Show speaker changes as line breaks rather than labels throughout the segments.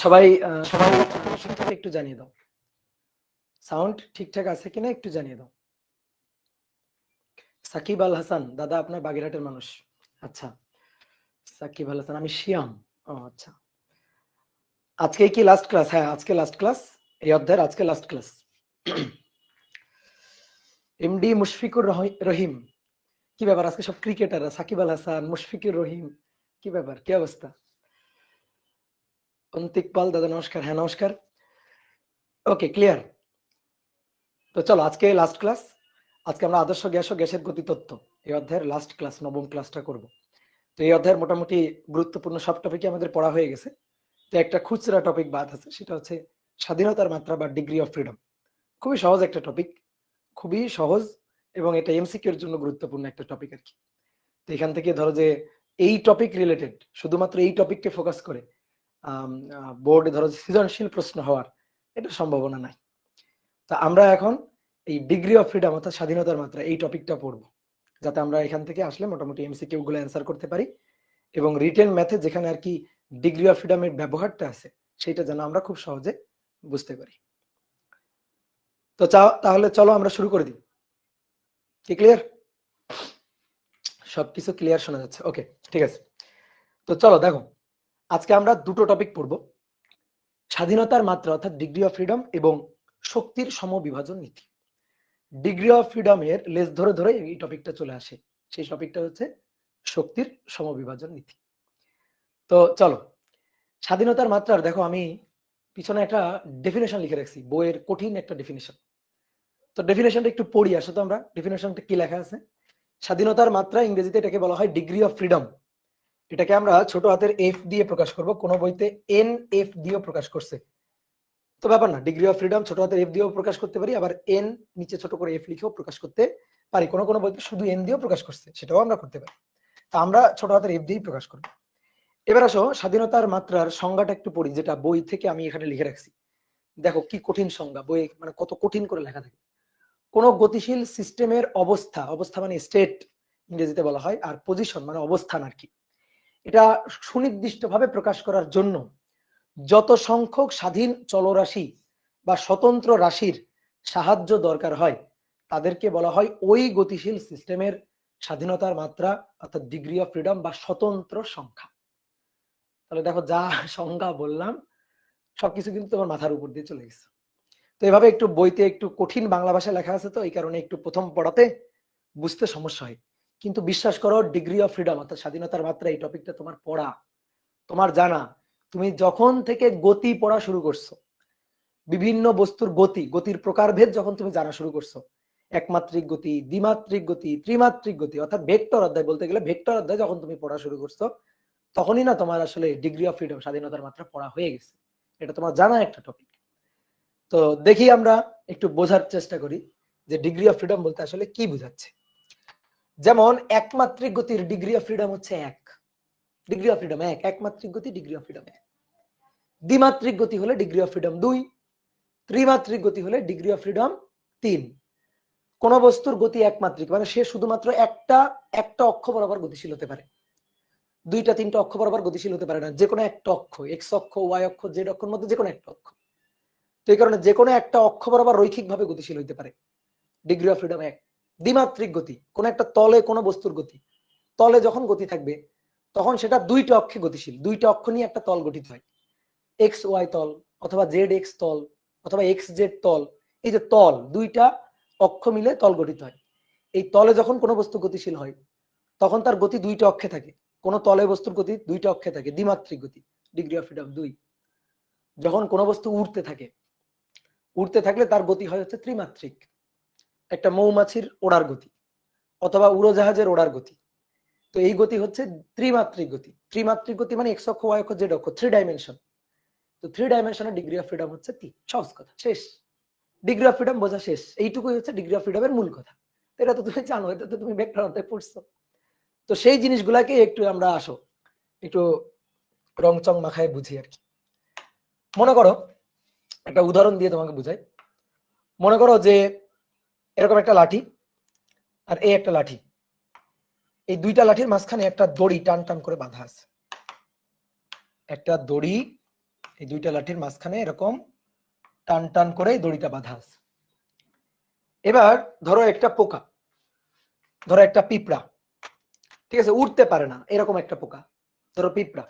সবাই সবাই একটু জানিয়ে দাও, সাউন্ড ঠিকঠাক আছে কিনা একটু জানিয়ে দাও। সাকিব আল হাসান দাদা আপনার বাগেরহাটের মানুষ। আচ্ছা, সাকিব আল হাসান, আমি শিয়াম। ও আচ্ছা, আজকে কি লাস্ট ক্লাস? হ্যাঁ, আজকে লাস্ট ক্লাস, এই অধ্যায়ের আজকে last class. MD Mushfiqur Rahim, কি ব্যাপার? আজকে সব ক্রিকেটাররা, সাকিব আল হাসান, মুশফিকুর রহিম, কি ব্যাপার, কি অবস্থা? অন্তিক পাল দাদা নমস্কার। হ্যাঁ নমস্কার। ওকে, ক্লিয়ার। তো চলো, আজকে লাস্ট ক্লাস। আজকে আমরা আদর্শ গ্যাস ও গ্যাসের গতিতত্ত্ব এই অধ্যায়ের লাস্ট ক্লাস, নবম ক্লাসটা করব। তো এই অধ্যায়ের মোটামুটি গুরুত্বপূর্ণ সব টপিকই আমাদের পড়া হয়ে গেছে। তো একটা খুচরা টপিক বাদ আছে, সেটা হচ্ছে স্বাধীনতার মাত্রা বা ডিগ্রি অফ ফ্রিডম। খুবই সহজ একটা টপিক, খুবই সহজ, এবং এটা এমসিকিউ এর জন্য গুরুত্বপূর্ণ একটা টপিক আর কি। তো এখান থেকে ধরো যে এই টপিক রিলেটেড, শুধুমাত্র এই টপিককে ফোকাস করে বোর্ডে ধরো সৃজনশীল প্রশ্ন হওয়ার এটা সম্ভাবনা নাই। তা আমরা এখন এই ডিগ্রি অফ ফ্রিডম অর্থাৎ স্বাধীনতার মাত্রা এই টপিকটা পড়বো, যাতে আমরা এখান থেকে আসলে মোটামুটি এমসিকিউ গুলো অ্যান্সার করতে পারি, এবং রিটেন ম্যাথে যেখানে আর কি ডিগ্রি অফ ফ্রিডমের ব্যবহারটা আছে সেটা যেন আমরা খুব সহজে বুঝতে পারি। তো তাহলে চলো আমরা শুরু করে দিই। কি ক্লিয়ার? সবকিছু ক্লিয়ার শোনা যাচ্ছে? ওকে, ঠিক আছে। তো চলো দেখো, আজকে আমরা দুটো টপিক পড়বো, স্বাধীনতার মাত্রা অর্থাৎ ডিগ্রি অফ ফ্রিডম এবং শক্তির সমবিভাজন নীতি। ডিগ্রি অফ ফ্রিডমের লেজ ধরে ধরে এই টপিকটা চলে আসে, সেই টপিকটা হচ্ছে শক্তির সমবিভাজন নীতি। তো চলো, স্বাধীনতার মাত্রার দেখো আমি পিছনে একটা ডেফিনেশন লিখে রাখছি, বইয়ের কঠিন একটা ডেফিনেশন। তো ডেফিনেশনটা একটু পড়ি, আসো তো আমরা ডেফিনেশনটা কি লেখা আছে। স্বাধীনতার মাত্রা ইংরেজিতে এটাকে বলা হয় ডিগ্রি অফ ফ্রিডম। এটাকে আমরা ছোট হাতের এফ দিয়ে প্রকাশ করব, কোন বইতে এন এফ দিয়েও প্রকাশ করছে। তো ব্যাপার না, ডিগ্রি অফ ফ্রিডম ছোট হাতের এফ দিয়েও প্রকাশ করতে পারি, আবার এন নিচে ছোট করে এফ লিখেও প্রকাশ করতে পারি। কোন কোন বইতে শুধু এন দিয়েও প্রকাশ করছে, সেটাও আমরা করতে পারি। তা আমরা ছোট হাতের এফ দিয়েই প্রকাশ করব। এবার আসো স্বাধীনতার মাত্রার সংজ্ঞাটা একটু পড়ি, যেটা বই থেকে আমি এখানে লিখে রাখছি। দেখো কি কঠিন সংজ্ঞা, বই মানে কত কঠিন করে লেখা থাকে। কোন গতিশীল সিস্টেমের অবস্থা, অবস্থা মানে স্টেট ইংরেজিতে বলা হয়, আর পজিশন মানে অবস্থান আর কি, এটা সুনির্দিষ্টভাবে প্রকাশ করার জন্য যত সংখ্যক স্বাধীন চলরাশি বা স্বতন্ত্র রাশির সাহায্য দরকার হয় তাদেরকে বলা হয় ওই গতিশীল সিস্টেমের স্বাধীনতার মাত্রা অর্থাৎ ডিগ্রি অফ ফ্রিডম বা স্বতন্ত্র সংখ্যা। তাহলে দেখো যা সংজ্ঞা বললাম সবকিছু কিন্তু তোমার মাথার উপর দিয়ে চলে গেছে। তো এভাবে একটু বইতে একটু কঠিন বাংলা ভাষায় লেখা আছে, তো এই কারণে একটু প্রথম পড়াতে বুঝতে সমস্যা হয়। কিন্তু বিশ্বাস করো, ডিগ্রি অফ ফ্রিডম অর্থাৎ স্বাধীনতার মাত্রা এই টপিকটা তোমার পড়া, তোমার জানা, তুমি যখন থেকে গতি পড়া শুরু করছো, বিভিন্ন বস্তুর গতি, গতির প্রকারভেদ যখন তুমি জানা শুরু করছো, একমাত্রিক গতি, দ্বিমাত্রিক গতি, ত্রিমাত্রিক গতি, অর্থাৎ ভেক্টর অধ্যায় বলতে গেলে ভেক্টর অধ্যায় যখন তুমি পড়া শুরু করছো, তখনই না তোমার আসলে ডিগ্রি অফ ফ্রিডম স্বাধীনতার মাত্রা পড়া হয়ে গেছে। এটা তোমার জানা একটা টপিক। তো দেখি আমরা একটু বোঝার চেষ্টা করি যে ডিগ্রি অফ ফ্রিডম বলতে আসলে কি বোঝাচ্ছে। যেমন একমাত্রিক গতির ডিগ্রি অফ ফ্রিডম হচ্ছে এক, ডিগ্রি অফ ফ্রিডম এক, একমাত্রিক গতি ডিগ্রি অফ ফ্রিডম এক। দ্বিমাত্রিক গতি হলে ডিগ্রি অফ ফ্রিডম দুই, ত্রিমাত্রিক গতি হলে ডিগ্রি অফ ফ্রিডম তিন। কোন বস্তুর গতি একমাত্রিক মানে সে শুধুমাত্র একটা একটা অক্ষ বরাবর গতিশীল হতে পারে, দুইটা তিনটা অক্ষ বরাবর গতিশীল হতে পারে না, যে কোনো একটা অক্ষ, এক্স অক্ষ, ওয়াই অক্ষ, জেড অক্ষের মধ্যে যে কোনো একটা অক্ষ। তো এই কারণে যে কোনো একটা অক্ষ বরাবর রৈখিক ভাবে গতিশীল হতে পারে, ডিগ্রি অফ ফ্রিডম এক। দ্বিমাত্রিক গতি, কোন একটা তলে কোন বস্তুর গতি, তলে যখন গতি থাকবে তখন সেটা দুইটা অক্ষে গতিশীল, দুইটা অক্ষ নিয়ে একটা তল গঠিত হয়, এক্স ওয়াই তল অথবা জেড এক্স তল অথবা এক্স জেড তল। এই যে তল, দুইটা অক্ষ মিলে তল গঠিত হয়। এই তলে যখন কোনো বস্তু গতিশীল হয় তখন তার গতি দুইটা অক্ষে থাকে, কোন তলে বস্তুর গতি দুইটা অক্ষে থাকে, দ্বিমাত্রিক গতি, ডিগ্রি অফ ফ্রিডম দুই। যখন কোনো বস্তু উড়তে থাকে, উড়তে থাকলে তার গতি হয় হচ্ছে ত্রিমাত্রিক, একটা মৌমাছির ওড়ার গতি অথবা উড়োজাহাজের ওড়ার গতি। তো এই গতি হচ্ছে ত্রিমাত্রিক গতি। ত্রিমাত্রিক গতি মানে এক্স অক্ষ, ওয়াই অক্ষ, জেড অক্ষ, থ্রি ডাইমেনশন। তো থ্রি ডাইমেনশনের ডিগ্রি অফ ফ্রিডম হচ্ছে তিন। সহজ কথা, শেষ। ডিগ্রি অফ ফ্রিডম বোঝা শেষ, এইটুকুই হচ্ছে ডিগ্রি অফ ফ্রিডমের মূল কথা। এটা তো তুমি জানো, এটা তো তুমি ভেক্টর অধ্যায়ে পড়ছো। তো সেই জিনিসগুলাকে একটু আমরা আসো একটু রংচং মাখায় বুঝি আর কি। মনে করো, একটা উদাহরণ দিয়ে তোমাকে বুঝাই। মনে করো যে এরকম একটা লাঠি আর এই একটা লাঠি, এই দুইটা লাঠির মাঝখানে একটা দড়ি টান টান করে বাঁধা আছে। একটা দড়ি এই দুইটা লাঠির মাঝখানে এরকম টান টান করে দড়িটা বাঁধা আছে। এবার ধরো একটা পোকা, ধরো একটা পিঁপড়া, ঠিক আছে, উঠতে পারে না, এরকম একটা পোকা, ধরো পিঁপড়া।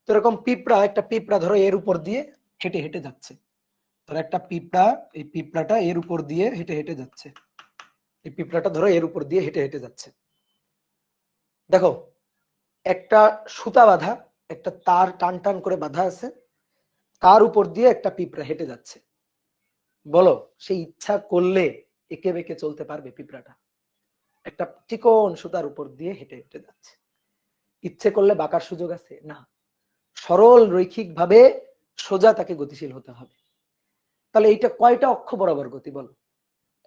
তো এরকম পিঁপড়া, একটা পিঁপড়া ধরো এর উপর দিয়ে হেঁটে হেঁটে যাচ্ছে। ধরো একটা পিঁপড়া, এই পিঁপড়াটা এর উপর দিয়ে হেঁটে হেঁটে যাচ্ছে। এই পিঁপড়াটা ধরো এর উপর দিয়ে হেঁটে হেঁটে যাচ্ছে। দেখো একটা সুতা বাঁধা, একটা তার টান টান করে বাঁধা আছে, তার উপর দিয়ে একটা পিঁপড়া হেঁটে যাচ্ছে। বলো সে ইচ্ছা করলে একে বেঁকে চলতে পারবে? পিঁপড়াটা একটা চিকন সুতার উপর দিয়ে হেঁটে হেঁটে যাচ্ছে, ইচ্ছে করলে বাঁকার সুযোগ আছে? না, সরল রৈখিক ভাবে সোজা তাকে গতিশীল হতে হবে। তাহলে এইটা কয়টা অক্ষ বরাবর গতি বলো?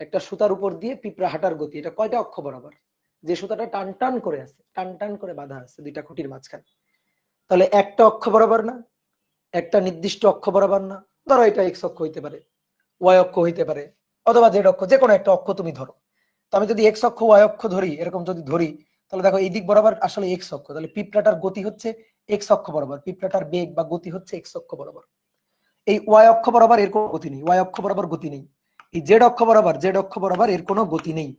একটা সুতার উপর দিয়ে পিঁপড়া হাঁটার গতি, এটা কয়টা অক্ষ বরাবর? যে সুতাটা টান টান করে আছে, টান টান করে বাঁধা আছে দুইটা খুঁটির মাঝখানে, তাহলে একটা অক্ষ বরাবর না? একটা নির্দিষ্ট অক্ষ বরাবর না? ধরো এটা এক্স অক্ষ হইতে পারে, ওয়াই অক্ষ হইতে পারে, অথবা জেড অক্ষ, যে কোনো একটা অক্ষ তুমি ধরো। তো আমি যদি এক্স অক্ষ ওয়াই অক্ষ ধরি, এরকম যদি ধরি, তাহলে দেখো এই দিক বরাবর আসলে এক্স অক্ষ, তাহলে পিঁপড়াটার গতি হচ্ছে এক্স অক্ষ বরাবর, পিঁপড়াটার বেগ বা গতি হচ্ছে এক্স অক্ষ বরাবর। এই ওয়াই অক্ষ বরাবর এর কোনো গতি নেই, ওয়াই অক্ষ বরাবর গতি নেই। এই জেড অক্ষ বরাবর, জেড অক্ষ বরাবর এর কোনো গতি নেই।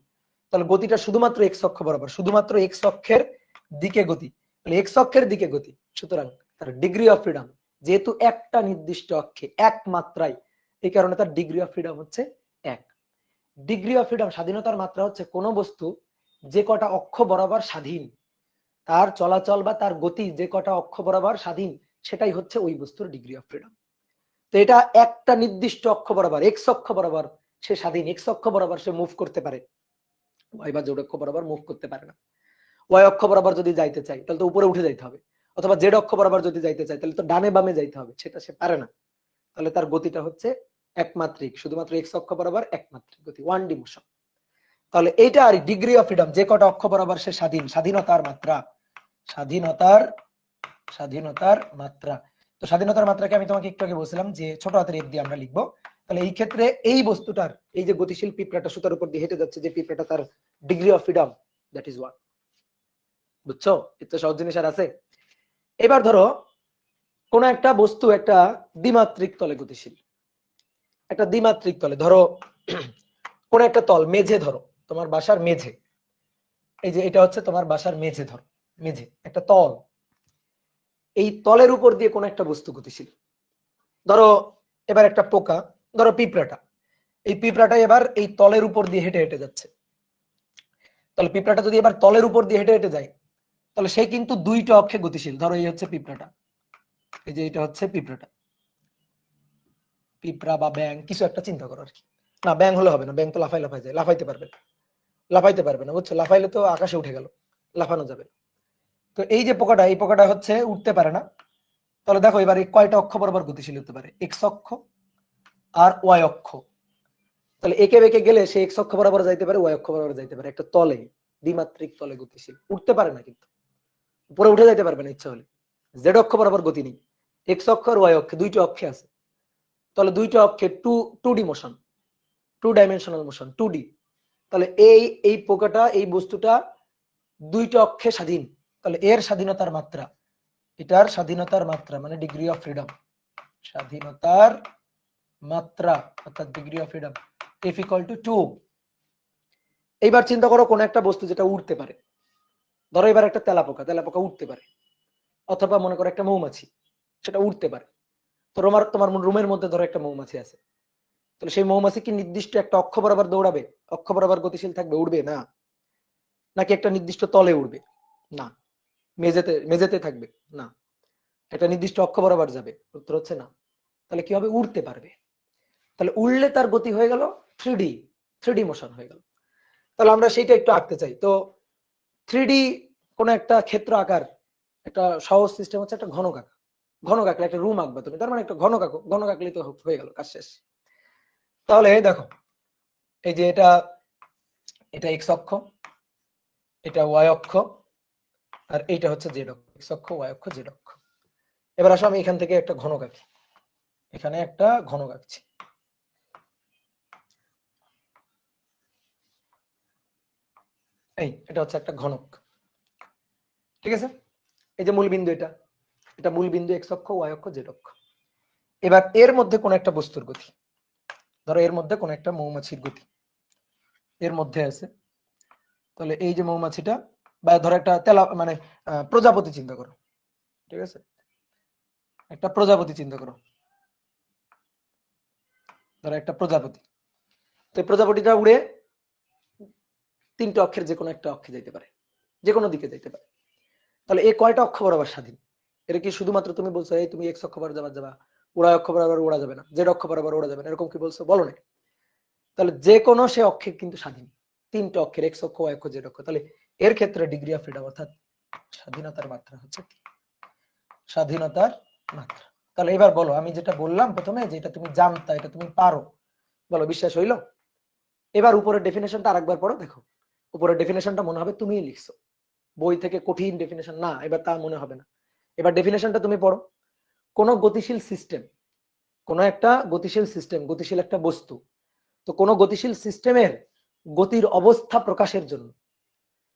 তাহলে গতিটা শুধুমাত্র এক্স অক্ষ বরাবর, শুধুমাত্র এক্স অক্ষের দিকে গতি। তাহলে এক্স অক্ষের দিকে গতি, সুতরাং তার ডিগ্রি অফ ফ্রিডম যেহেতু একটা নির্দিষ্ট অক্ষে এক মাত্রায়, এই কারণে তার ডিগ্রি অফ ফ্রিডম হচ্ছে এক। ডিগ্রি অফ ফ্রিডম, স্বাধীনতার মাত্রা হচ্ছে কোন বস্তু যে কটা অক্ষ বরাবর স্বাধীন, তার চলাচল বা তার গতি যে কটা অক্ষ বরাবর স্বাধীন, সেটাই হচ্ছে ওই বস্তুর ডিগ্রি অফ ফ্রিডম। তো এটা একটা নির্দিষ্ট অক্ষ বরাবর, এক্স অক্ষ বরাবর সে স্বাধীন, এক্স অক্ষ বরাবর সে মুভ করতে পারে, ওয়াই বা জেড অক্ষ বরাবর মুভ করতে পারে না। ওয়াই অক্ষ বরাবর যদি যাইতে চাই তাহলে তো উপরে উঠে যাইতে হবে, অথবা জেড অক্ষ বরাবর যদি যাইতে চাই তাহলে তো ডানে বামে যাইতে হবে, সেটা সে পারে না। তাহলে তার গতিটা হচ্ছে একমাত্রিক, শুধুমাত্র এক্স অক্ষ বরাবর একমাত্রিক গতি, ওয়ান ডি মোশন। তাহলে এইটা আর ডিগ্রি অফ ফ্রিডম, যে কটা অক্ষ বরাবর সে স্বাধীন, স্বাধীনতার মাত্রা, স্বাধীনতার স্বাধীনতার মাত্রা। তো স্বাধীনতার মাত্রাকে আমি তোমাকে একটু আগে বলছিলাম যে ছোট হাতের এফ দিয়ে আমরা লিখবো। তাহলে এই ক্ষেত্রে এই বস্তুটার, এই যে গতিশীল পিঁপড়াটা সুতার উপর দিয়ে হেঁটে যাচ্ছে, যে পিঁপড়াটা, তার degree of freedom that is one. বুঝছো? এত সহজ জিনিস আর আছে? এবার ধরো কোন একটা বস্তু একটা দ্বিমাত্রিক তলে গতিশীল, একটা দ্বিমাত্রিক তলে, ধরো কোন একটা তল, মেঝে ধরো, তোমার বাসার মেঝে, এই যে এটা হচ্ছে তোমার বাসার মেঝে, ধরো মেঝে একটা তল, এই তলের উপর দিয়ে কোন একটা বস্তু গতিশীল। ধরো এবার একটা পোকা, ধরো পিঁপড়াটা, এই পিঁপড়াটা এবার এই তলের উপর দিয়ে হেঁটে হেঁটে যাচ্ছে। তাহলে পিঁপড়াটা যদি এবার তলের উপর দিয়ে হেঁটে হেঁটে যায়, তাহলে সে কিন্তু দুইটা অক্ষে গতিশীল। ধরো এই হচ্ছে পিঁপড়াটা, এই যে এটা হচ্ছে পিঁপড়াটা, পিঁপড়া বা ব্যাং কিছু একটা চিন্তা করো আর কি। না, ব্যাং হলে হবে না, ব্যাং তো লাফাই লাফাই যায়, লাফাইতে পারবে না, লাফাইতে পারবে না, বুঝছো? লাফাইলে তো আকাশে উঠে গেল, লাফানো যাবে না। তো এই যে পোকাটা, এই পোকাটা হচ্ছে উঠতে পারে না। তাহলে দেখো এবার এই কয়টা অক্ষ বরাবর গতিশীল হতে পারে? এক্স অক্ষ আর ওয়াই অক্ষ। তাহলে একে বেঁকে গেলে সে এক্স অক্ষ বরাবর যাইতে পারে, ওয়াই অক্ষ বরাবর যাইতে পারে, একটা তলে, দ্বিমাত্রিক তলে গতিশীল। উঠতে পারে না কিন্তু, উপরে উঠে যাইতে পারবে না ইচ্ছা হলে। জেড অক্ষ বরাবর গতি নেই, এক্স অক্ষ আর ওয়াই অক্ষে, দুইটা অক্ষে আছে। তাহলে দুইটা অক্ষে two D motion, two dimensional motion, two D. তাহলে এই পোকাটা, এই বস্তুটা দুইটা অক্ষে স্বাধীন। তাহলে এর স্বাধীনতার মাত্রা, এটার স্বাধীনতার মাত্রা মানে ডিগ্রি অফ ফ্রিডম, স্বাধীনতার মাত্রা অর্থাৎ degree of freedom F equal two 2। এইবার চিন্তা করো কোন একটা বস্তু যেটা উঠতে পারে। ধরো এবার একটা তেলাপোকা, তেলাপোকা উঠতে পারে, অথবা মনে করো একটা মৌমাছি, সেটা উঠতে পারে। তো তোমার রুমের মধ্যে ধরো একটা মৌমাছি আছে, তাহলে সেই মৌমাছি কি নির্দিষ্ট একটা অক্ষ বরাবর দৌড়াবে, অক্ষ বরাবর গতিশীল থাকবে, উড়বে? না। নাকি একটা নির্দিষ্ট তলে উড়বে? না। মেঝেতে মেঝেতে থাকবে? না। একটা নির্দিষ্ট অক্ষ বরাবর যাবে? উত্তর হচ্ছে না। তাহলে কি হবে? উড়তে পারবে। তাহলে উড়লে তার গতি হয়ে গেল থ্রি ডি মোশন হয়ে গেল। তাহলে আমরা সেইটা একটু আঁকতে চাই। তো থ্রি কোন একটা ক্ষেত্র আকার, একটা সহজ সিস্টেম হচ্ছে একটা ঘনক আঁকা। ঘনক আঁকলে একটা রুম আঁকবা তুমি, তার মানে একটা ঘনক আঁকো, ঘনক আঁকলে তো হয়ে গেল, কাজ শেষ। তাহলে দেখো এই যে এটা, এটা এক্স অক্ষ, এটা ওয়াই অক্ষ, আর এইটা হচ্ছে জেড অক্ষ, এক্স অক্ষ, ওয়াই অক্ষ, জেড অক্ষ। এবার আসো আমি এখান থেকে একটা ঘনক আঁকি, এখানে একটা ঘনক আঁকছি। এটা হচ্ছে একটা ঘনক, ঠিক আছে? এই যে মূল বিন্দু, এটা মূল বিন্দু, এক্স অক্ষ, ওয়াই অক্ষ, জেড অক্ষ। এবার এর মধ্যে কোন একটা বস্তুর গতি, ধরো এর মধ্যে কোন একটা মৌমাছির গতি এর মধ্যে আছে, তাহলে এই যে মৌমাছিটা, বা ধরো একটা তেলা মানে প্রজাপতি চিন্তা করো, ঠিক আছে? একটা প্রজাপতি চিন্তা করো, ধরো একটা প্রজাপতি। তো এই প্রজাপতিটা উড়ে তিনটে অক্ষের যে কোনো একটা অক্ষে যেতে পারে, যে কোনো দিকে যেতে পারে। তাহলে এই কয়টা অক্ষ বরাবর স্বাধীন? এটা কি শুধুমাত্র তুমি বলছো এই তুমি এক্স অক্ষ বরাবর যাবা, ওয়াই অক্ষ বরাবর ওড়া যাবে না, জেড অক্ষ বরাবর ওড়া যাবে না, এরকম কি বলছো? বলো না। তাহলে যে কোনো সে অক্ষে কিন্তু স্বাধীন, তিনটে অক্ষের, এক্স অক্ষ, ওয়াই অক্ষ, জেড অক্ষ। তাহলে এর ক্ষেত্রে ডিগ্রি অফ ফ্রিডম অর্থাৎ স্বাধীনতার মাত্রা হচ্ছে কি? স্বাধীনতার মাত্রা। তাহলে এবার বলো, আমি যেটা বললাম প্রথমে, যে এটা তুমি জানতা, এটা তুমি পারো, বলো বিশ্বাস হইলো? এবার উপরের ডেফিনেশনটা আরেকবার পড়ো, দেখো উপরের ডেফিনেশনটা মনে হবে তুমিই লিখছো, বই থেকে কঠিন ডেফিনেশন না, এবার তা মনে হবে না। এবার ডেফিনেশনটা তুমি পড়ো। কোন গতিশীল সিস্টেম, কোন একটা গতিশীল সিস্টেম, গতিশীল একটা বস্তু, তো কোন গতিশীল সিস্টেমের গতির অবস্থা প্রকাশের জন্য,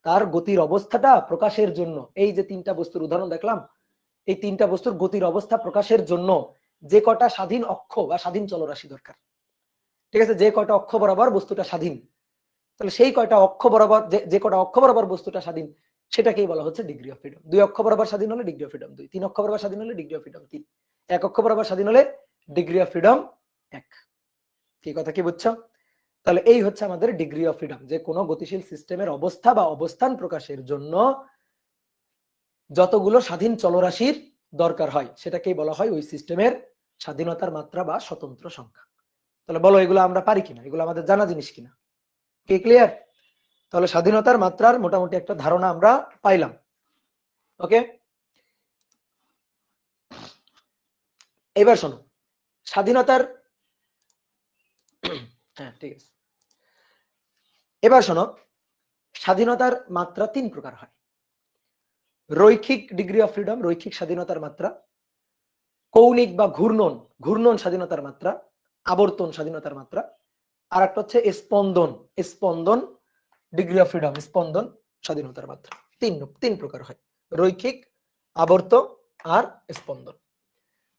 তার গতির অবস্থাটা প্রকাশের জন্য, এই যে তিনটা বস্তুর উদাহরণ দেখলাম, এই তিনটা বস্তুর গতির অবস্থা প্রকাশের জন্য যে কটা স্বাধীন অক্ষ বা স্বাধীন চলরাশি দরকার, ঠিক আছে? যে কয়টা অক্ষ বরাবর বস্তুটা স্বাধীন, তাহলে সেই কয়টা অক্ষ বরাবর, যে কয়টা অক্ষ বরাবর বস্তুটা স্বাধীন, সেটাকেই বলা হচ্ছে ডিগ্রি অফ ফ্রিডম। 2 অক্ষ বরাবর স্বাধীন হলে ডিগ্রি অফ ফ্রিডম 2, 3 অক্ষ বরাবর স্বাধীন হলে ডিগ্রি অফ ফ্রিডম 3, 1 অক্ষ বরাবর স্বাধীন হলে ডিগ্রি অফ ফ্রিডম 1। কি কথা কি বুঝছো? তাহলে এই হচ্ছে আমাদের ডিগ্রি অফ ফ্রিডম, যে কোনো গতিশীল সিস্টেমের অবস্থা বা অবস্থান প্রকাশের জন্য যতগুলো স্বাধীন চলরাশির দরকার হয়, সেটাকেই বলা হয় ওই সিস্টেমের স্বাধীনতার মাত্রা বা স্বতন্ত্র সংখ্যা। তাহলে বলো এগুলো আমরা পারি কিনা, এগুলো আমাদের জানা জিনিস কিনা? কি ক্লিয়ার? তাহলে স্বাধীনতার মাত্রার মোটামুটি একটা ধারণা আমরা পাইলাম। ওকে, এবার শোনো স্বাধীনতার হ্যাঁ ঠিক আছে, এবার শোনো স্বাধীনতার মাত্রা 3 প্রকার হয়। রৈখিক ডিগ্রি অফ ফ্রিডম, রৈখিক স্বাধীনতার মাত্রা, কৌণিক বা ঘূর্ণন, ঘূর্ণন স্বাধীনতার মাত্রা, আবর্তন স্বাধীনতার মাত্রা, আর একটা হচ্ছে স্পন্দন, স্পন্দন ডিগ্রি অফ ফ্রিডম, স্পন্দন স্বাধীনতার মাত্রা। তিন প্রকার হয়, রৈখিক, আবর্ত আর স্পন্দন।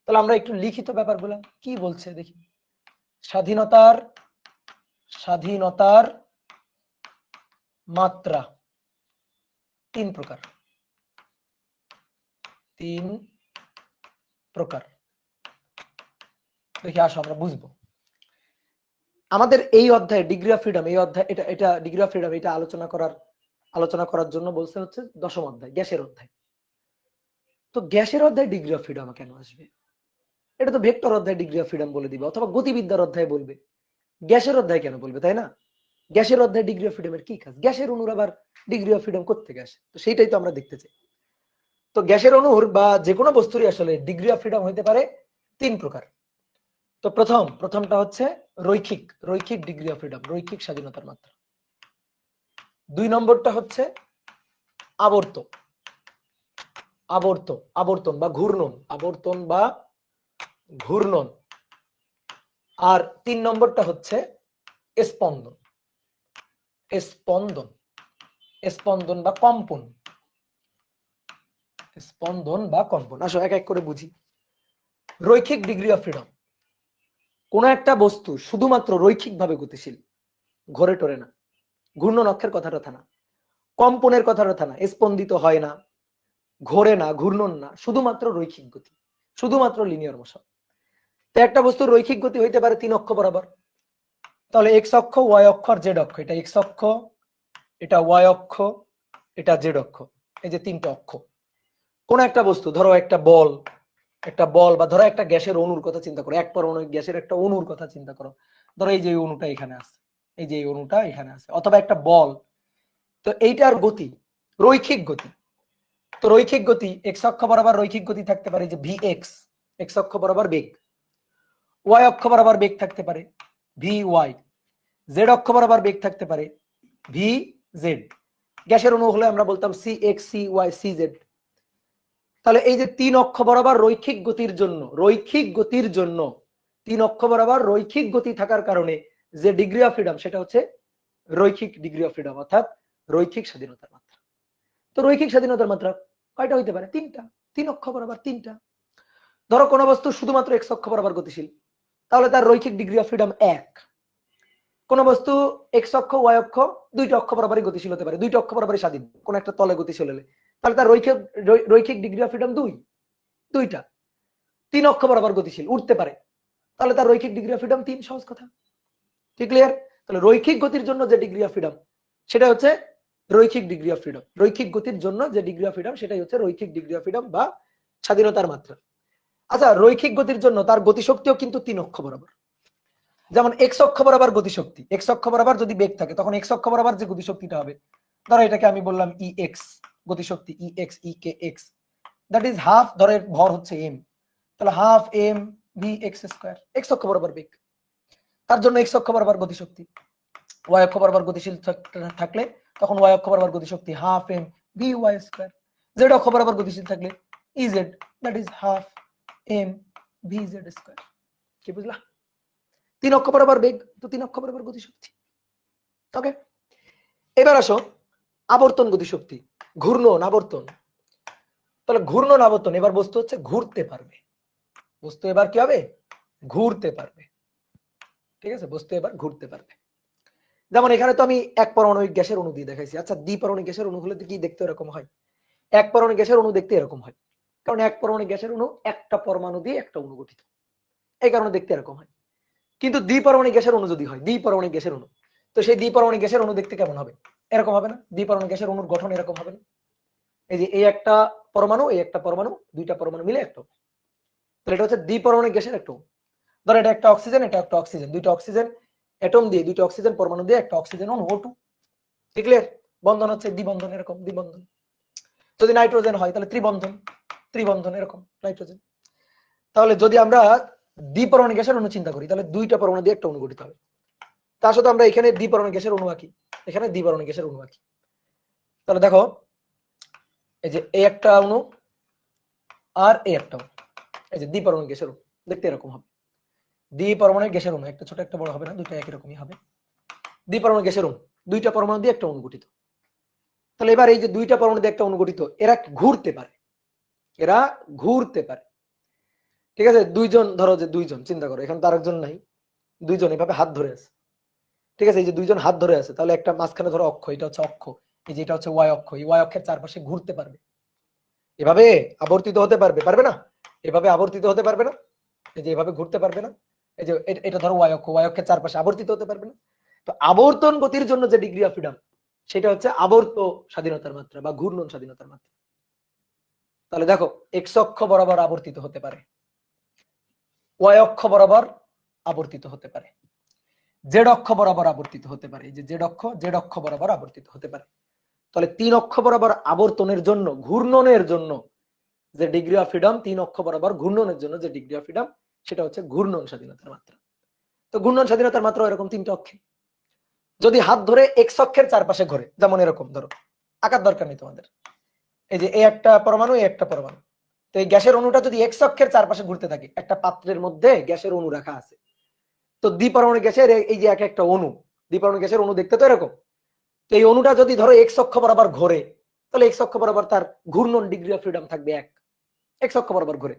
তাহলে আমরা একটু লিখিত ব্যাপারগুলো কি বলছে দেখি। স্বাধীনতার মাত্রা 3 প্রকার, 3 প্রকার। দেখি আসো আমরা বুঝবো। আমাদের এই অধ্যায়ে ডিগ্রি অফ ফ্রিডম, এই অধ্যায় এটা ডিগ্রি অফ ফ্রিডম, এটা আলোচনা করার জন্য বলছে হচ্ছে 10ম অধ্যায়, গ্যাসের অধ্যায়। তো গ্যাসের অধ্যায় ডিগ্রি অফ ফ্রিডম কেন আসবে? এটা তো ভেক্টর অধ্যায় ডিগ্রি অফ ফ্রিডম বলে দিবে, অথবা গতিবিদ্যার অধ্যায় বলবে, গ্যাসের অধ্যায় কেন বলবে, তাই না? গ্যাসের অধ্যায় ডিগ্রি অফ ফ্রিডমের কি কাজ? গ্যাসের অণুর আবার ডিগ্রি অফ ফ্রিডম কোত্থেকে আসে? তো সেইটাই তো আমরা দেখতে চাই। তো গ্যাসের অণুর বা যে কোনো বস্তুরই আসলে ডিগ্রি অফ ফ্রিডম হইতে পারে 3 প্রকার। তো প্রথমটা হচ্ছে রৈখিক ডিগ্রি অফ ফ্রিডম, রৈখিক স্বাধীনতার মাত্রা। 2 নম্বরটা হচ্ছে আবর্তন বা ঘূর্ণন, আর 3 নম্বরটা হচ্ছে স্পন্দন বা কম্পন। আসো এক এক করে বুঝি। রৈখিক ডিগ্রি অফ ফ্রিডম, কোন একটা বস্তু শুধুমাত্র রৈখিকভাবে গতিশীল, ঘোরে টোরে না, ঘূর্ণন অক্ষের কথাটা না, কম্পনের কথাটা না, স্পন্দিত হয় না, ঘোরে না, ঘূর্ণন না, শুধুমাত্র রৈখিক গতি, শুধুমাত্র লিনিয়ার মোশন। তো একটা বস্তুর রৈখিক গতি হইতে পারে 3 অক্ষ বরাবর। তাহলে এক্স অক্ষ, ওয়াই অক্ষ আর জেড অক্ষ, এটা এক্স অক্ষ, এটা ওয়াই অক্ষ, এটা জেড অক্ষ, এই যে 3টে অক্ষ। কোন একটা বস্তু, ধরো একটা বল বা ধরো একটা গ্যাসের অণুর কথা চিন্তা করো, এক পরমাণু গ্যাসের একটা অণুর কথা চিন্তা করো, ধরো এই যে অণুটা এখানে আছে, এই যে অণুটা এখানে আছে, অথবা একটা বল। তো এইটার গতি রৈখিক গতি। তো রৈখিক গতি এক্স অক্ষ বরাবর রৈখিক গতি থাকতে পারে যে ভি এক্স, এক্স অক্ষ বরাবর বেগ, ওয়াই অক্ষ বরাবর বেগ থাকতে পারে ভি ওয়াই, জেড অক্ষ বরাবর বেগ থাকতে পারে ভি জেড। গ্যাসের অণু হলে আমরা বলতাম C X, C Y, C Z. তাহলে এই যে 3 অক্ষ বরাবর রৈখিক গতির জন্য 3 অক্ষ বরাবর রৈখিক গতি থাকার কারণে যে ডিগ্রি অফ ফ্রিডম, সেটা হচ্ছে রৈখিক ডিগ্রি অফ ফ্রিডম, অর্থাৎ রৈখিক স্বাধীনতার মাত্রা। তো রৈখিক স্বাধীনতার মাত্রা কয়টা হইতে পারে? তিনটা। 3 অক্ষ বরাবর তিনটা। ধরো কোনো বস্তু শুধুমাত্র x অক্ষ বরাবর গতিশীল, তাহলে তার রৈখিক ডিগ্রি অফ ফ্রিডম 1। কোন বস্তু x অক্ষ y অক্ষ দুইটা অক্ষ বরাবরই গতিশীল হতে পারে, দুইটা অক্ষ বরাবরই স্বাধীন কোন একটা তলে গতিশীল হলে, তাহলে তার রৈখিক ডিগ্রি অফ ফ্রিডম 2, দুইটা। 3 অক্ষ বরাবর গতিশীল উঠতে পারে, তাহলে তার রৈখিক ডিগ্রি অফ ফ্রিডম 3। সহজ কথা, ঠিক ক্লিয়ার? তাহলে রৈখিক গতির জন্য যে ডিগ্রি অফ ফ্রিডম সেটা হচ্ছে রৈখিক ডিগ্রি অফ ফ্রিডম। রৈখিক গতির জন্য যে ডিগ্রি অফ ফ্রিডম সেটাই হচ্ছে রৈখিক ডিগ্রি অফ ফ্রিডম বা স্বাধীনতার মাত্রা। আচ্ছা, রৈখিক গতির জন্য তার গতিশক্তিও কিন্তু 3 অক্ষ বরাবর। যেমন x অক্ষ বরাবর গতিশক্তি, x অক্ষ বরাবর যদি বেগ থাকে তখন x অক্ষ বরাবর যে গতিশক্তিটা হবে, ধরো এটাকে আমি বললাম ex, গতিশক্তি ex ekx, that is half, ধরো এর ভর হচ্ছে m, তাহলে half m vx square. x অক্ষ বরাবর বেগ, তার জন্য x অক্ষ বরাবর গতিশক্তি। y অক্ষ বরাবর গতিশীল থাকলে তখন y অক্ষ বরাবর গতিশক্তি half m vy square. z অক্ষ বরাবর গতিশীল থাকলে ez, that is half m vz square. কি বুঝলা? 3 অক্ষ বরাবর বেগ, তো 3 অক্ষ বরাবর গতিশক্তি। ওকে, এবার আসো আবর্তন গতিশক্তি, ঘূর্ণন আবর্তন। তাহলে ঘূর্ণন আবর্তন, এবার বস্তু হচ্ছে ঘুরতে পারবে, বস্তু এবার কি হবে? ঘুরতে পারবে। ঠিক আছে, বস্তু এবার ঘুরতে পারবে। যেমন এখানে তো আমি এক পারমাণবিক গ্যাসের অণু দিয়ে দেখাইছি। আচ্ছা, দ্বিপারমাণবিক গ্যাসের অণু হলে কি দেখতে এরকম হয়? এক পারমাণবিক গ্যাসের অণু দেখতে এরকম হয়, কারণ এক পারমাণবিক গ্যাসের অণু একটা পরমাণু দিয়ে একটা অণু গঠিত, এই কারণে দেখতে এরকম হয়। কিন্তু দ্বিপারমাণবিক গ্যাসের অণু যদি হয়, দ্বিপারমাণবিক গ্যাসের অণু, তো সেই দ্বিপারমাণবিক গ্যাসের অণু দেখতে কেমন হবে? এরকম হবে না? দ্বিপারমাণবিক গ্যাসের অণুর গঠন এরকম হবে না? এই যে এই একটা পরমাণু, এই একটা পরমাণু, দুইটা পরমাণু মিলে একটা, তাহলে এটা হচ্ছে দ্বিপারমাণবিক গ্যাসের একটা। ধর এটা একটা অক্সিজেন, এটা একটা অক্সিজেন, দুইটা অক্সিজেন অ্যাটম দিয়ে, দুইটা অক্সিজেন পরমাণু দিয়ে একটা অক্সিজেন অণু O2। ঠিক ক্লিয়ার? বন্ধন হচ্ছে দ্বিবন্ধন, এরকম দ্বিবন্ধন। যদি নাইট্রোজেন হয় তাহলে ত্রিবন্ধন, ত্রিবন্ধন এরকম নাইট্রোজেন। তাহলে যদি আমরা দ্বিপারমাণবিক গ্যাসের অণু চিন্তা করি, তাহলে দুইটা পরমাণু দিয়ে একটা অণু গঠিত হবে। তার সাথে আমরা এখানে দ্বিপারমাণবিক গ্যাসের অণু আঁকি, এখানে দ্বিপারমাণবিক গ্যাসের অণু আঁকি। তাহলে দেখো এই যে এই একটা অণু আর এই একটা অণু, এই যে দ্বিপারমাণবিক গ্যাসের অণু দেখতে এরকম হবে। দ্বিপারমাণবিক গ্যাসের অণু, একটা ছোট একটা বড় হবে না, দুটো একই রকমই হবে। দ্বিপারমাণবিক গ্যাসের অণু, দুইটা পরমাণু দিয়ে একটা অণু গঠিত। তাহলে এবার এই যে দুইটা পরমাণু দিয়ে একটা অণু গঠিত, এরা ঘুরতে পারে, এরা ঘুরতে পারে। ঠিক আছে, দুইজন, ধরো যে দুইজন চিন্তা করো, এখানে তো আরেকজন নাই, দুইজন এভাবে হাত ধরে আছে। ঠিক আছে, এই যে দুইজন হাত ধরে আছে, তাহলে একটা মাঝখানে ধরো অক্ষ, এটা হচ্ছে অক্ষ, এই যে এটা হচ্ছে ওয়াই অক্ষ, এই ওয়াই অক্ষের চারপাশে ঘুরতে পারবে, এভাবে আবর্তিত হতে পারবে, পারবে না? এভাবে আবর্তিত হতে পারবে না? এই যে এভাবে ঘুরতে পারবে না? এই যে এটা ধরো ওয়াই অক্ষ, ওয়াই অক্ষের চারপাশে আবর্তিত হতে পারবে না? তো আবর্তন গতির জন্য যে ডিগ্রি অফ ফ্রিডম সেটা হচ্ছে আবর্ত স্বাধীনতার মাত্রা বা ঘূর্ণন স্বাধীনতার মাত্রা। তাহলে দেখো এক্স অক্ষ বরাবর আবর্তিত হতে পারে, ওয়াই অক্ষ বরাবর আবর্তিত হতে পারে, জেড অক্ষ বরাবর আবর্তিত হতে পারে, এই যে জেড অক্ষ বরাবর আবর্তিত হতে পারে। তাহলে 3 অক্ষ বরাবর আবর্তনের জন্য, ঘূর্ণনের জন্য যে ডিগ্রি অফ ফ্রিডম, 3 অক্ষ বরাবর ঘূর্ণনের জন্য যে ডিগ্রি অফ ফ্রিডম সেটা হচ্ছে ঘূর্ণন স্বাধীনতার মাত্রা। তো ঘূর্ণন স্বাধীনতার মাত্রা এরকম 3টা অক্ষে। যদি হাত ধরে এক্স অক্ষের চারপাশে ঘোরে, যেমন এরকম ধরো, আকার দরকার নেই তোমাদের, এই যে এই একটা পরমাণু, এই একটা পরমাণু, তো এই গ্যাসের অণুটা যদি এক্স অক্ষের চারপাশে ঘুরতে থাকে, একটা পাত্রের মধ্যে গ্যাসের অণু রাখা আছে, তো দ্বিপারমাণবিক গ্যাসের এই যে এক একটা অণু, দ্বিপারমাণবিক গ্যাসের অণু দেখতে তো এরকম, তো এই অণুটা যদি ধরো এক্স অক্ষ বরাবর ঘোরে, তাহলে এক্স অক্ষ বরাবর তার ঘূর্ণন ডিগ্রি অফ ফ্রিডম থাকবে 1, এক্স অক্ষ বরাবর ঘোরে।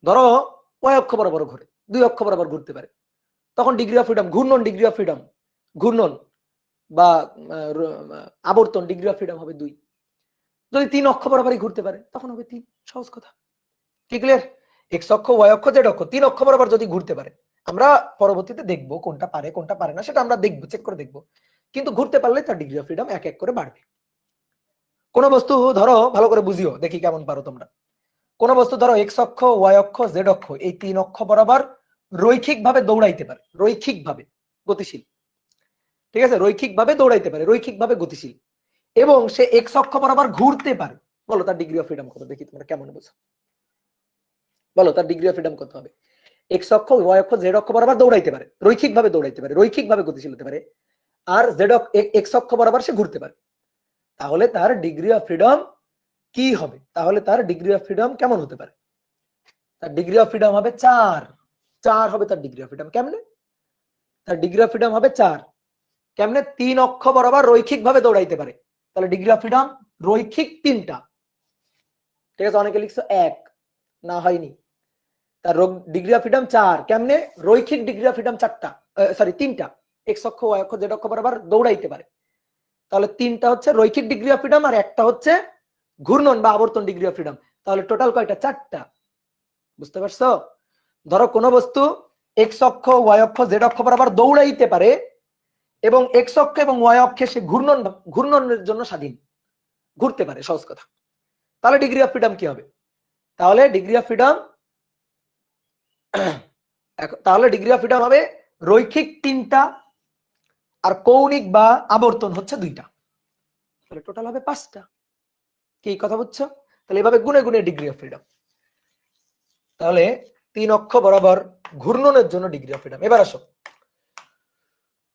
ধরো ওয়াই অক্ষ বরাবর ঘোরে, 2 অক্ষ বরাবর ঘুরতে পারে, তখন ডিগ্রি অফ ফ্রিডম, ঘূর্ণন ডিগ্রি অফ ফ্রিডম, ঘূর্ণন বা আবর্তন ডিগ্রি অফ ফ্রিডম হবে 2। যদি 3 অক্ষ বরাবরই ঘুরতে পারে তখন হবে 3। সহজ কথা, কি ক্লিয়ার? এক্স অক্ষ, ওয়াই অক্ষ, জেড অক্ষ, 3 অক্ষ বরাবর যদি ঘুরতে পারে, আমরা পরবর্তীতে দেখবো কোনটা পারে কোনটা পারে না, সেটা আমরা দেখবো, চেক করে দেখবো, কিন্তু ঘুরতে পারলে তার ডিগ্রি অফ ফ্রিডম এক এক করে বাড়বে। কোন বস্তু ধরো, ভালো করে বুঝিও, দেখি কেমন পারো তোমরা। কোন বস্তু ধরো এক্স অক্ষ, ওয়াই অক্ষ, জেড অক্ষ, এই 3 অক্ষ বরাবর রৈখিক ভাবে দৌড়াইতে পারে, রৈখিক ভাবে গতিশীল। ঠিক আছে, রৈখিক ভাবে দৌড়াইতে পারে, রৈখিক ভাবে গতিশীল, এবং সে এক্স অক্ষ বরাবর ঘুরতে পারে। বলো তার ডিগ্রি অফ ফ্রিডম কত, দেখি তোমরা কেমন বুঝো। বলো তার ডিগ্রি অফ ফ্রিডম কত হবে? এক্স অক্ষ, ওয়াই অক্ষ, জেড অক্ষ বরাবর দৌড়াইতে পারে, রৈখিক ভাবে দৌড়াইতে পারে, রৈখিক ভাবে গতিশীল হতে পারে, আর জেড এক্স অক্ষ বরাবর সে ঘুরতে পারে। তাহলে তার ডিগ্রি অফ ফ্রিডম কি হবে? তাহলে তার ডিগ্রি অফ ফ্রিডম কেমন হতে পারে? তার ডিগ্রি অফ ফ্রিডম হবে 4। 4 হবে তার ডিগ্রি অফ ফ্রিডম। কেমনে? তার ডিগ্রি অফ ফ্রিডম হবে 4। কেমনে? 3 অক্ষ বরাবর রৈখিক ভাবে দৌড়াইতে পারে, তাহলে ডিগ্রি অফ ফ্রিডম রৈখিক তিনটা, ঠিক আছে? অনেকে লিখছো এক, না হয়নি। তার ডিগ্রি অফ ফ্রিডম 4, কেমনে? রৈখিক ডিগ্রি অফ ফ্রিডম 4টা, সরি 3টা, এক্স অক্ষ ওয়াই অক্ষ জেড অক্ষ বরাবর দৌড়াইতে পারে। তাহলে 3টা হচ্ছে রৈখিক ডিগ্রি অফ ফ্রিডম আর একটা হচ্ছে ঘূর্ণন বা আবর্তন ডিগ্রি অফ ফ্রিডম। তাহলে টোটাল কয়টা? 4টা। বুঝতে পারছো? ধরো কোন বস্তু এক্স অক্ষ ওয়াই অক্ষ জেড অক্ষ বরাবর দৌড়াইতে পারে এবং এক্স অক্ষ এবং ওয়াই অক্ষে সে ঘূর্ণনের জন্য স্বাধীন, ঘুরতে পারে, সহজ কথা। তাহলে ডিগ্রি অফ ফ্রিডম কি হবে? তাহলে ডিগ্রি অফ ফ্রিডম হবে রৈখিক 3টা আর কৌণিক বা আবর্তন হচ্ছে 2টা। তাহলে টোটাল হবে 5টা। কি কথা বুঝছো? তাহলে এভাবে গুণে গুণে ডিগ্রি অফ ফ্রিডম। তাহলে 3 অক্ষ বরাবর ঘূর্ণনের জন্য ডিগ্রি অফ ফ্রিডম। এবার আসো,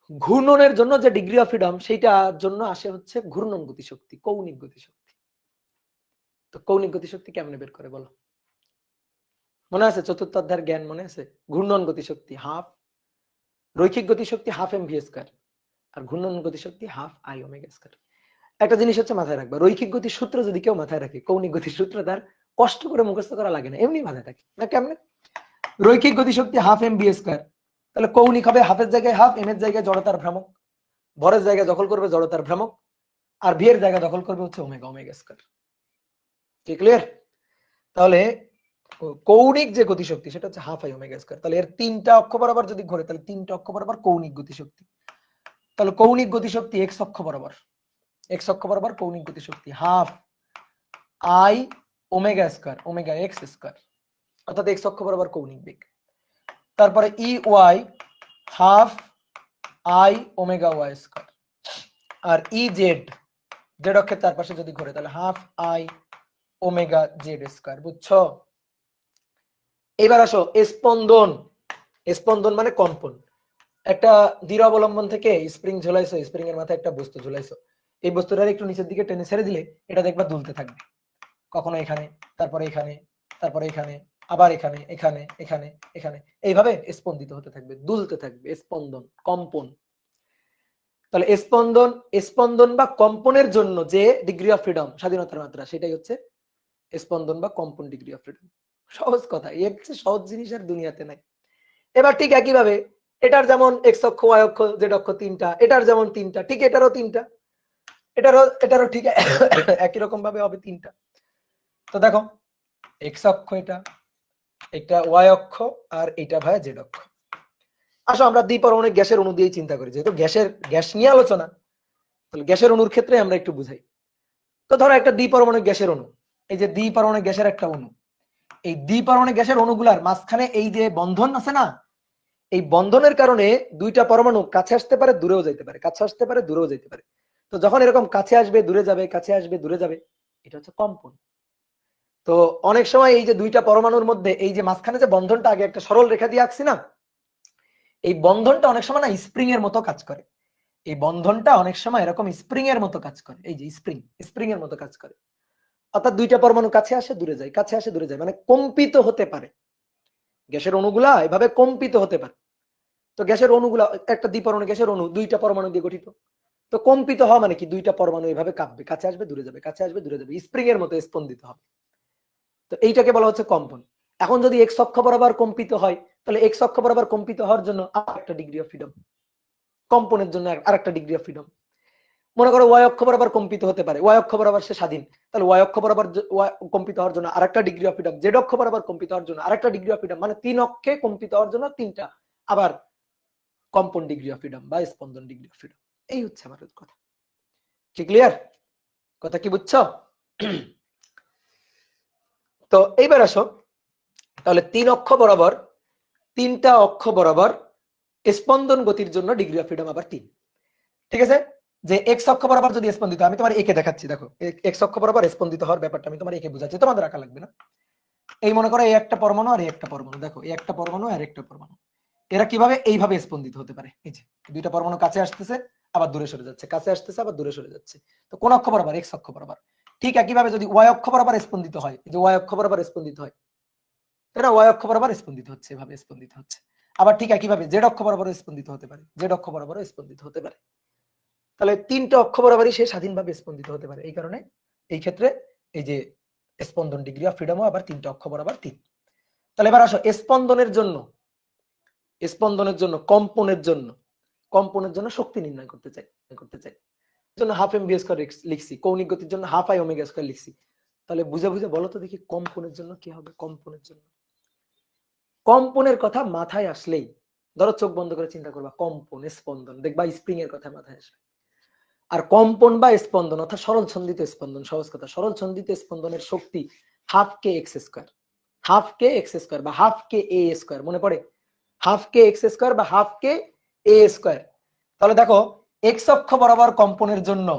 ঘূর্ণনের জন্য যে ডিগ্রি অফ ফ্রিডম সেইটার জন্য আসে হচ্ছে ঘূর্ণন গতিশক্তি, কৌণিক গতিশক্তি। তো কৌণিক গতিশক্তি কেমনে বের করে বলো? মনে আছে? চতুর্থ অধ্যায়ের জ্ঞান মনে আছে? ঘূর্ণন গতিশক্তি হাফ, রৈখিক গতিশক্তি হাফ এম ভি স্কয়ার আর ঘূর্ণন গতিশক্তি হাফ আই ওমেগা স্কয়ার। একটা জিনিস হচ্ছে মাথায় রাখবা, রৈখিক গতির সূত্র যদি কেউ মাথায় রাখে, কৌণিক গতির সূত্র তার কষ্ট করে মুখস্থ করা লাগে না, এমনি মাথায় থাকে না। কেমনে? রৈখিক গতিশক্তি হাফ এম বি স্কয়ার, তাহলে কৌণিক হবে হাফের জায়গায় হাফ, এম এর জায়গায় জড়তার ভ্রামক, ভরের জায়গায় দখল করবে জড়তার ভ্রামক, আর ভি এর জায়গা দখল করবে হচ্ছে ওমেগা, ওমেগা স্কয়ার। কি ক্লিয়ার? তাহলে কৌণিক যে গতিশক্তি সেটা হচ্ছে হাফ আই ওমেগা স্কয়ার। তাহলে এর 3টা অক্ষ বরাবর যদি ঘোরে তাহলে 3টা অক্ষ বরাবর কৌণিক গতিশক্তি। তাহলে কৌণিক গতিশক্তি এক্স অক্ষ বরাবর, এক্স অক্ষ বরাবর কৌণিক গতিশক্তি half I omega square, omega X square, অর্থাৎ এক্স অক্ষ বরাবর কৌণিক বেগ। তারপরে E Y half I omega Y square, আর ই জেড, জেড অক্ষের চারপাশে যদি ঘোরে তাহলে half I omega Z square. বুঝছো? এবার আসো স্পন্দন। স্পন্দন মানে কম্পন। একটা দৃঢ় অবলম্বন থেকে স্প্রিং ঝুলাইছো, স্প্রিং এর মাথায় একটা বস্তু ঝুলাইছো, এই বস্তুটার একটু নিচের দিকে টেনে ছেড়ে দিলে এটা দেখবা দুলতে থাকবে, কখনো এখানে, তারপরে এখানে, তারপরে এখানে, আবার এখানে, এখানে, এখানে, এখানে, এইভাবে স্পন্দিত হতে থাকবে, দুলতে থাকবে। স্পন্দন, কম্পন। তাহলে স্পন্দন, স্পন্দন বা কম্পনের জন্য যে ডিগ্রি অফ ফ্রিডম, স্বাধীনতার মাত্রা, সেটাই হচ্ছে স্পন্দন বা কম্পন ডিগ্রি অফ ফ্রিডম। সহজ কথা, এর চেয়ে সহজ জিনিস আর দুনিয়াতে নাই। এবার ঠিক একইভাবে এটার যেমন এক্স অক্ষ ওয়াই অক্ষ জেড অক্ষ 3টা, এটার যেমন 3টা, ঠিক এটারও 3টা, এটারও ঠিক একই রকম ভাবে হবে 3টা। তো দেখো এক্স অক্ষ এটা, এটা ওয়াই অক্ষ, আর এটা ভাই জেড অক্ষ। আসো আমরা দ্বিপরমাণবিক গ্যাসের অণু দিয়েই চিন্তা করি, যেহেতু গ্যাস নিয়ে আলোচনা, তাহলে গ্যাসের অণুর ক্ষেত্রে আমরা একটু বুঝাই। তো ধরো একটা দ্বিপরমাণবিক গ্যাসের অণু, এই যে দ্বিপরমাণবিক গ্যাসের একটা অণু, এই দ্বিপরমাণবিক গ্যাসের অণুগুলার মাঝখানে এই যে বন্ধন আছে না, এই বন্ধনের কারণে 2টা পরমাণু কাছে আসতে পারে, দূরেও যেতে পারে, কাছে আসতে পারে, দূরেও যেতে পারে। তো যখন এরকম কাছে আসবে দূরে যাবে, কাছে আসবে দূরে যাবে, এটা হচ্ছে কম্পন। তো অনেক সময় এই যে 2টা পরমাণুর মধ্যে এই যে মাঝখানে যে বন্ধনটা, আগে একটা সরল রেখা দিয়ে আঁকছি না, এই বন্ধনটা অনেক সময় না স্প্রিং এর মতো কাজ করে। এই বন্ধনটা অনেক সময় এরকম স্প্রিং এর মতো কাজ করে, এই যে স্প্রিং এর মতো কাজ করে। অর্থাৎ 2টা পরমাণু কাছে আসে দূরে যায়, কাছে আসে দূরে যায়, মানে কম্পিত হতে পারে। গ্যাসের অণুগুলা এভাবে কম্পিত হতে পারে। তো গ্যাসের অণুগুলা, একটা দ্বিপরমাণু গ্যাসের অণু 2টা পরমাণু দিয়ে গঠিত। তো কম্পিত হওয়া মানে কি? 2টা পরমাণু এভাবে কাঁপবে, কাছে আসবে দূরে যাবে, কাছে আসবে দূরে যাবে, স্প্রিং এর মতো স্পন্দিত হবে। তো এইটাকে বলা হচ্ছে কম্পন। এখন যদি এক্স অক্ষ বরাবর কম্পিত হয়, তাহলে এক্স অক্ষ বরাবর কম্পিত হওয়ার জন্য আরেকটা ডিগ্রি অফ ফ্রিডম, কম্পনের জন্য আরেকটা ডিগ্রি অফ ফ্রিডম। মনে করো ওয়াই অক্ষ বরাবর কম্পিত হতে পারে, ওয়াই অক্ষ বরাবর সে স্বাধীন, তাহলে ওয়াই অক্ষ বরাবর কম্পিত হওয়ার জন্য আরেকটা ডিগ্রি অফ ফ্রিডম, জেড অক্ষ বরাবর কম্পিত হওয়ার জন্য আরেকটা ডিগ্রি অফ ফ্রিডম, মানে 3 অক্ষে কম্পিত হওয়ার জন্য 3টা আবার কম্পন ডিগ্রি অফ ফ্রিডম বা স্পন্দন ডিগ্রি অফ ফ্রিডম। এই হচ্ছে আমার কথা। কি ক্লিয়ার? কথা কি বুঝছো? তো এইবার আসো, তাহলে 3 অক্ষ বরাবর, 3টা অক্ষ বরাবর স্পন্দন গতির জন্য ডিগ্রি অফ ফ্রিডম আবার 3। ঠিক আছে? যে এক্স অক্ষ বরাবর যদি স্পন্দিত, আমি তোমার একে দেখাচ্ছি, দেখো এক্স অক্ষ বরাবর স্পন্দিত হওয়ার ব্যাপারটা আমি তোমার একে বুঝাচ্ছি, তোমাদের রাখা লাগবে না। এই মনে করো এই একটা পরমাণু আর এই একটা পরমাণু, দেখো এই একটা পরমাণু আর একটা পরমাণু, এরা কিভাবে এইভাবে স্পন্দিত হতে পারে? এই যে 2টা পরমাণু কাছে আসতেছে আবার দূরে সরে যাচ্ছে, কাছে আসতেছে আবার দূরে সরে যাচ্ছে। তো কোন অক্ষ বরাবর? এক্স অক্ষ বরাবর। ঠিক একইভাবে যদি ওয়াই অক্ষ বরাবর স্পন্দিত হয়, এই যে ওয়াই অক্ষ বরাবর স্পন্দিত হয়, তাই না? ওয়াই অক্ষ বরাবর স্পন্দিত হচ্ছে, এভাবে স্পন্দিত হচ্ছে। আবার ঠিক একইভাবে জেড অক্ষ বরাবর স্পন্দিত হতে পারে, জেড অক্ষ বরাবর স্পন্দিত হতে পারে। তাহলে তিনটে অক্ষ বরাবরই সে স্বাধীনভাবে স্পন্দিত হতে পারে। এই কারণে এই ক্ষেত্রে এই যে স্পন্দন ডিগ্রি অফ ফ্রিডমও আবার তিনটে অক্ষ বরাবর 3। তাহলে এবার আসো স্পন্দনের জন্য কম্পনের জন্য শক্তি নির্ণয় করতে চাই জন্য হাফ এম বি স্কয়ার লিখছি, কৌণিক গতির জন্য হাফ আই ওমেগা স্কয়ার লিখছি। তাহলে বুঝে বুঝে বলো তো দেখি কম্পনের জন্য কি হবে। কম্পনের কথা মাথায় আসলেই ধরো চোখ বন্ধ করে চিন্তা করবা, কম্পন স্পন্দন, দেখবা স্প্রিং এর কথা মাথায় আসবে। আর কম্পন বা স্পন্দন অর্থাৎ সরল ছন্দিত স্পন্দন, সহজ কথা, সরল ছন্দিত স্পন্দনের শক্তি হাফ কে এক্স স্কয়ার বা হাফ কে এ স্কয়ার, মনে পড়ে? হাফ কে এক্স স্কয়ার বা হাফ কে এ স্কয়ার। তাহলে দেখো এক্স অক্ষ বরাবর কম্পনের জন্য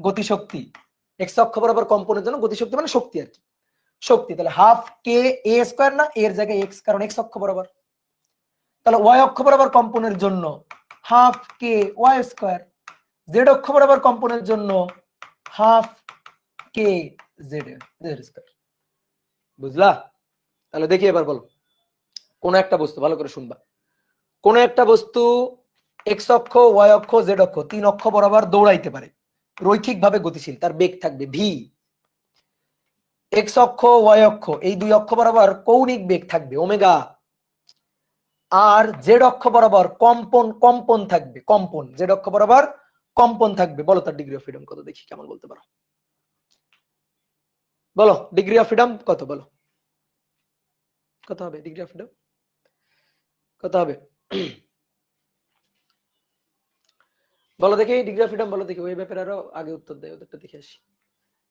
গতিশক্তি, এক্স অক্ষ বরাবর কম্পনের জন্য গতিশক্তি মানে শক্তি আর কি, শক্তি। তাহলে হাফ কে এ স্কয়ার না, এর জায়গায় এক্স, কারণ এক্স অক্ষ বরাবর। তাহলে ওয়াই অক্ষ বরাবর কম্পনের জন্য হাফ কে ওয়াই স্কয়ার, জেড অক্ষ বরাবর কম্পনের জন্য হাফ কে জেড স্কয়ার। বুঝলা? তাহলে দেখি এবার বলো, কোন একটা বস্তু, ভালো করে শুনবা, কোন একটা বস্তু এক্স অক্ষ, ওয়াই অক্ষ, জেড অক্ষ, 3 অক্ষ বরাবর দৌড়াইতে পারে, রৈখিকভাবে গতিশীল, তার বেগ থাকবে ভি। এক্স অক্ষ, ওয়াই অক্ষ, এই 2 অক্ষ বরাবর কৌণিক বেগ থাকবে ওমেগা। আর জেড অক্ষ বরাবর কম্পন থাকবে, জেড অক্ষ বরাবর কম্পন থাকবে। বলো তার ডিগ্রি অফ ফ্রিডম কত, দেখি কেমন বলতে পারো। বলো ডিগ্রি অফ ফ্রিডম কত, বলো কত হবে ডিগ্রি অফ ফ্রিডম, কত হবে? বলো দেখি ডিগ্রি অফ ফ্রিডম, বলো দেখি। ওই ব্যাপারে আরো আগে উত্তর দেয়, ওদেরটা দেখে আসি।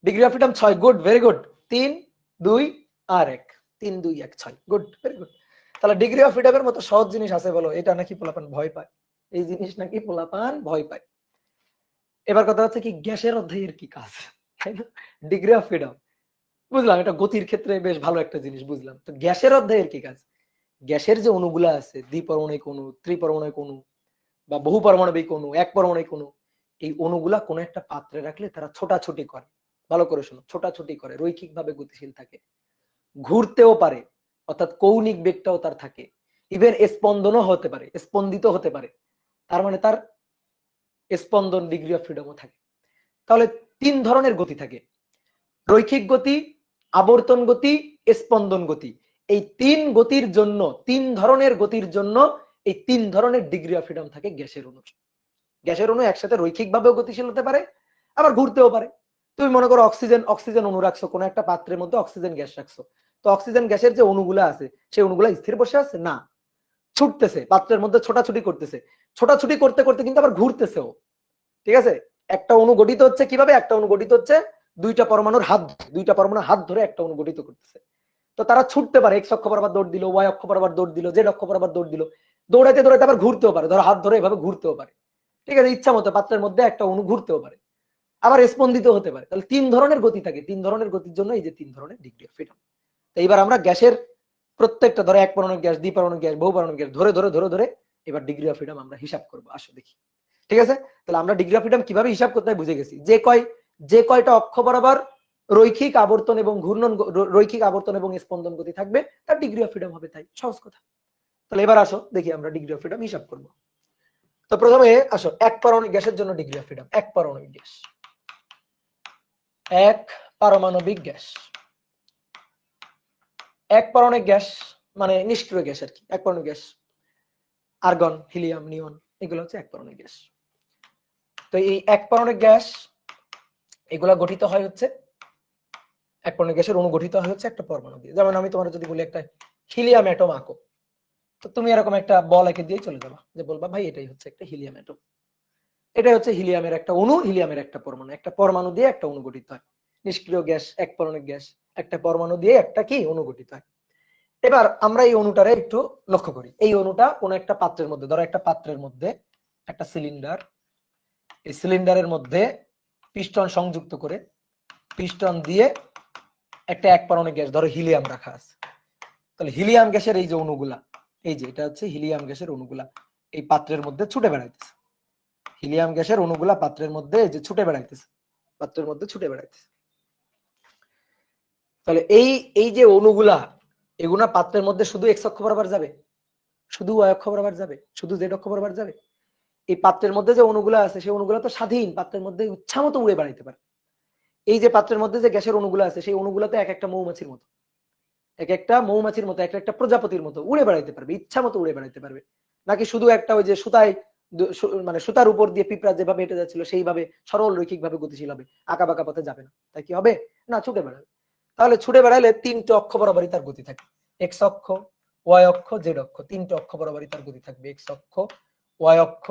Degree of freedom 6। Good, very good. 3 2 আর 1, 3 2 1 6। Good, very good. তাহলে ডিগ্রি অফ ফ্রিডমের মতো সহজ জিনিস আছে বলো? এটা নাকি পোলাপান ভয় পায়, এই জিনিস নাকি পোলাপান ভয় পায়। এবার কথা হচ্ছে কি, গ্যাসের অধ্যায়ের কি কাজ, তাই না? ডিগ্রি অফ ফ্রিডম বুঝলাম, এটা গতির ক্ষেত্রে বেশ ভালো একটা জিনিস, বুঝলাম। তো গ্যাসের অধ্যায়ের কি কাজ? গ্যাসের যে অণুগুলা আছে, দ্বিপরমাণবিক অণু, ত্রিপরমাণবিক অণু বা বহু পারমাণবিক অণু, এক পারমাণবিক অণু, এই অণুগুলা কোনো একটা পাত্রে রাখলে তারা ছোটাছুটি করে। ভালো করে শোনো, ছোটাছুটি করে, রৈখিকভাবে গতিশীল থাকে, ঘুরতেও পারে, অর্থাৎ কৌণিক বেগটাও তার থাকে, ইভেন স্পন্দনও হতে পারে, স্পন্দিত হতে পারে। তার মানে তার স্পন্দন ডিগ্রি অফ ফ্রিডমও থাকে। তাহলে 3 ধরনের গতি থাকে, রৈখিক গতি, আবর্তন গতি, স্পন্দন গতি। এই 3 গতির জন্য, 3 ধরনের গতির জন্য এই 3 ধরনের ডিগ্রি অফ ফ্রিডম থাকে গ্যাসের অণু। গ্যাসের অণু একসাথে রৈখিকভাবেও গতিশীল হতে পারে, আবার ঘুরতেও পারে। তুমি মনে করো অক্সিজেন অণু রাখছো কোন একটা পাত্রের মধ্যে, অক্সিজেন গ্যাস রাখছো, তো অক্সিজেন গ্যাসের যে অণুগুলা আছে সেই অণুগুলা স্থির বসে আছে না, ছুটতেছে, পাত্রের মধ্যে ছোটাছুটি করতেছে, ছোটাছুটি করতে করতে কিন্তু আবার ঘুরতেছেও। ঠিক আছে? একটা অণু গঠিত হচ্ছে কিভাবে? একটা অণু গঠিত হচ্ছে দুইটা পরমাণুর হাত ধরে একটা অণু গঠিত করতেছে। তো তারা ছুটতে পারে, এক্স অক্ষ বরাবর দৌড় দিল, ওয়াই অক্ষ বরাবর দৌড় দিল, জেড অক্ষ বরাবর দৌড় দিল, দৌড়াইতে দৌড়াইতে আবার ঘুরতেও পারে, ধরো হাত ধরে এভাবে ঘুরতেও পারে। ঠিক আছে? ইচ্ছা মতো পাত্রের মধ্যে একটা অণু ঘুরতেও পারে, আবার স্পন্দিত হতে পারে। তাহলে 3 ধরনের গতি থাকে, 3 ধরনের গতির জন্য এই যে 3 ধরনের ডিগ্রি অফ ফ্রিডম। তো এইবার আমরা গ্যাসের প্রত্যেকটা, ধরো এক পারমাণবিক গ্যাস, দ্বিপারমাণবিক গ্যাস, বহু পারমাণবিক গ্যাস, ধরে ধরে ধরে ধরে এবার ডিগ্রি অফ ফ্রিডম আমরা হিসাব করবো। আসো দেখি। ঠিক আছে? তাহলে আমরা ডিগ্রি অফ ফ্রিডম কিভাবে হিসাব করতে হয় বুঝে গেছি। যে কয়টা অক্ষ বরাবর রৈখিক আবর্তন এবং ঘূর্ণন, রৈখিক আবর্তন এবং স্পন্দন গতি থাকবে তার ডিগ্রি অফ ফ্রিডম হবে, তাই সহজ কথা। তাহলে এবার আসো দেখি আমরা ডিগ্রি অফ ফ্রিডম হিসাব করব। তো প্রথমে আসো এক পারমাণবিক গ্যাসের জন্য ডিগ্রি অফ ফ্রিডম। এক পারমাণবিক গ্যাস, এক পারমাণবিক গ্যাস, এক পারমাণবিক গ্যাস মানে নিষ্ক্রিয় গ্যাস আর কি। এক পারমাণবিক গ্যাস, আর্গন, হিলিয়াম, নিয়ন, এগুলো হচ্ছে এক পারমাণবিক গ্যাস। তো এই এক পারমাণবিক গ্যাস এগুলা গঠিত হয় হচ্ছে, এক পারমাণবিক গ্যাসের অণু গঠিত হয় হচ্ছে একটা পরমাণু দিয়ে। যেমন আমি তোমার যদি বলি একটা হিলিয়াম অ্যাটম আঁকো, তো তুমি এরকম একটা বল এঁকে দিয়ে চলে যাবা, যে বলবা ভাই এটাই হচ্ছে একটা হিলিয়াম অ্যাটম, এটাই হচ্ছে হিলিয়ামের একটা অণু, হিলিয়ামের একটা পরমাণু। একটা পরমাণু দিয়ে একটা অণু গঠিত হয়, নিষ্ক্রিয় গ্যাস, এক পারমাণবিক গ্যাস, একটা পরমাণু দিয়ে একটা কি অণু গঠিত হয়। এবার আমরা এই অণুটারে একটু লক্ষ্য করি। এই অণুটা কোন একটা পাত্রের মধ্যে, ধরো একটা পাত্রের মধ্যে একটা সিলিন্ডার, এই সিলিন্ডারের মধ্যে পিস্টন সংযুক্ত করে, পিস্টন দিয়ে একটা এক পারমাণবিক গ্যাস, ধরো হিলিয়াম রাখা আছে। তাহলে হিলিয়াম গ্যাসের এই যে অণুগুলা, এই যে এটা হচ্ছে হিলিয়াম গ্যাসের অণুগুলা এই পাত্রের মধ্যে ছুটে বেড়াইতেছে। হিলিয়াম গ্যাসের অণুগুলা পাত্রের মধ্যে এই যে ছুটে বেড়াইতেছে, পাত্রের মধ্যে ছুটে বেড়াইতেছে। তাহলে এই যে অণুগুলা, এগুলা পাত্রের মধ্যে শুধু এক্স অক্ষ বরাবর যাবে, শুধু ওয়াই অক্ষ বরাবর যাবে, শুধু জেড অক্ষ বরাবর যাবে? এই পাত্রের মধ্যে যে অণুগুলো আছে সেই অণুগুলো তো স্বাধীন, পাত্রের মধ্যে ইচ্ছামতো উড়ে বেড়াইতে পারে। এই যে পাত্রের মধ্যে যে গ্যাসের অণুগুলো আছে সেই অণুগুলো তো এক একটা মৌমাছির মতো, এক একটা মৌমাছির মতো, এক একটা প্রজাপতির মতো উড়ে বেড়াইতে পারবে, ইচ্ছা মতো উড়ে বেড়াইতে পারবে। নাকি শুধু একটা ওই যে সুতায় মানে সুতার উপর দিয়ে পিঁপড়া যেভাবে হেঁটে যাচ্ছিল সেইভাবে সরল রৈখিক ভাবে গতিশীল হবে, আঁকা বাঁকা পথে যাবে না। তাই কি হবে? না, ছুটে বেড়াবে। তাহলে ছুটে বেড়ালে তিনটে অক্ষ বরাবরই তার গতি থাকে, এক্স অক্ষ, ওয়াই অক্ষ, জেড অক্ষ, তিনটে অক্ষ বরাবরই তার গতি থাকবে। এক্স অক্ষ, ওয়াই অক্ষ,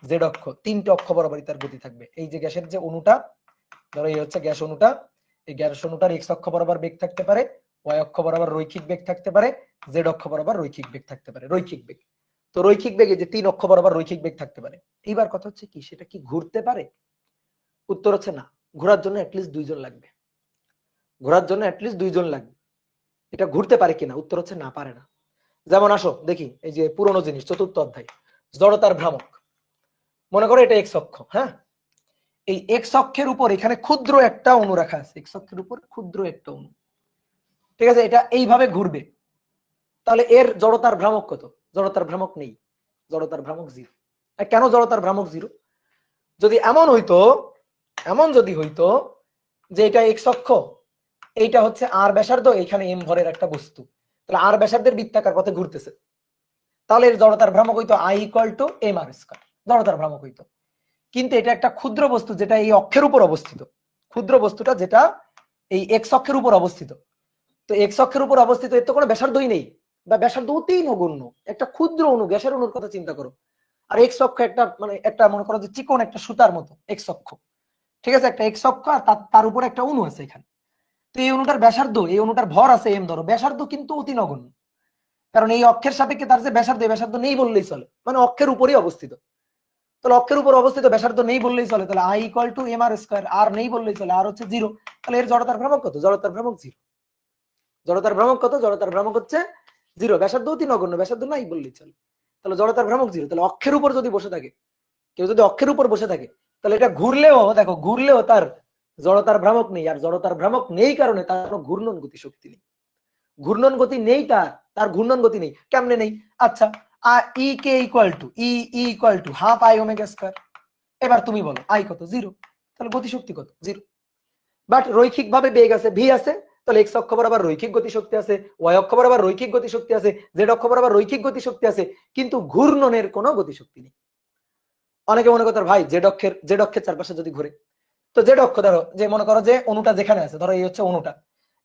জেড অক্ষ, তিনটে অক্ষ বরাবরই তার গতি থাকবে। এই যে গ্যাসের যে অণুটা, ধরো এই হচ্ছে গ্যাস অণুটা, এই গ্যাস অণুটার এক্স অক্ষ বরাবর বেগ থাকতে পারে, ওয়াই অক্ষ বরাবর রৈখিক বেগ থাকতে পারে, জেড অক্ষ বরাবর রৈখিক বেগ থাকতে পারে, রৈখিক বেগ। তো রৈখিক বেগে যে তিন অক্ষ বরাবর রৈখিক বেগ থাকতে পারে। এইবার কথা হচ্ছে কি, সেটা কি ঘুরতে পারে? উত্তর হচ্ছে না, ঘোরার জন্য অ্যাটলিস্ট দুইজন লাগবে, ঘোরার জন্য অ্যাটলিস্ট দুইজন লাগবে। এটা ঘুরতে পারে কিনা, উত্তর হচ্ছে না, পারে না। যেমন আসো দেখি, এই যে পুরনো জিনিস, চতুর্থ অধ্যায়, জড়তার ভ্রামক। মনে করো এটা এক্স অক্ষ, হ্যাঁ, এই এক্স অক্ষের উপর এখানে ক্ষুদ্র একটা অণু রাখা আছে, এক্স অক্ষের উপর ক্ষুদ্র একটা অণু, ঠিক আছে, এটা এইভাবে ঘুরবে। তাহলে এর জড়তার ভ্রামক কত? জড়তার ভ্রামক নেই, জড়তার ভ্রামক জিরো। কেন জড়তার ভ্রামক জিরো? যদি এমন হইতো, এমন যদি হইতো যে এটা এক্স অক্ষ, এইটা হচ্ছে আর ব্যাসার্ধ, এখানে এম ভরের একটা বস্তু, তাহলে আর ব্যাসার্ধের বৃত্তাকার পথে ঘুরতেছে, তাহলে এর জড়তার ভ্রামক হইতো I equal to M R square, জড়তার ভ্রামক হইতো। কিন্তু এটা একটা ক্ষুদ্র বস্তু যেটা এই অক্ষের উপর অবস্থিত, ক্ষুদ্র বস্তুটা যেটা এই এক্স অক্ষের উপর অবস্থিত। তো এক্স অক্ষের উপর অবস্থিত, এর তো কোনো ব্যাসার্ধই নেই, বা ব্যাসার্ধ অতি নগণ্য, একটা ক্ষুদ্র অণু, গ্যাসের অণুর কথা চিন্তা করো। আর এক্স অক্ষ একটা মানে একটা মনে করো যে চিকন একটা সুতার মতো এক্স অক্ষ, ঠিক আছে, একটা এক্স অক্ষ, আর তার উপর একটা অণু আছে এখানে। তো এই অণুটার ব্যাসার্ধ, এই অণুটার ভর আছে এম, ধরো ব্যাসার্ধ কিন্তু অতি নগণ্য, কারণ এই অক্ষের সাপেক্ষে তার যে ব্যাসার্ধ, ব্যাসার্ধ নেই বললেই চলে, মানে অক্ষের উপরই অবস্থিত। তাহলে অক্ষের উপর অবস্থিত, ব্যাসার্ধ নেই বললেই চলে, তাহলে I equal to M R square, আর নেই বললেই চলে, আর হচ্ছে জিরো। তাহলে এর জড়তার ভ্রামক কত? জড়তার ভ্রামক জিরো। জড়তার ভ্রামক কত? জড়তার ভ্রামক হচ্ছে জিরো। ব্যাসার্ধ অতি নগণ্য, ব্যাসার্ধ নাই বললেই চলে, তাহলে জড়তার ভ্রামক জিরো। তাহলে অক্ষের উপর যদি বসে থাকে, কেউ যদি অক্ষের উপর বসে থাকে, তাহলে এটা ঘুরলেও, দেখো ঘুরলেও তার জড়তার ভ্রামক নেই, আর জড়তার ভ্রামক নেই কারণে তার কোনো ঘূর্ণন গতি শক্তি নেই। ঘূর্ণন গতি নেই, তার ঘূর্ণন গতি নেই। কেমনে নেই? আচ্ছা, E K equal to equal to half I omega square. এবার তুমি বলো আই কত? জিরো। তাহলে গতিশক্তি কত? জিরো। বাট রৈখিক ভাবে বেগ আছে, ভি আছে, তাহলে এক্স অক্ষ বরাবর রৈখিক গতিশক্তি আছে, ওয়াই অক্ষ বরাবর রৈখিক গতিশক্তি আছে, জেড অক্ষ বরাবর রৈখিক গতিশক্তি আছে, কিন্তু ঘূর্ণনের কোনো গতিশক্তি নেই। অনেকে মনে করতে ভাই জেড অক্ষের চারপাশে যদি ঘুরে, তো জেড অক্ষ ধরো, যে মনে করো যে অণুটা যেখানে আছে, ধরো এই হচ্ছে অণুটা,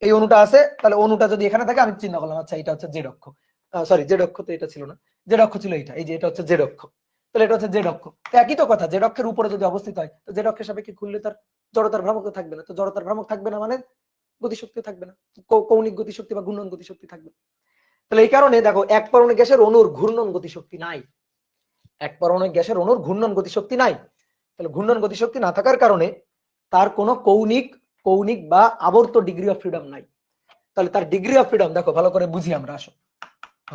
এই অণুটা আছে, তাহলে অণুটা যদি এখানে থাকে, আমি চিন্তা করলাম আচ্ছা এটা হচ্ছে জেড অক্ষ, সরি জেড অক্ষ তো এটা ছিল না, জেড অক্ষ ছিল এটা, এই যে এটা হচ্ছে জেড অক্ষ, তাহলে এটা হচ্ছে জেড অক্ষ। তো একই তো কথা, জেড অক্ষের উপরে যদি অবস্থিত হয়, তো জেড অক্ষের সাপেক্ষে ঘুরলে তার জড়তার ভ্রামক তো থাকবে না, তো জড়তার ভ্রামক থাকবে না মানে গতিশক্তি থাকবে না, কৌণিক গতিশক্তি বা ঘূর্ণন গতিশক্তি থাকবে। তাহলে এই কারণে দেখো এক পরমাণু গ্যাসের অণুর ঘূর্ণন গতিশক্তি নাই, এক পরমাণু গ্যাসের অণুর ঘূর্ণন গতিশক্তি নাই। তাহলে ঘূর্ণন গতিশক্তি না থাকার কারণে তার কোনো কৌণিক কৌণিক বা আবর্ত ডিগ্রি অফ ফ্রিডম নাই। তাহলে তার ডিগ্রি অফ ফ্রিডম দেখো ভালো করে বুঝি আমরা, আসো,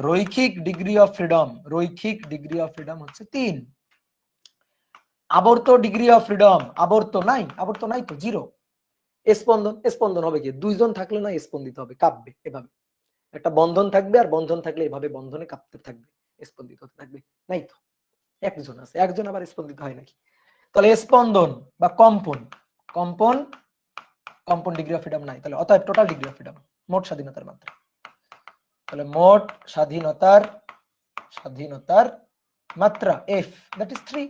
রৈখিক ডিগ্রি অফ ফ্রিডম, রৈখিক ডিগ্রি অফ ফ্রিডম হচ্ছে 3। আবর্ত ডিগ্রি অফ ফ্রিডম, আবর্ত নাই, আবর্ত নাই তো জিরো। স্পন্দন, স্পন্দন হবে কি? দুইজন থাকলে না স্পন্দিত হবে, কাঁপবে এভাবে, একটা বন্ধন থাকবে, আর বন্ধন থাকলে এভাবে বন্ধনে কাঁপতে থাকবে, স্পন্দিত হতে থাকবে। নাই তো, একজন আছে, একজন আবার স্পন্দিত হয় নাকি? তাহলে স্পন্দন বা কম্পন, কম্পন, কম্পন ডিগ্রি অফ ফ্রিডম নাই। তাহলে অতএব টোটাল ডিগ্রি অফ ফ্রিডম, মোট স্বাধীনতার মাত্রা, তাহলে মোট স্বাধীনতার, স্বাধীনতার মাত্রা এফ, দ্যাট ইজ 3।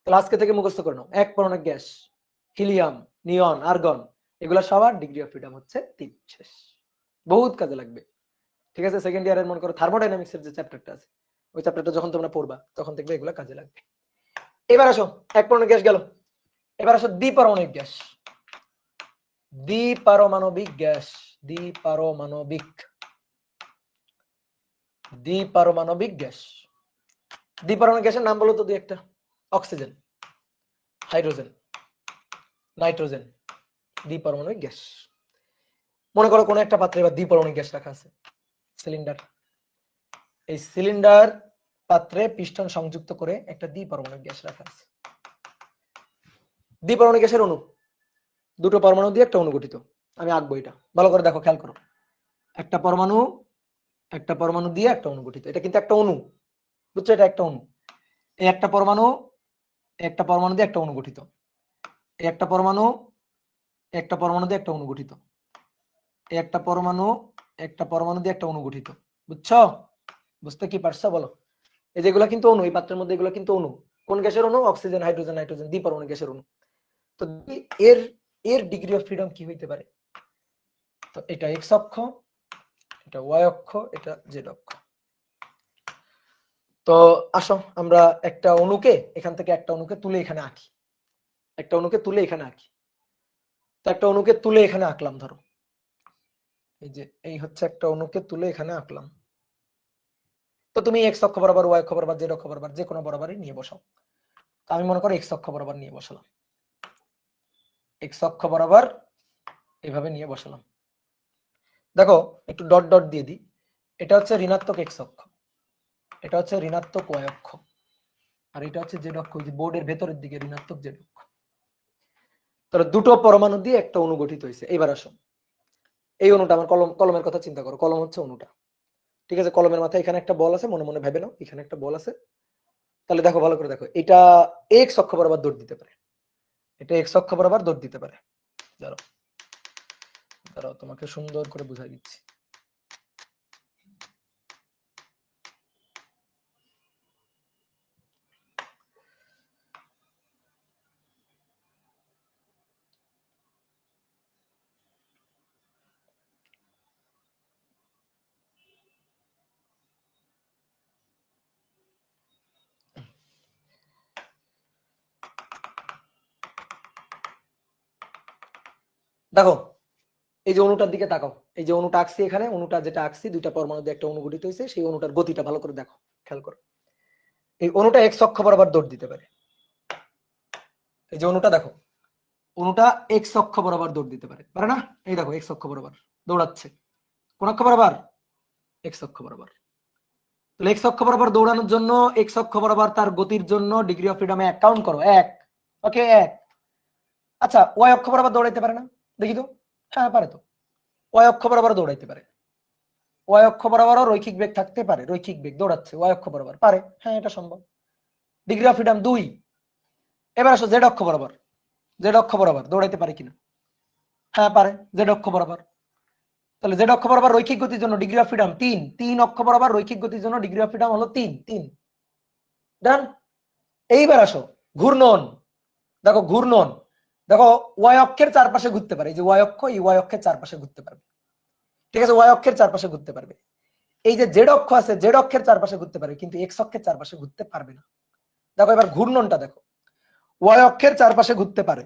তাহলে আজকে থেকে মুখস্থ করে নাও, এক পরমাণু গ্যাস, হিলিয়াম, নিয়ন, আর্গন, এগুলা সবার ডিগ্রি অফ ফ্রিডম হচ্ছে 3। শেষ, বহুত কাজে লাগবে, ঠিক আছে। সেকেন্ড ইয়ারের মনে করো থার্মোডাইনামিক্স এর যে চ্যাপ্টারটা আছে, ওই চ্যাপ্টারটা যখন তোমরা পড়বা তখন দেখবে এগুলা কাজে লাগবে। এবার আসো, এক পরমাণু গ্যাস গেল, এবার আসো দ্বিপারমাণবিক গ্যাস, দ্বিপারমাণবিক গ্যাস, দ্বিপারমাণবিক, দ্বিপারমাণবিক গ্যাস। দ্বিপারমাণবিক গ্যাসের নাম বলো তো দুই একটা। অক্সিজেন, হাইড্রোজেন, নাইট্রোজেন, দ্বিপারমাণবিক গ্যাস। মনে করো কোনো একটা পাত্রে এবার দ্বিপারমাণবিক গ্যাস রাখা আছে, সিলিন্ডার, এই সিলিন্ডার পাত্রে পিস্টন সংযুক্ত করে একটা দ্বিপারমাণবিক গ্যাস রাখা আছে। দ্বিপারমাণবিক গ্যাসের অণু, দুটো পরমাণু দিয়ে একটা অণু গঠিত। আমি আঁকবো এটা, ভালো করে দেখো, খেয়াল করো, একটা পরমাণু, একটা পরমাণু দিয়ে একটা অণু গঠিত, এটা কিন্তু একটা অণু, বুঝছো, এটা একটা অণু। এই একটা পরমাণু দিয়ে একটা অণু গঠিত, এই একটা পরমাণু দিয়ে একটা অণু গঠিত, এই একটা পরমাণু দিয়ে একটা অণু গঠিত। বুঝছো? বুঝতে কি পারছো বলো? এই যেগুলা কিন্তু অণু, এই পাত্রের মধ্যে এগুলো কিন্তু অণু। কোন গ্যাসের অণু? অক্সিজেন, হাইড্রোজেন, দ্বিপরমাণু গ্যাসের অণু। তো এর এর ডিগ্রি অফ ফ্রিডম কি হইতে পারে? তো এটা এক্স অক্ষ, এটা ওয়াই অক্ষ, এটা জেড অক্ষ। তো আসো আমরা একটা অণুকে এখান থেকে একটা অণুকে তুলে এখানে আঁকি, একটা অণুকে তুলে এখানে আঁকি। তো একটা অণুকে তুলে এখানে আঁকলাম, ধরো এই যে এই হচ্ছে একটা অণুকে তুলে এখানে আঁকলাম। তো তুমি এক্স অক্ষ বরাবর, ওয়াই অক্ষ বরাবর, জেড অক্ষ বরাবর যে কোনো বরাবরই নিয়ে বসাও। তো আমি মনে করো এক্স অক্ষ বরাবর নিয়ে বসালাম, এক্স অক্ষ বরাবর এভাবে নিয়ে বসালাম। দেখো একটু ডট ডট দিয়ে দিই, এটা হচ্ছে ঋণাত্মক এক্স অক্ষ, এটা হচ্ছে ঋণাত্মক ওয়াই অক্ষ, আর এটা হচ্ছে জেড অক্ষ, যে বোর্ডের ভেতরের দিকে ঋণাত্মক জেড অক্ষ। তাহলে দুটো পরমাণু দিয়ে একটা অণু গঠিত হয়েছে। এবার আসো এই অণুটা, আমার কলমের কথা চিন্তা করো, কলম হচ্ছে অণুটা, ঠিক আছে? কলমের মাথায় এখানে একটা বল আছে, মনে মনে ভেবে নাও এখানে একটা বল আছে। তাহলে দেখো, ভালো করে দেখো, এটা এক্স অক্ষ বরাবর দৌড় দিতে পারে, এটা এক্স অক্ষ বরাবর দৌড় দিতে পারে। দাঁড়াও দাঁড়াও, তোমাকে সুন্দর করে বুঝাই দিচ্ছি। দেখো এই যে অণুটার দিকে তাকাও, এই যে অণুটা আঁকছি এখানে, অণুটা যেটা আঁকছি দুইটা পরমাণু দিয়ে একটা অণু গঠিত হয়েছে, সেই অণুটার গতিটা ভালো করে দেখো, খেয়াল করো। এই অণুটা এক্স অক্ষ বরাবর দৌড় দিতে পারে, এই যে অণুটা দেখো, অণুটা এক্স অক্ষ বরাবর দৌড় দিতে পারে, পারে না? এই দেখো এক্স অক্ষ বরাবর দৌড়াচ্ছে, কোন অক্ষ বরাবর? এক্স অক্ষ বরাবর। তাহলে এক্স অক্ষ বরাবর দৌড়ানোর জন্য, এক্স অক্ষ বরাবর তার গতির জন্য ডিগ্রি অফ ফ্রিডমে এক কাউন্ট করো, এক। ওকে, এক। আচ্ছা ওয়াই অক্ষ বরাবর দৌড়াইতে পারে না? দেখি তো। হ্যাঁ পারে তো, ওয়াই অক্ষ বরাবর দৌড়াইতে পারে, ওয়াই অক্ষ বরাবরও রৈখিক বেগ থাকতে পারে, রৈখিক বেগ দৌড়াচ্ছে ওয়াই অক্ষ বরাবর, পারে, হ্যাঁ এটা সম্ভব। Degree of freedom 2। এবার আসো জেড অক্ষ বরাবর, জেড অক্ষ বরাবর দৌড়াইতে পারে কিনা? হ্যাঁ পারে, জেড অক্ষ বরাবর। তাহলে জেড অক্ষ বরাবর রৈখিক গতির জন্য ডিগ্রি অফ ফ্রিডম 3, 3 অক্ষ বরাবর রৈখিক গতির জন্য ডিগ্রি অফ ফ্রিডম হলো 3, 3। ডান। এইবার আসো ঘূর্ণন, দেখো ঘূর্ণন, দেখো ওয়াই অক্ষের চারপাশে ঘুরতে পারে, এই যে ওয়াই অক্ষ, এই ওয়াই অক্ষের চারপাশে ঘুরতে পারবে, ঠিক আছে? ওয়াই অক্ষের চারপাশে ঘুরতে পারবে। এই যে জেড অক্ষ আছে, জেড অক্ষের চারপাশে ঘুরতে পারে, কিন্তু এক্স অক্ষের চারপাশে ঘুরতে পারবে না। দেখো এবার ঘূর্ণনটা দেখো, ওয়াই অক্ষের চারপাশে ঘুরতে পারে,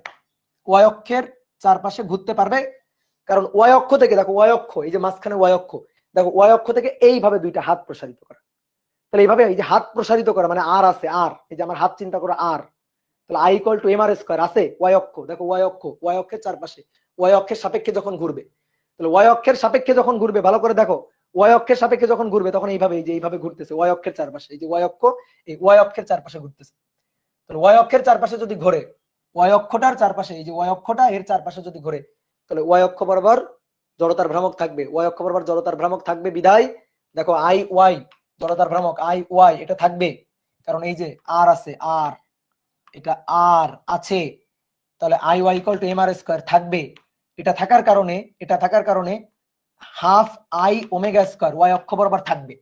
ওয়াই অক্ষের চারপাশে ঘুরতে পারবে, কারণ ওয়াই অক্ষ থেকে দেখো, ওয়াই অক্ষ এই যে মাঝখানে ওয়াই অক্ষ, দেখো ওয়াই অক্ষ থেকে এইভাবে দুইটা হাত প্রসারিত করা। তাহলে এইভাবে এই যে হাত প্রসারিত করা মানে আর আছে, আর এই যে আমার হাত চিন্তা করো আর, তাহলে I equal to M R square আছে ওয়াই অক্ষ, দেখো ওয়াই অক্ষ, ওয়াই অক্ষের চারপাশে, ওয়াই অক্ষের সাপেক্ষে যখন ঘুরবে, তাহলে ওয়াই অক্ষের সাপেক্ষে যখন ঘুরবে, ভালো করে দেখো, ওয়াই অক্ষের সাপেক্ষে যখন ঘুরবে তখন এইভাবে, এই যে এইভাবে ঘুরতেছে ওয়াই অক্ষের চারপাশে, এই যে ওয়াই অক্ষ, এই ওয়াই অক্ষের চারপাশে ঘুরতেছে। তাহলে ওয়াই অক্ষের চারপাশে যদি ঘোরে, ওয়াই অক্ষটার চারপাশে, এই যে ওয়াই অক্ষটা এর চারপাশে যদি ঘোরে, তাহলে ওয়াই অক্ষ বরাবর জড়তার ভ্রামক থাকবে, ওয়াই অক্ষ বরাবর জড়তার ভ্রামক থাকবে বিধায় দেখো আই ওয়াই, জড়তার ভ্রামক আই ওয়াই এটা থাকবে, কারণ এই যে আর আছে, আর এটা আর আছে, তাহলে I Y equal to M R square থাকবে। এটা থাকার কারণে half I omega square Y অক্ষ বরাবর থাকবে।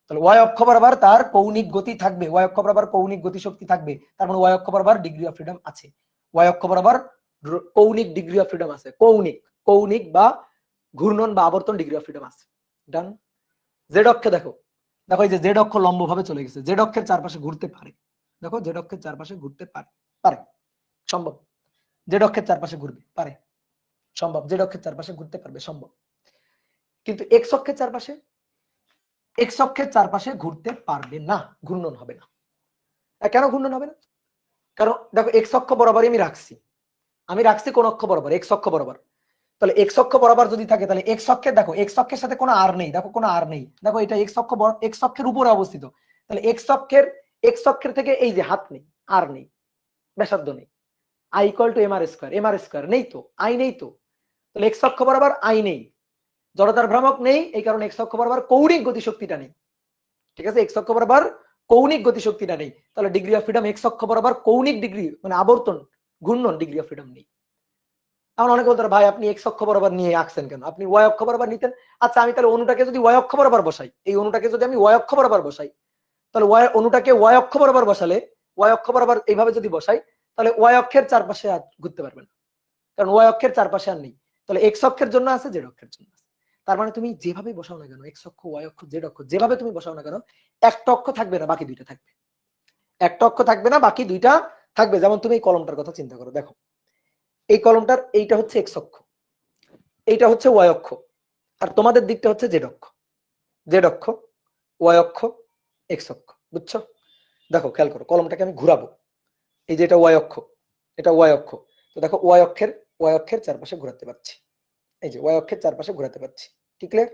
তাহলে ওয়াই অক্ষ বরাবর তার কৌণিক গতি থাকবে, ওয়াই অক্ষ বরাবর কৌণিক গতিশক্তি থাকবে, তার মানে ওয়াই অক্ষ বরাবর ডিগ্রি অফ ফ্রিডম আছে, ওয়াই অক্ষ বরাবর কৌণিক ডিগ্রি অফ ফ্রিডম আছে, কৌণিক, কৌণিক বা ঘূর্ণন বা আবর্তন ডিগ্রি অফ ফ্রিডম আছে। ডান। জেড অক্ষে দেখো, দেখো এই যে জেড অক্ষ লম্ব ভাবে চলে গেছে, জেড অক্ষের চারপাশে ঘুরতে পারে, দেখো জেড অক্ষের চারপাশে ঘুরতে পারে, পারে, সম্ভব। জেড অক্ষের চারপাশে ঘুরবে, পারে, সম্ভব। জেড অক্ষের চারপাশে ঘুরতে পারবে, সম্ভব। কিন্তু এক্স অক্ষের চারপাশে, এক্স অক্ষের চারপাশে ঘুরতে পারবে না, ঘূর্ণন হবে না। কেন ঘূর্ণন হবে না? কারণ দেখো এক্স অক্ষ বরাবরই আমি রাখছি কোন অক্ষ বরাবর? এক্স অক্ষ বরাবর। তাহলে এক্স অক্ষ বরাবর যদি থাকে, তাহলে এক্স অক্ষের দেখো, এক্স অক্ষের সাথে কোনো আর নেই, দেখো কোনো আর নেই, দেখো এটা এক্স অক্ষ, এক্স অক্ষের উপরে অবস্থিত, তাহলে এক্স অক্ষের থেকে এই যে হাত নেই, আর নেই, ব্যাসার্ধ নেই, I equal to M R square, M R square নেই তো, আই নেই তো, তাহলে এক্স অক্ষ বরাবর আই নেই, জড়তার ভ্রামক নেই, এই কারণে এক্স অক্ষ বরাবর কৌণিক গতিশক্তিটা নেই, ঠিক আছে? এক্স অক্ষ বরাবর কৌণিক গতিশক্তিটা নেই, তাহলে ডিগ্রি অফ ফ্রিডম এক্স অক্ষ বরাবর কৌণিক ডিগ্রি মানে আবর্তন ঘূর্ণন ডিগ্রি অফ ফ্রিডম নেই। এখন অনেকে বলতে ভাই আপনি এক্স অক্ষ বরাবর নিয়ে আঁকছেন কেন, আপনি ওয়াই অক্ষ বরাবর নিতেন। আচ্ছা আমি তাহলে অনুটাকে যদি ওয়াই অক্ষ বরাবর বসাই, এই অনুটাকে যদি আমি ওয়াই অক্ষ বরাবর বসাই, তাহলে ওয়াই অনুটাকে ওয়াই অক্ষ বরাবর বসালে, ওয়াই অক্ষ বরাবর এইভাবে যদি বসাই, তাহলে ওয়াই অক্ষের চারপাশে আর ঘুরতে পারবে না, কারণ ওয়াই অক্ষের চারপাশে আর নেই। তাহলে এক্স অক্ষের জন্য আছে, জেড অক্ষের জন্য আছে। তার মানে তুমি যেভাবে বসাও না কেন, এক্স অক্ষ, ওয়াই অক্ষ, জেড অক্ষ, যেভাবে তুমি বসাও না কেন, একটা অক্ষ থাকবে না, বাকি দুইটা থাকবে। একটা অক্ষ থাকবে না, বাকি দুইটা থাকবে। যেমন তুমি এই কলমটার কথা চিন্তা করো, দেখো এই কলমটার এইটা হচ্ছে এক্স অক্ষ, এইটা হচ্ছে ওয়াই অক্ষ, আর তোমাদের দিকটা হচ্ছে জেড অক্ষ। জেড অক্ষ, ওয়াই অক্ষ, এক্স অক্ষ, বুঝছো? দেখো খেয়াল করো, কলমটাকে আমি ঘুরাবো, এই যে এটা ওয়াই অক্ষ, এটা ওয়াই অক্ষ, তো দেখো ওয়াই অক্ষের চারপাশে ঘোরাতে পারছি, এই যে ওয়াই অক্ষের চারপাশে ঘোরাতে পারছি, ঠিক ক্লিয়ার?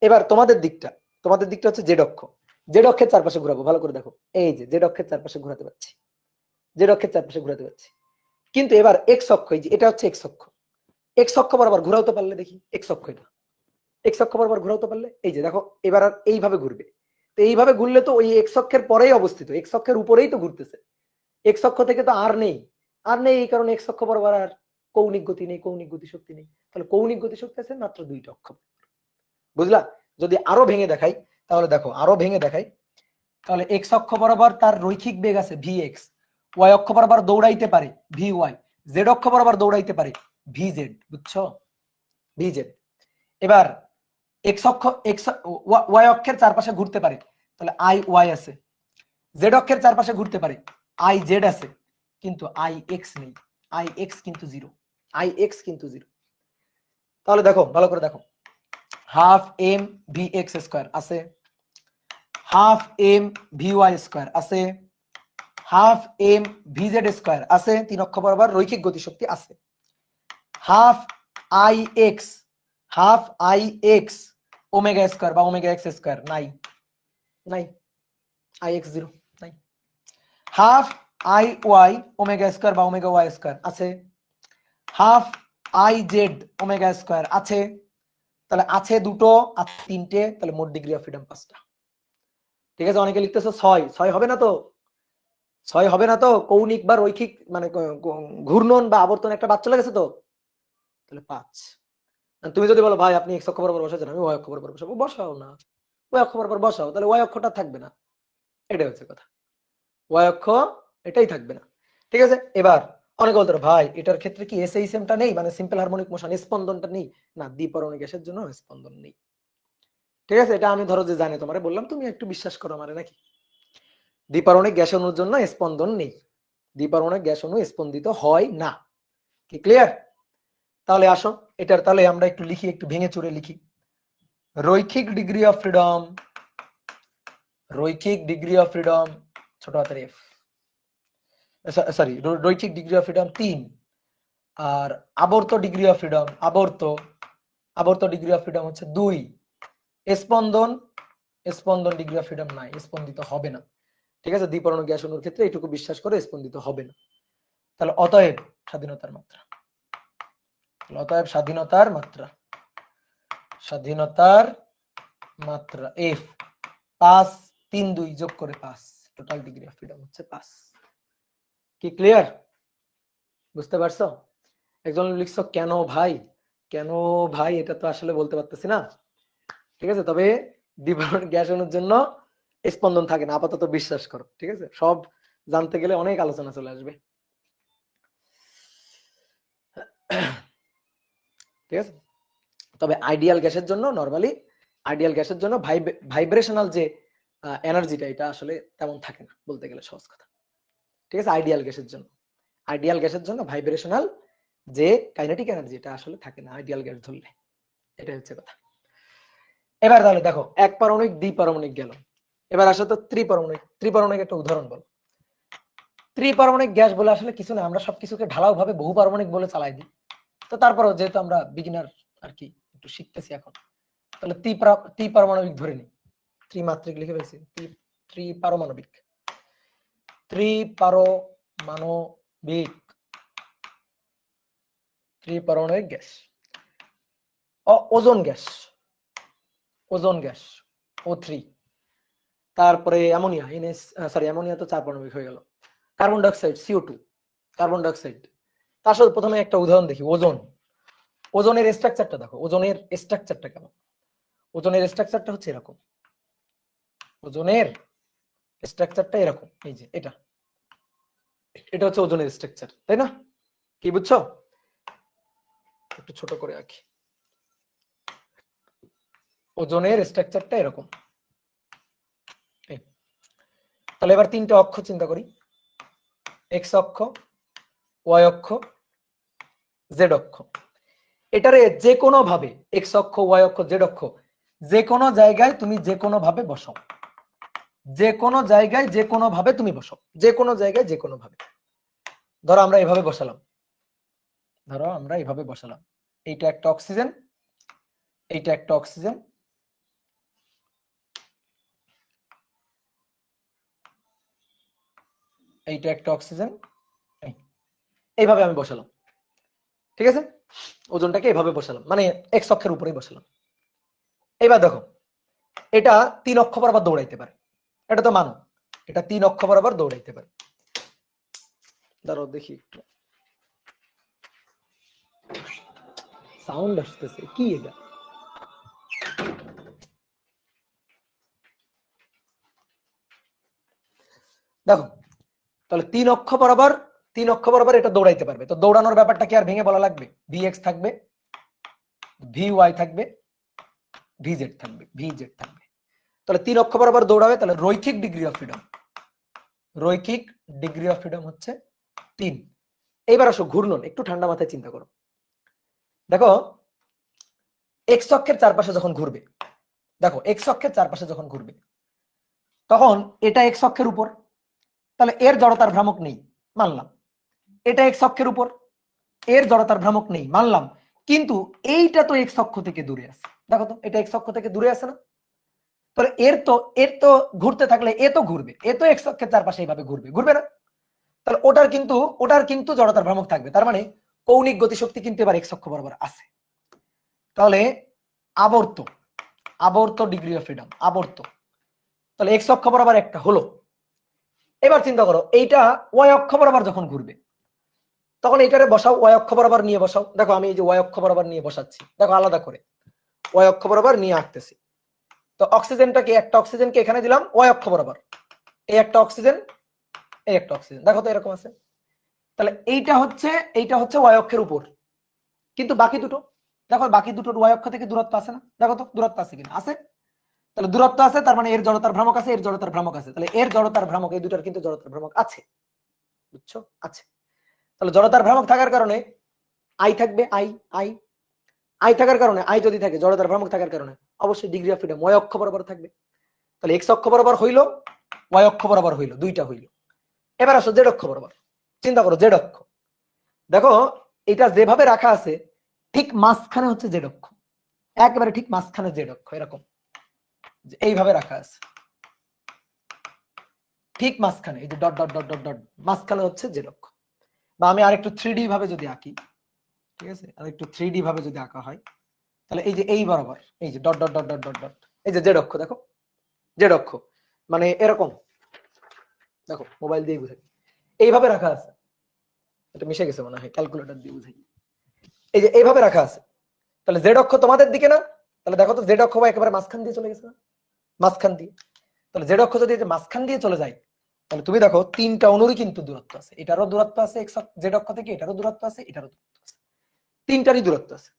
এবার তোমাদের দিকটা হচ্ছে জেড অক্ষ, জেড অক্ষের চারপাশে ঘোরাবো, ভালো করে দেখো, এই যে জেড অক্ষের চারপাশে ঘোরাতে পারছি, জেড অক্ষের চারপাশে ঘোরাতে পারছি। কিন্তু এবার এক্স অক্ষ, এই যে এটা হচ্ছে এক্স অক্ষ, এক্স অক্ষ বরাবর ঘোরাতে পারলে দেখি, এক্স অক্ষ এটা, এক্স অক্ষ বরাবর ঘোরাতে পারলে এই যে দেখো এবার আর এইভাবে ঘুরবে। তো এইভাবে ঘুরলে তো ওই এক্স অক্ষের পরেই অবস্থিত, এক্স অক্ষের উপরেই তো ঘুরতেছে, এক্স অক্ষ থেকে তো আর নেই, আর নেই এই কারণে এক্স অক্ষ বরাবর আর কৌণিক গতি নেই, কৌণিক গতি শক্তি নেই। তাহলে কৌণিক গতি শক্তি আছে মাত্র দুইটা অক্ষ, বুঝলা? যদি আরো ভেঙে দেখাই, তাহলে দেখো আরো ভেঙে দেখাই, তাহলে এক্স অক্ষ বরাবর তার রৈখিক বেগ আছে ভি এক্স, ওয়াই অক্ষ বরাবর দৌড়াইতে পারে ভি ওয়াই, জেড অক্ষ বরাবর দৌড়াইতে পারে ভি জেড, বুঝছো? V Z. এবার এক্স অক্ষ, এক্স ওয়াই অক্ষের চারপাশে ঘুরতে পারে, তাহলে আই ওয়াই আছে, জেড অক্ষের চারপাশে ঘুরতে পারে আই জেড আছে, কিন্তু আই এক্স নেই, আই এক্স কিন্তু জিরো, আই এক্স কিন্তু জিরো। তাহলে দেখো ভালো করে দেখো, half M V X square আছে, half M V Y square আছে, half M V Z square আছে, তিন অক্ষ বরাবর রৈখিক গতিশক্তি আছে। Half I X, half I X omega square বা ওমেগা এক্স স্কোয়ার নাই, নাই, আই এক্স জিরো নাই। Half I Y omega square বা ওমেগা ওয়াই স্কোয়ার আছে, half I Z omega square আছে, তাহলে আছে দুটো, আছে তিনটে, তাহলে মোট ডিগ্রি অফ ফ্রিডম পাঁচটা। ঠিক আছে, অনেকে লিখতেছো ছয়, ছয় হবে না তো, ছয় হবে না তো, কৌণিক বা রৈখিক মানে ঘূর্ণন বা আবর্তন একটা বাদ চলে গেছে তো, তাহলে পাঁচ। তুমি যদি বলো ভাই আপনি এক্স অক্ষ বরাবর বসাচ্ছেন, আমি ওয়াই অক্ষ বরাবর বসাবো, বসাও না, ওয়াই অক্ষ বরাবর বসাও, তাহলে ওয়াই অক্ষটা থাকবে না, এটাই হচ্ছে কথা, ওয়াই অক্ষ এটাই থাকবে না। ঠিক আছে, এবার অনেকে বলতো ভাই এটার ক্ষেত্রে কি এসএইচএমটা নেই, মানে সিম্পল হারমোনিক মোশন, স্পন্দনটা নেই? না, দ্বিপরমাণু গ্যাসের জন্য স্পন্দন নেই। ঠিক আছে, এটা আমি ধরো যে জানি তোমারে বললাম, তুমি একটু বিশ্বাস করো আমারে নাকি? দ্বিপারমাণিক গ্যাস অণুর জন্য স্পন্দন নেই, দ্বিপারমাণিক গ্যাস অণু স্পন্দিত হয় না। কি ক্লিয়ার? তাহলে আসো এটার তাহলে আমরা একটু লিখি, একটু ভেঙে চুরে লিখি। রৈখিক ডিগ্রি অফ ফ্রিডম, রৈখিক ডিগ্রি অফ ফ্রিডম ছোট হাতের এফ, সরি রৈখিক ডিগ্রি অফ ফ্রিডম 3, আর আবর্ত ডিগ্রি অফ ফ্রিডম, আবর্ত ডিগ্রি অফ ফ্রিডম হচ্ছে 2। স্পন্দন, স্পন্দন ডিগ্রি অফ ফ্রিডম নাই, স্পন্দিত হবে না। ঠিক আছে, দ্বিপরমাণু গ্যাস অণুর ক্ষেত্রে এইটুকু বিশ্বাস করে, স্পন্দিত হবে না। তাহলে অতএব স্বাধীনতার মাত্রা, অতএব স্বাধীনতার মাত্রা, স্বাধীনতার মাত্রা এফ 5, 3 2 যোগ করে 5, টোটাল ডিগ্রি অফ ফ্রিডম হচ্ছে 5। কি ক্লিয়ার? বুঝতে পারছো? একজন লিখছো কেন ভাই, কেন ভাই, এটা তো আসলে বলতে পারতেছি না। ঠিক আছে, তবে দ্বিপরমাণু গ্যাস অণুর জন্য স্পন্দন থাকে না, আপাতত বিশ্বাস করো। ঠিক আছে, সব জানতে গেলে অনেক আলোচনা চলে আসবে। ঠিক আছে, তবে আইডিয়াল গ্যাসের জন্য, নরমালি আইডিয়াল গ্যাসের জন্য ভাইব্রেশনাল যে এনার্জিটা, এটা আসলে তেমন থাকে না, বলতে গেলে সহজ কথা। ঠিক আছে, আইডিয়াল গ্যাসের জন্য, আইডিয়াল গ্যাসের জন্য ভাইব্রেশনাল যে কাইনেটিক এনার্জি, এটা আসলে থাকে না আইডিয়াল গ্যাস ধরলে, এটাই হচ্ছে কথা। এবার তাহলে দেখো এক পারমাণবিক দ্বিপারমাণবিক গেল, এবার আসলে তো ত্রিপারমাণবিক, ত্রিপারমাণবিক একটা উদাহরণ বল। ত্রিপারমাণবিক গ্যাস বলে আসলে কিছু না, আমরা সবকিছুকে ঢালাও ভাবে বহু পারমাণবিক বলে চালাই দিই। তো তারপরেও যেহেতু আমরা বিগিনার আর কি, একটু শিখতেছি এখন, তাহলে ত্রিপারমাণবিক ধরে নিই, ত্রিমাত্রিক লিখে ফেলছি, ত্রিপারমাণবিক, ত্রিপারমাণবিক, ত্রিপারমাণবিক gas. Ozone gas, ozone gas O3, তারপরে অ্যামোনিয়া এনএস, সরি অ্যামোনিয়া তো 4 পারমাণবিক হয়ে গেল। Carbon dioxide CO2, carbon dioxide. তার সাথে প্রথমে একটা উদাহরণ দেখি, ওজোন। ওজনের স্ট্রাকচারটা দেখো, ওজনের স্ট্রাকচারটা কেমন। ওজনের স্ট্রাকচারটা হচ্ছে এরকম, ওজনের স্ট্রাকচারটা এরকম, এই যে এটা, এটা হচ্ছে ওজনের স্ট্রাকচার, তাই না? কি বুঝছো? একটু ছোট করে আঁকি। ওজনের স্ট্রাকচারটা এরকম। তাহলে এবার তিনটা অক্ষ চিন্তা করি, এক্স অক্ষ, ওয়াই অক্ষ, জেড অক্ষ। এটারে যে কোনো ভাবে এক্স অক্ষ, ওয়াই অক্ষ, জেড অক্ষ যে কোনো জায়গায় তুমি যে কোনো ভাবে বসাও, যে কোনো জায়গায় যে কোনো ভাবে তুমি বসাও, যে কোনো জায়গায় যে কোনো ভাবে। ধরো আমরা এভাবে বসালাম, ধরো আমরা এভাবে বসালাম, এইটা একটা অক্সিজেন, এইটা একটা অক্সিজেন, এইটা একটা অক্সিজেন, এইভাবে আমি বসালাম, ঠিক আছে? ওজনটাকে এভাবে বসালাম, মানে এক্স অক্ষের উপরেই বসালাম। এবার দেখো এটা 3 অক্ষ বরাবর দৌড়াইতে পারে, এটা তো মানো, এটা 3 অক্ষ বরাবর দৌড়াইতে পারে। দাঁড়াও দেখি একটু, সাউন্ড আসতেছে কি এটা? দেখো তাহলে 3 অক্ষ বরাবর, 3 অক্ষ বরাবর এটা দৌড়াইতে পারবে। তো দৌড়ানোর ব্যাপারটা কি আর ভেঙে বলা লাগবে? Vx থাকবে, Vy থাকবে, Vz থাকবে, Vz থাকবে। তাহলে 3 অক্ষ বরাবর দৌড়াবে, তাহলে রৈখিক ডিগ্রি অফ ফ্রিডম, রৈখিক ডিগ্রি অফ ফ্রিডম হচ্ছে 3। এইবার আসো ঘূর্ণন, একটু ঠান্ডা মাথায় চিন্তা করো। দেখো এক্স অক্ষের চারপাশে যখন ঘুরবে, দেখো এক্স অক্ষের চারপাশে যখন ঘুরবে তখন এটা এক্স অক্ষের উপর, তাহলে এর জড়তার ভ্রামক নেই, মানলাম। এটা এক্স অক্ষের উপর, এর জড়তার ভ্রামক নেই, মানলাম। কিন্তু এইটা তো এক্স অক্ষ থেকে দূরে আছে, দেখো তো এটা এক্স অক্ষ থেকে দূরে আছে না? তাহলে এর তো ঘুরতে থাকলে এ তো ঘুরবে, এ তো এক্স অক্ষের চারপাশে এইভাবে ঘুরবে, ঘুরবে না? তাহলে ওটার কিন্তু জড়তার ভ্রামক থাকবে, তার মানে কৌণিক গতিশক্তি কিন্তু এবার এক্স অক্ষ বরাবর আছে। তাহলে আবর্ত, আবর্ত ডিগ্রি অফ ফ্রিডম, আবর্ত, তাহলে এক্স অক্ষ বরাবর একটা হলো। এবার চিন্তা করো এইটা ওয়াই অক্ষ বরাবর যখন ঘুরবে তখন এইটারে বসাও, ওয়াই অক্ষ বরাবর নিয়ে বসাও। দেখো আমি এই যে ওয়াই অক্ষ বরাবর নিয়ে বসাচ্ছি, দেখো আলাদা করে ওয়াই অক্ষ বরাবর নিয়ে আঁকতেছি। তো অক্সিজেনটাকে, একটা অক্সিজেনকে এখানে দিলাম ওয়াই অক্ষ বরাবর, এই একটা অক্সিজেন, এই একটা অক্সিজেন, দেখো তো এরকম আছে। তাহলে এইটা হচ্ছে ওয়াই অক্ষের উপর, কিন্তু বাকি দুটো দেখো, বাকি দুটোর ওয়াই অক্ষ থেকে দূরত্ব আছে না? দেখো তো দূরত্ব আছে কিনা, আছে। তাহলে দূরত্ব আছে, তার মানে এর জড়তার ভ্রামক আছে, এর জড়তার ভ্রামক আছে। তাহলে এর জড়তার ভ্রামক, এই দুটার কিন্তু জড়তার ভ্রামক আছে, বুঝছো? আছে। তাহলে জড়তার ভ্রামক থাকার কারণে আই থাকবে, আই আই আই থাকার কারণে, আই যদি থাকে জড়তার ভ্রামক থাকার কারণে অবশ্যই ডিগ্রি অফ ফ্রিডম ওয়াই অক্ষ বরাবর থাকবে। তাহলে এক্স অক্ষ বরাবর হইলো, ওয়াই অক্ষ বরাবর হইলো, দুইটা হইলো। এবার আসো জেড অক্ষ বরাবর, চিন্তা করো জেড অক্ষ। দেখো এটা যেভাবে রাখা আছে ঠিক মাঝখানে হচ্ছে জেড অক্ষ, একেবারে ঠিক মাঝখানে জেড অক্ষ, এরকম এইভাবে রাখা আছে, ঠিক মাঝখানে, এই যে dot dot dot dot dot, মাঝখানে হচ্ছে জেড অক্ষ। বা আমি আরেকটু 3D ভাবে যদি আঁকি, ঠিক আছে, আরেকটু 3D ভাবে যদি আঁকা হয়, তাহলে এই যে এই বরাবর, এই যে dot dot dot dot dot dot, এই যে জেড অক্ষ, দেখো জেড অক্ষ মানে এরকম, দেখো মোবাইল দিয়ে বুঝাই, এইভাবে রাখা আছে। এটা মিশে গেছে মনে হয়, ক্যালকুলেটর দিয়ে বুঝাই। এই যে এইভাবে রাখা আছে, তাহলে জেড অক্ষ তোমাদের দিকে না? তাহলে দেখো তো জেড অক্ষ একেবারে মাঝখান দিয়ে চলে গেছে না? মাঝখান দিয়ে। তাহলে জেড অক্ষ যদি মাঝখান দিয়ে চলে যায়, তাহলে তুমি দেখো তিনটা অনুরই কিন্তু দূরত্ব আছে, এটারও দূরত্ব আছে এক্স জেড অক্ষ থেকে, এটারও দূরত্ব আছে, এটারও দূরত্ব আছে, তিনটারই দূরত্ব আছে।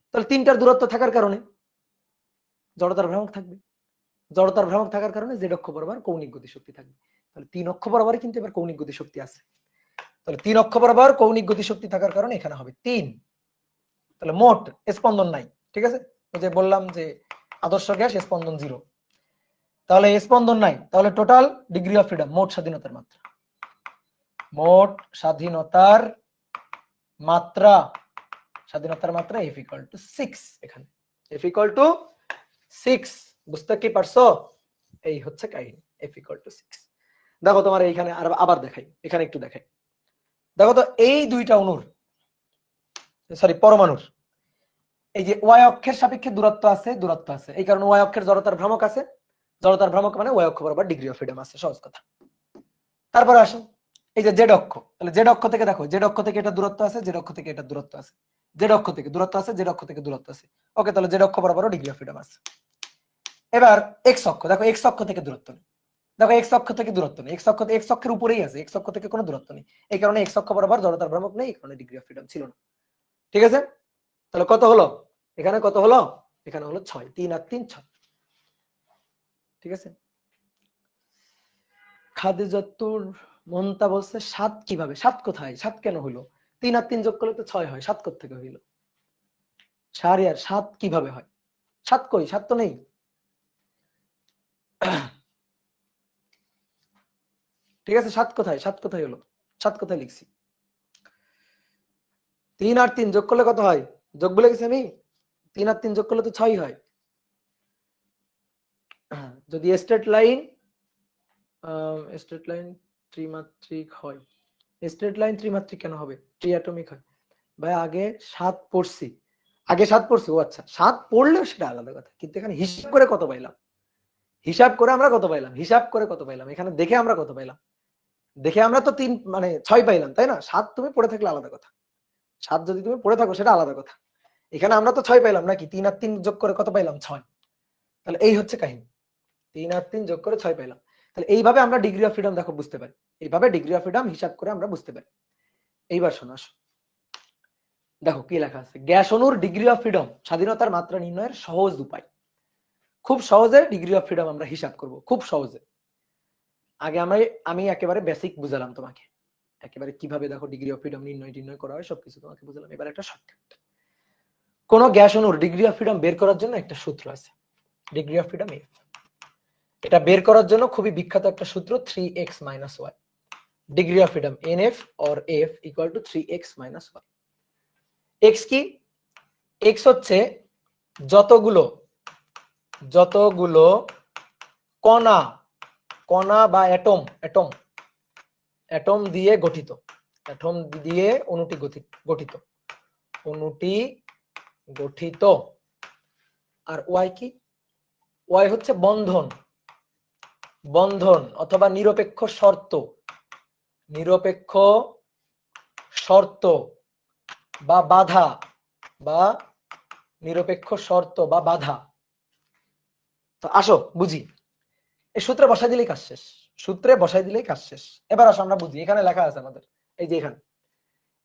তাহলে তিনটার দূরত্ব থাকার কারণে জড়তার ভ্রামক থাকবে, জড়তার ভ্রামক থাকার কারণে জেড অক্ষ বরাবর কৌণিক গতিশক্তি থাকবে। তাহলে 3 অক্ষ বরাবরই কিন্তু এবার কৌণিক গতিশক্তি আছে। তাহলে 3 অক্ষ বরাবর কৌণিক গতিশক্তি থাকার কারণে এখানে হবে 3। তাহলে মোট স্পন্দন নাই, ঠিক আছে? ওই যে বললাম যে আদর্শ গ্যাস স্পন্দন 0, তাহলে স্পন্দন নাই, তাহলে টোটাল ডিগ্রি অফ ফ্রিডম, মোট স্বাধীনতার মাত্রা, মোট স্বাধীনতার মাত্রা, স্বাধীনতার মাত্রা F = 6। এখানে F = 6, বুঝতে কি পারছো? এই হচ্ছে কাহিনী, F = 6। দেখো তোমার এইখানে আবার দেখাই, এখানে একটু দেখাই। দেখো তো এই দুইটা অণুর, সরি পরমাণুর, এই যে ওয়াই অক্ষের সাপেক্ষে দূরত্ব আছে, দূরত্ব আছে, এই কারণে ওয়াই অক্ষের জড়তার ভ্রামক আছে, জড়তার ভ্রামক মানে ওয়াই অক্ষ বরাবর ডিগ্রি অফ ফ্রিডম আছে, সহজ কথা। তারপরে আসো এই যে জেড অক্ষ, তাহলে জেড অক্ষ থেকে দেখো, জেড অক্ষ থেকে এটা দূরত্ব আছে, জেড অক্ষ থেকে এটা দূরত্ব আছে, জেড অক্ষ থেকে দূরত্ব আছে, জেড অক্ষ থেকে দূরত্ব আছে। ওকে, তাহলে জেড অক্ষ বরাবর ডিগ্রি অফ ফ্রিডম আছে। এবার এক্স অক্ষ দেখো, এক্স অক্ষ থেকে দূরত্ব নেই, দেখো এক্স অক্ষ থেকে দূরত্ব নেই, এক্স অক্ষের উপরেই আছে, এক্স অক্ষ থেকে কোনো দূরত্ব নেই, এই কারণে এক্স অক্ষ বরাবর জড়তার ভ্রামক নেই, এই কারণে ডিগ্রি অফ ফ্রিডম ছিল না। ঠিক আছে, তাহলে কত হলো এখানে, কত হলো এখানে হলো 6, 3 আর 3 6। ঠিক আছে, খাদিজাতুর মনতা বলছে 7 কিভাবে, 7 কোথায়, 7 কেন হলো, 3 আর 3 যোগ করলে তো 6 হয়, 7 কোত্থেকে হইলো, শাহরিয়ার 7 কিভাবে হয়, 7 কই, 7 তো নেই। ঠিক আছে, 7 কোথায়, 7 কোথায় হলো, 7 কোথায় লিখছি, 3 আর 3 যোগ করলে কত হয়, যোগ বলে গেছি আমি, 3 আর 3 যোগ করলে তো 6 হয়। যদি স্ট্রেট লাইন ত্রিমাত্রিক হয়, স্ট্রেট লাইন ত্রিমাত্রিক কেন হবে, ট্রিঅ্যাটমিক হয়। ভাই আগে 7 পড়ছি, আগে 7 পড়ছি, ও আচ্ছা 7 পড়লেও সেটা আলাদা কথা, কিন্তু এখানে হিসাব করে কত পাইলাম, হিসাব করে আমরা কত পাইলাম, হিসাব করে কত পাইলাম, এখানে দেখে আমরা কত পাইলাম, দেখে আমরা তো 3 মানে 6 পাইলাম, তাই না। 7 তুমি পড়ে থাকলে আলাদা কথা, 7 যদি তুমি পড়ে থাকো সেটা আলাদা কথা, এখানে আমরা তো 6 পাইলাম নাকি, 3 আর 3 যোগ করে কত পাইলাম, 6। তাহলে এই হচ্ছে কাহিনী, 3 আর 3 যোগ করে 6 পাইলাম। তাহলে এইভাবে আমরা ডিগ্রি অফ ফ্রিডম দেখো বুঝতে পারি, এইভাবে ডিগ্রি অফ ফ্রিডম হিসাব করে আমরা বুঝতে পারি। এইবার শোনো, দেখো কি লেখা আছে, গ্যাস অণুর ডিগ্রি অফ ফ্রিডম স্বাধীনতার মাত্রা নির্ণয়ের সহজ উপায়। খুব সহজে ডিগ্রি অফ ফ্রিডম আমরা হিসাব করব, খুব সহজে। আগে আমি একেবারে বেসিক বুঝালাম তোমাকে, একেবারে কিভাবে দেখো ডিগ্রি অফ ফ্রিডম নির্ণয় করা হয় সবকিছু তোমাকে বুঝালাম। এবার একটা শর্টকাট, কোন গ্যাস অণুর ডিগ্রি অফ ফ্রিডম বের করার জন্য একটা সূত্র আছে, ডিগ্রি অফ ফ্রিডম এফ। এটা বের করার জন্য খুবই বিখ্যাত একটা সূত্র, 3x - y, degree of freedom nf or f equal to 3x - y। x কি, x হচ্ছে যতগুলো কণা, কণা বা অ্যাটম দিয়ে গঠিত, অ্যাটম দিয়ে অণুটি গঠিত, অণুটি গঠিত। আর ওয়াই কি, ওয়াই হচ্ছে বন্ধন অথবা নিরপেক্ষ শর্ত বা বাধা, তো আসো বুঝি, এই সূত্রে বসাই দিলেই কাজ শেষ, এবার আসো আমরা বুঝি। এখানে লেখা আছে আমাদের, এই যে এখানে,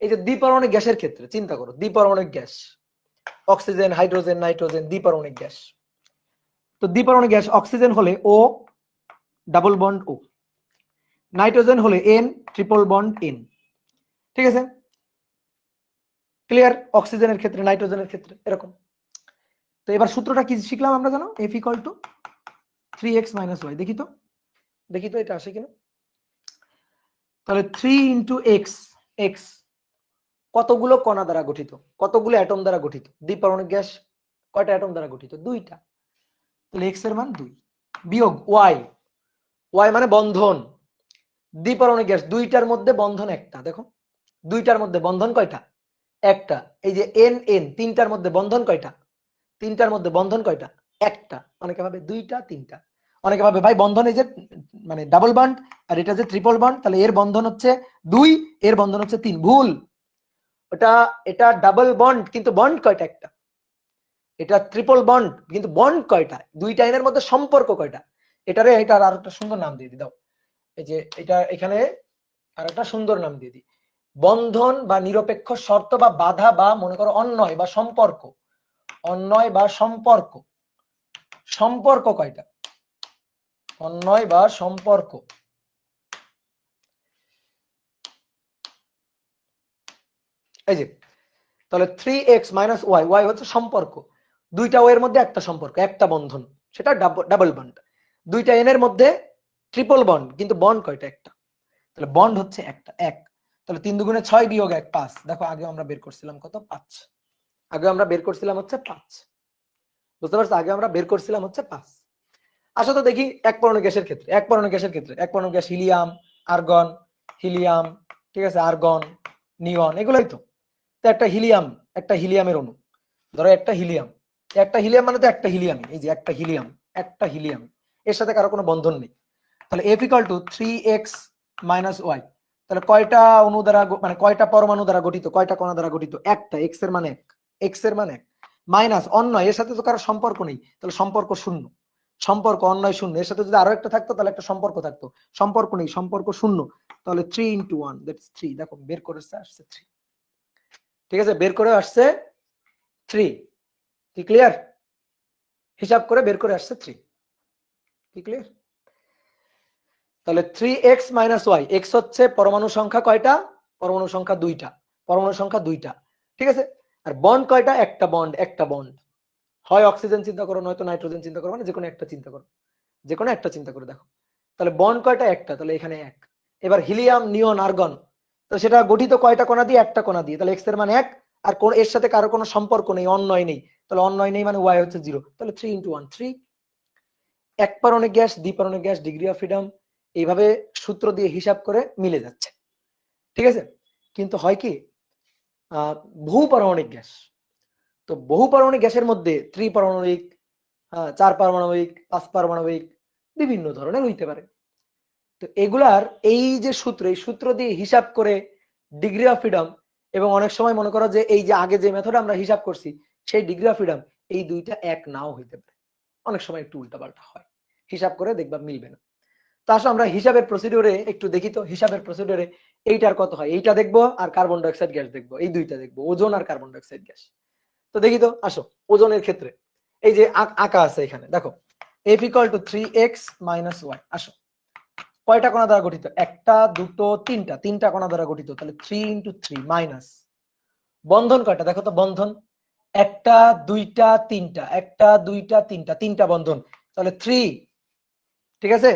এই যে দ্বিপারমাণবিক গ্যাসের ক্ষেত্রে চিন্তা করো, দ্বিপারমাণবিক গ্যাস, অক্সিজেন, হাইড্রোজেন, নাইট্রোজেন, দ্বিপারমাণবিক গ্যাস। তো দ্বিপারমাণবিক গ্যাস, অক্সিজেন হলে O double bond O, nitrogen হলে এন ট্রিপল বন্ড এন। ঠিক আছে, ক্লিয়ার, অক্সিজেনের ক্ষেত্রে, নাইট্রোজেনের ক্ষেত্রে এরকম। তো এবার সূত্রটা কি শিখলাম আমরা, জানো, F = 3x - y। দেখি তো এটা আসে কিনা। তাহলে 3 × x কতগুলো কণা দ্বারা গঠিত, কতগুলো অ্যাটম দ্বারা গঠিত, দ্বিপারমাণবিক গ্যাস কয়টা অ্যাটম দ্বারা গঠিত, 2টা, তাহলে x এর মান 2 বিয়োগ y মানে বন্ধন, দ্বিপারমাণবিক গ্যাস দুইটার মধ্যে বন্ধন একটা, দেখো দুইটার মধ্যে বন্ধন কয়টা, একটা। এই যে n তিনটার মধ্যে বন্ধন কয়টা, একটা। অনেকে ভাবে দুইটা তিনটা, অনেকে ভাবে ভাই বন্ধন এই যে মানে ডাবল বন্ড আর এটা যে ট্রিপল বন্ড, তাহলে এর বন্ধন হচ্ছে 2, এর বন্ধন হচ্ছে 3। ভুল, এটা ডাবল বন্ড কিন্তু বন্ড কয়টা, একটা। এটা ট্রিপল বন্ড কিন্তু বন্ড কয়টা, দুইটা এর মধ্যে সম্পর্ক কয়টা। এটার আর একটা সুন্দর নাম দিয়ে দাও, এই যে এটা এখানে আর একটা সুন্দর নাম দিয়ে দিই, বন্ধন বা নিরপেক্ষ শর্ত বা বাধা বা মনে করো অন্যয় বা সম্পর্ক কয়টা, অন্যয় বা সম্পর্ক। এই যে তাহলে 3x - y হচ্ছে সম্পর্ক, দুইটা ও এর মধ্যে একটা সম্পর্ক, একটা বন্ধন, সেটা ডাবল বন্ড। দুইটা এন এর মধ্যে ট্রিপল বন্ড কিন্তু বন্ড কয়টা, একটা, তাহলে বন্ড হচ্ছে একটা, এক। তাহলে 3 × 2 = 6 বিয়োগ 1 5। দেখো আগে আমরা বের করছিলাম কত, 5। আগে আমরা বের করছিলাম হচ্ছে 5, বুঝতে পারছো, আগে আমরা বের করছিলাম হচ্ছে 5। আসো তো দেখি এক পরমাণু গ্যাসের ক্ষেত্রে, এক পরমাণু গ্যাস হিলিয়াম, আর্গন, হিলিয়াম, ঠিক আছে, আর্গন, নিয়ন, এগুলোই তো। একটা হিলিয়ামের অণু, ধরো একটা হিলিয়াম মানে তো একটা হিলিয়াম, এই যে একটা হিলিয়াম, এর সাথে কারো কোনো বন্ধন নেই। তাহলে F equal to 3x minus Y. তাহলে কয়টা অণু দ্বারা মানে কয়টা পরমাণু দ্বারা গঠিত, কয়টা কণা দ্বারা গঠিত? একটা, x এর মানে 1, x এর মানে 1 মাইনাস অন্যয়, এর সাথে তো কারো সম্পর্ক নেই, তাহলে সম্পর্ক শূন্য, সম্পর্ক অন্যয় শূন্য, এর সাথে যদি আরো একটা থাকতো তাহলে একটা সম্পর্ক থাকতো, সম্পর্ক নেই, সম্পর্ক শূন্য, তাহলে 3 ইন্টু 1 দ্যাটস 3। দেখো বের করে আসছে 3, ঠিক আছে, বের করে আসছে 3, কি ক্লিয়ার? হিসাব করে বের করে আসছে 3, কি ক্লিয়ার? তাহলে 3x মাইনাস ওয়াই, এক্স হচ্ছে পরমাণু সংখ্যা কয়টা? পরমাণু সংখ্যা 2টা, পরমাণু সংখ্যা 2টা, ঠিক আছে। আর বন্ড কয়টা? একটা বন্ড, একটা বন্ড, হয় অক্সিজেন চিন্তা করো নয়তো নাইট্রোজেন চিন্তা করো, মানে যে কোনো একটা চিন্তা করো, যে কোনো একটা চিন্তা করে দেখো। তাহলে বন্ড কয়টা? একটা, তাহলে এখানে 1। এবার হিলিয়াম, নিয়ন, আর্গন, তো সেটা গঠিত কয়টা কণা দিয়ে? একটা কণা দিয়ে, তাহলে x এর মানে 1, আর কোন এর সাথে কারো কোনো সম্পর্ক নেই, অন্যয় নেই, তাহলে অন্যয় নেই মানে y হচ্ছে 0, তাহলে 3 ইন্টু 1 3। এক পারমাণবিক গ্যাস, দ্বিপারমাণবিক গ্যাস, ডিগ্রি অফ ফ্রিডম, এইভাবে সূত্র দিয়ে হিসাব করে মিলে যাচ্ছে, ঠিক আছে। কিন্তু হয় কি, বহু পারমাণবিক গ্যাস, তো বহু পারমাণবিক গ্যাসের মধ্যে ত্রিপারমাণবিক, 4 পারমাণবিক, 5 পারমাণবিক, বিভিন্ন ধরনের হইতে পারে। তো এগুলার এই যে সূত্র, এই সূত্র দিয়ে হিসাব করে ডিগ্রি অফ ফ্রিডম, এবং অনেক সময় মনে করো যে এই যে আগে যে মেথড আমরা হিসাব করছি সেই ডিগ্রি অফ ফ্রিডম, এই দুইটা এক নাও হইতে পারে, অনেক সময় একটু উল্টাপাল্টা হয়, হিসাব করে দেখবা মিলবে না। তো আসলে আমরা হিসাবের প্রসিডিউরে একটু দেখি, তো হিসাবের প্রসিডিউরে এইটার কত হয়, এইটা দেখবো, আর কার্বন ডাইঅক্সাইড গ্যাস দেখবো, এই দুইটা দেখবো, ওজন আর কার্বন ডাইঅক্সাইড গ্যাস। তো দেখি তো, আসো ওজনের ক্ষেত্রে এই যে আঁকা আছে এখানে দেখো, F equal to 3x minus Y. আসো, কয়টা কণা দ্বারা গঠিত? একটা, দুটো, তিনটা, তিনটা কণা দ্বারা গঠিত, তাহলে 3 ইন্টু 3 মাইনাস বন্ধন কয়টা দেখো তো, বন্ধন একটা, দুইটা, তিনটা, একটা, দুইটা, তিনটা, তিনটা বন্ধন, তাহলে 3, ঠিক আছে।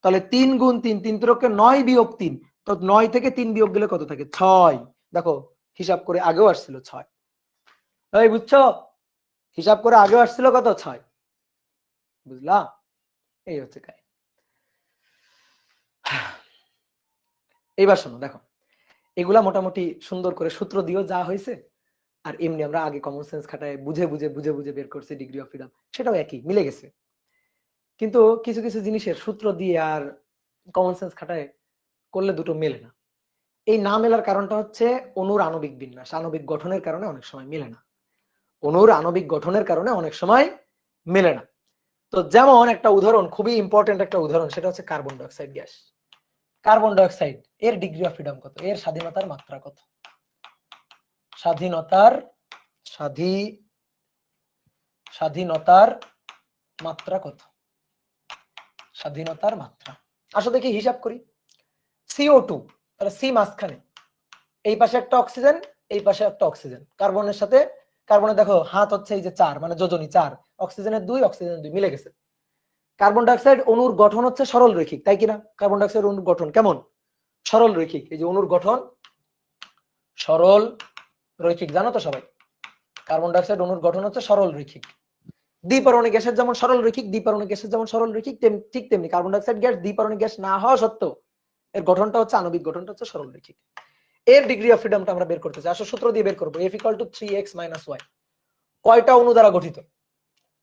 তাহলে 3 গুণ 3, 3 × 9 বিয়োগ 3, তো 9 থেকে 3 বিয়োগ গেলে কত থাকে? 6। দেখো হিসাব করে আগেও আসছিল 6, এই বুঝছো, হিসাব করে আগেও আসছিল কত? 6, বুঝলা? এই হচ্ছে কাজ। এইবার শোনো, দেখো এগুলা মোটামুটি সুন্দর করে সূত্র দিয়েও যা হয়েছে, আর এমনি আমরা আগে কমন সেন্স খাটায় বুঝে বুঝে বুঝে বুঝে বের করছি ডিগ্রি অফ ফ্রিডম, সেটাও একই মিলে গেছে। কিন্তু কিছু কিছু জিনিসের সূত্র দিয়ে আর কমন সেন্স খাটায় করলে দুটো মেলে না। এই না মেলার কারণটা হচ্ছে অণুর আণবিক বিন্যাস, আণবিক গঠনের কারণে অনেক সময় মেলে না, অণুর আণবিক গঠনের কারণে অনেক সময় মেলে না। তো যেমন একটা উদাহরণ, খুবই ইম্পর্টেন্ট একটা উদাহরণ, সেটা হচ্ছে carbon dioxide gas. Carbon dioxide এর ডিগ্রি অফ ফ্রিডম কত? এর স্বাধীনতার মাত্রা কত? স্বাধীনতার স্বাধীনতার মাত্রা কত? স্বাধীনতার মাত্রা, আসো দেখি হিসাব করি। CO2, তাহলে সি মাঝখানে, এই পাশে একটা অক্সিজেন, এই পাশে একটা অক্সিজেন, কার্বনের সাথে কার্বনের দেখো হাত হচ্ছে এই যে 4, মানে যোজনী 4, অক্সিজেনের 2, অক্সিজেনের 2 মিলে গেছে। কার্বন ডাইঅক্সাইড অণুর গঠন হচ্ছে সরল রৈখিক, তাই কিনা? কার্বন ডাইঅক্সাইড অণুর গঠন কেমন? সরল রৈখিক, এই যে অণুর গঠন সরল রৈখিক, জানো তো সবাই, কার্বন ডাইঅক্সাইড অণুর গঠন হচ্ছে সরল রৈখিক। দ্বিপারমাণবিক গ্যাসের যেমন সরল রৈখিক, দ্বিপারমাণবিক গ্যাসের যেমন সরল রৈখিক, ঠিক তেমনি কার্বন ডাইঅক্সাইড গ্যাস দ্বিপারমাণবিক গ্যাস না হওয়া সত্ত্বেও এর গঠনটা হচ্ছে, আণবিক গঠনটা হচ্ছে সরল রৈখিক। এর ডিগ্রি অফ ফ্রিডমটা আমরা বের করতে চাই, আসলে সূত্র দিয়ে বের করব। F equal to 3x minus Y. কয়টা অণু দ্বারা গঠিত?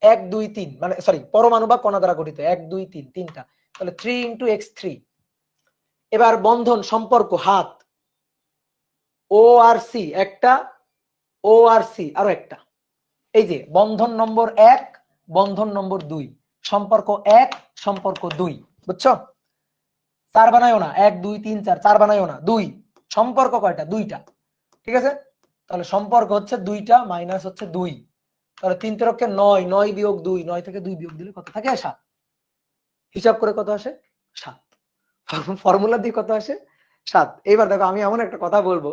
1 2 3, মানে সরি পরমাণু বা কণা দ্বারা গঠিত 1 2 3, তিনটা, তাহলে 3 ইন্টু x 3। এবার বন্ধন সম্পর্ক হাত, ও আর সি একটা, ও আর সি আরো একটা, এই যে বন্ধন নম্বর 1, বন্ধন নম্বর 2, সম্পর্ক 1, সম্পর্ক 2, বুঝছো? 4 বানায়ও না, 1 2 3 4, 4 বানায়ও না, 2, সম্পর্ক কয়টা? 2টা, ঠিক আছে। তাহলে সম্পর্ক হচ্ছে 2টা মাইনাস হচ্ছে 2, তাহলে 3 × 9, 9 বিয়োগ 2, 9 থেকে 2 বিয়োগ দিলে কত থাকে? 7। হিসাব করে কত আসে? 7। ফর্মুলা দিয়ে কত আসে? 7। এইবার দেখো আমি এমন একটা কথা বলবো,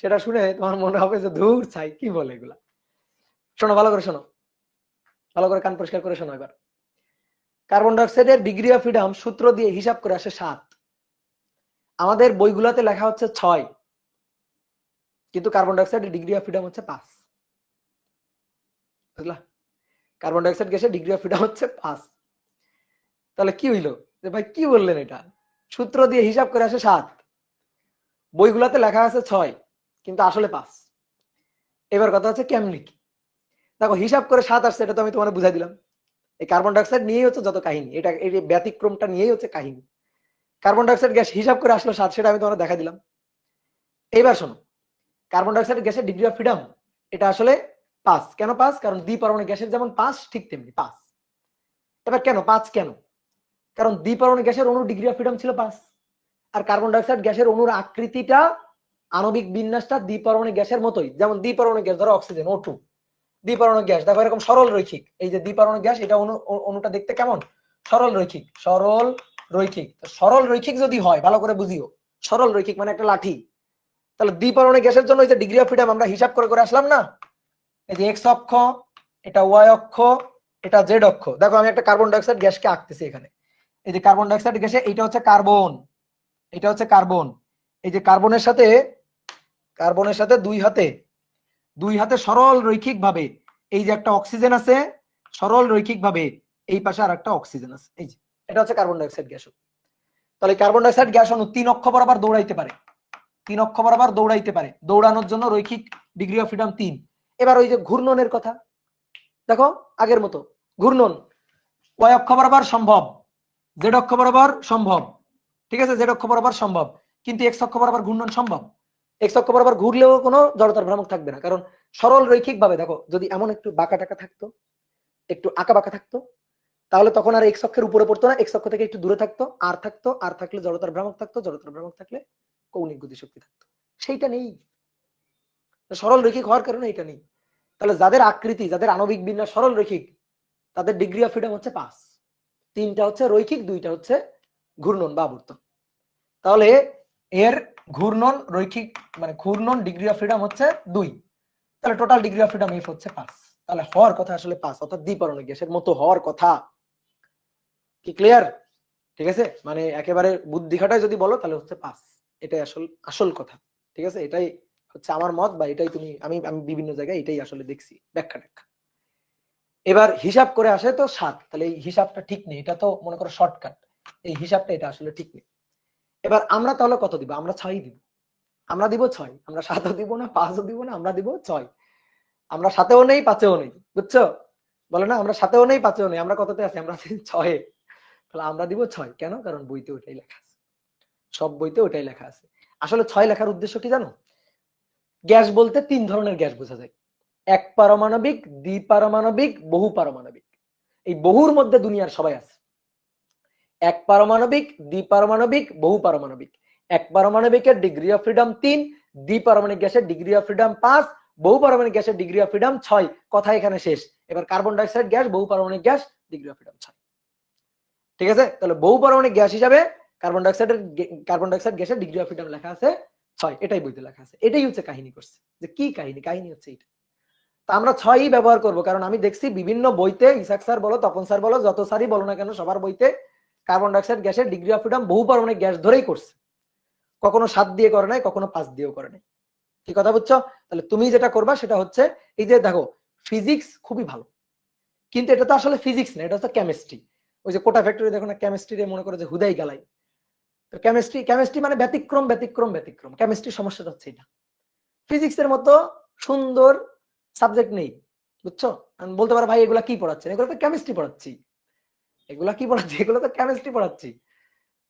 সেটা শুনে তোমার মনে হবে যে ধুর ছাই কি বলে এগুলা। শোনো ভালো করে, শোনো ভালো করে, কান পরিষ্কার করে শোনো। এবার কার্বন ডাইঅক্সাইডের ডিগ্রি অফ ফ্রিডম সূত্র দিয়ে হিসাব করে আসে 7, আমাদের বইগুলোতে লেখা হচ্ছে 6, কিন্তু কার্বন ডাইঅক্সাইডের ডিগ্রি অফ ফ্রিডম হচ্ছে 5, বুঝলা? কার্বন ডাইঅক্সাইড গ্যাসের ডিগ্রি অফ ফ্রিডম হচ্ছে 5। তাহলে কি হইলো যে ভাই কি বললেন? এটা সূত্র দিয়ে হিসাব করে আসে 7, বইগুলোতে লেখা আছে 6, কিন্তু আসলে 5। এবার কথা হচ্ছে কেমনি কি? দেখো হিসাব করে 7 আসছে, এটা তো আমি তোমার বুঝাই দিলাম। এই কার্বন ডাইঅক্সাইড নিয়েই হচ্ছে যত কাহিনী, এটা এই ব্যতিক্রমটা নিয়েই হচ্ছে কাহিনী। কার্বন ডাইঅক্সাইড গ্যাস হিসাব করে আসলো 7, সেটা আমি তোমাকে দেখা দিলাম। এইবার শোনো, কার্বন ডাইঅক্সাইড গ্যাসের ডিগ্রি অফ ফ্রিডম এটা আসলে 5। কেন 5? কারণ দ্বিপরমাণু গ্যাসের যেমন 5 ঠিক তেমনি 5। এবার কেন 5? কেন? কারণ দ্বিপরমাণু গ্যাসের অণুর ডিগ্রি অফ ফ্রিডম ছিল 5, আর কার্বন ডাইঅক্সাইড গ্যাসের অণুর আকৃতিটা, আণবিক বিন্যাসটা দ্বিপরমাণু গ্যাসের মতোই। যেমন দ্বিপরমাণু গ্যাস, ধরো অক্সিজেন O2, দ্বিপরমাণু গ্যাস দেখো এরকম সরল রৈখিক। এই যে দ্বিপরমাণু গ্যাস, এটা অণুটা দেখতে কেমন? সরল রৈখিক। সরল রৈখিক, সরল রৈখিক যদি হয়, ভালো করে বুঝিও, সরল রৈখিক মানে একটা লাঠি। তাহলে দ্বিপরমাণু গ্যাসের জন্য এই যে ডিগ্রি অফ ফ্রিডম আমরা হিসাব করে করে আসলাম না, এই যে এক্স অক্ষ, এটা ওয়াই অক্ষ, এটা জেড অক্ষ। দেখো আমি একটা কার্বন ডাইঅক্সাইড গ্যাসকে আঁকতেছি এখানে। এই যে কার্বন ডাইঅক্সাইড গ্যাসে এইটা হচ্ছে কার্বন, এটা হচ্ছে কার্বন। এই যে কার্বনের সাথে দুই হাতে সরল রৈখিক ভাবে এই যে একটা অক্সিজেন আছে, সরল রৈখিক ভাবে এই পাশে আর একটা অক্সিজেন আছে। এই যে এটা হচ্ছে কার্বন ডাইঅক্সাইড গ্যাস। তাহলে কার্বন ডাইঅক্সাইড গ্যাস অণু 3 অক্ষ বরাবর দৌড়াইতে পারে, 3 অক্ষ বরাবর দৌড়াইতে পারে। দৌড়ানোর জন্য রৈখিক ডিগ্রি অফ ফ্রিডম 3। এবার ওই যে ঘূর্ণনের কথা দেখো, আগের মতো ঘূর্ণন ওয়াই অক্ষ বরাবর সম্ভব, জেড অক্ষ বরাবর সম্ভব, ঠিক আছে, জেড অক্ষ বরাবর সম্ভব, কিন্তু এক্স অক্ষ বরাবর ঘূর্ণন সম্ভব। এক্স অক্ষ বরাবর ঘুরলেও কোনো জড়তার ভ্রামক থাকবে না, কারণ সরল রৈখিক ভাবে দেখো, যদি এমন একটু বাঁকা টাকা থাকতো, একটু আঁকা বাঁকা থাকতো, তাহলে তখন আর এক্স অক্ষের উপরে পড়তো না, এক্স অক্ষ থেকে একটু দূরে থাকতো, আর থাকতো, আর থাকলে জড়তার ভ্রামক থাকতো, জড়তার ভ্রামক থাকলে কৌণিক গতিশক্তি থাকতো। সেইটা নেই, সরল রৈখিক হওয়ার কারণে এটা নেই। তাহলে যাদের আকৃতি, যাদের আণবিক বিন্যাস সরল রৈখিক, তাদের ডিগ্রি অফ ফ্রিডম হচ্ছে 5। 3টা হচ্ছে রৈখিক, 2টা হচ্ছে ঘূর্ণন বা আবর্তন। তাহলে এর ঘূর্ণন রৈখিক মানে ঘূর্ণন ডিগ্রি অফ ফ্রিডম হচ্ছে 2। তাহলে total degree of freedom F হচ্ছে 5। তাহলে হওয়ার কথা আসলে 5, অর্থাৎ দ্বিপরমাণু গ্যাসের মতো হওয়ার কথা। কি ক্লিয়ার? ঠিক আছে, মানে একেবারে বুদ্ধি খাটায় যদি বলো তাহলে হচ্ছে 5। এটাই আসল কথা। ঠিক আছে, এটাই হচ্ছে আমার মত, বা এটাই আমি বিভিন্ন জায়গায় এটাই আসলে দেখছি ব্যাখ্যা। এবার হিসাব করে আসে তো 7, তাহলে এই হিসাবটা ঠিক নেই, এটা তো মনে করো শর্টকাট, এই হিসাবটা এটা আসলে ঠিক নেই। এবার আমরা তাহলে কত দিব? আমরা 6 দিব। আমরা দিব 6, আমরা 7ও দিব না, 5ও দিব না, আমরা দিব 6। আমরা 7এও নেই, 5এও নেই, বুঝছো? বলে না আমরা 7এও নেই, 5এও নেই, আমরা কততে আছি? আমরা আছি 6-এ। তাহলে আমরা দিব 6। কেন? কারণ বইতে ওটাই লেখা আছে, সব বইতে ওটাই লেখা আছে। আসলে 6 লেখার উদ্দেশ্য কি জানো? গ্যাস বলতে 3 ধরনের গ্যাস বোঝা যায়: এক পারমাণবিক, দ্বিপারমাণবিক, বহু পারমাণবিক। এই বহুর মধ্যে দুনিয়ার সবাই আছে। এক পারমাণবিক, দ্বিপারমাণবিক, বহু পারমাণবিক। এক পারমাণবিকের ডিগ্রি অফ ফ্রিডম 3, দ্বিপারমাণবিক গ্যাসের ডিগ্রি অফ ফ্রিডম 5, বহু পারমাণবিক গ্যাসের ডিগ্রি অফ ফ্রিডম 6। কথা এখানে শেষ। এবার কার্বন ডাইঅক্সাইড গ্যাস, বহু পারমাণবিক গ্যাস, ডিগ্রি অফ ফ্রিডম 6। ঠিক আছে, তাহলে বহু পারমাণবিক গ্যাস হিসাবে কার্বন ডাইঅক্সাইড গ্যাসের ডিগ্রি অফ ফ্রিডম লেখা আছে 6। এটাই বইতে লেখা আছে, এটাই হচ্ছে কাহিনী করছে। যে কি কাহিনী? কাহিনী হচ্ছে এটা। তা আমরা 6ই ব্যবহার করব, কারণ আমি দেখছি বিভিন্ন বইতে, ইসাক স্যার বলো, তপন স্যার বলো, যত স্যারই বলো না কেন, সবার বইতে কার্বন ডাইঅক্সাইড গ্যাসের ডিগ্রি অফ ফ্রিডম বহু পারমাণবিক গ্যাস ধরেই করছে। কখনো 7 দিয়ে করে নাই, কখনো 5 দিয়েও করে নাই। কি কথা বুঝছো? তাহলে তুমি যেটা করবা সেটা হচ্ছে, এই যে দেখো, ফিজিক্স খুবই ভালো, কিন্তু এটা তো আসলে ফিজিক্স না, এটা হচ্ছে কেমিস্ট্রি। ওই যে কোটা ফ্যাক্টরি দেখো না, কেমিস্ট্রি মনে করে যে হুদাই গালাই। তো কেমিস্ট্রি মানে ব্যতিক্রম, ব্যতিক্রম, ব্যতিক্রম। কেমিস্ট্রি সমস্যাটা হচ্ছে এটা। ফিজিক্সের মতো সুন্দর সাবজেক্ট নেই, বুঝছো? আমি বলতে পারো ভাই এগুলা কি পড়াচ্ছেন? এগুলো তো কেমিস্ট্রি পড়াচ্ছি। এগুলা কি পড়াচ্ছি? এগুলো তো কেমিস্ট্রি পড়াচ্ছি।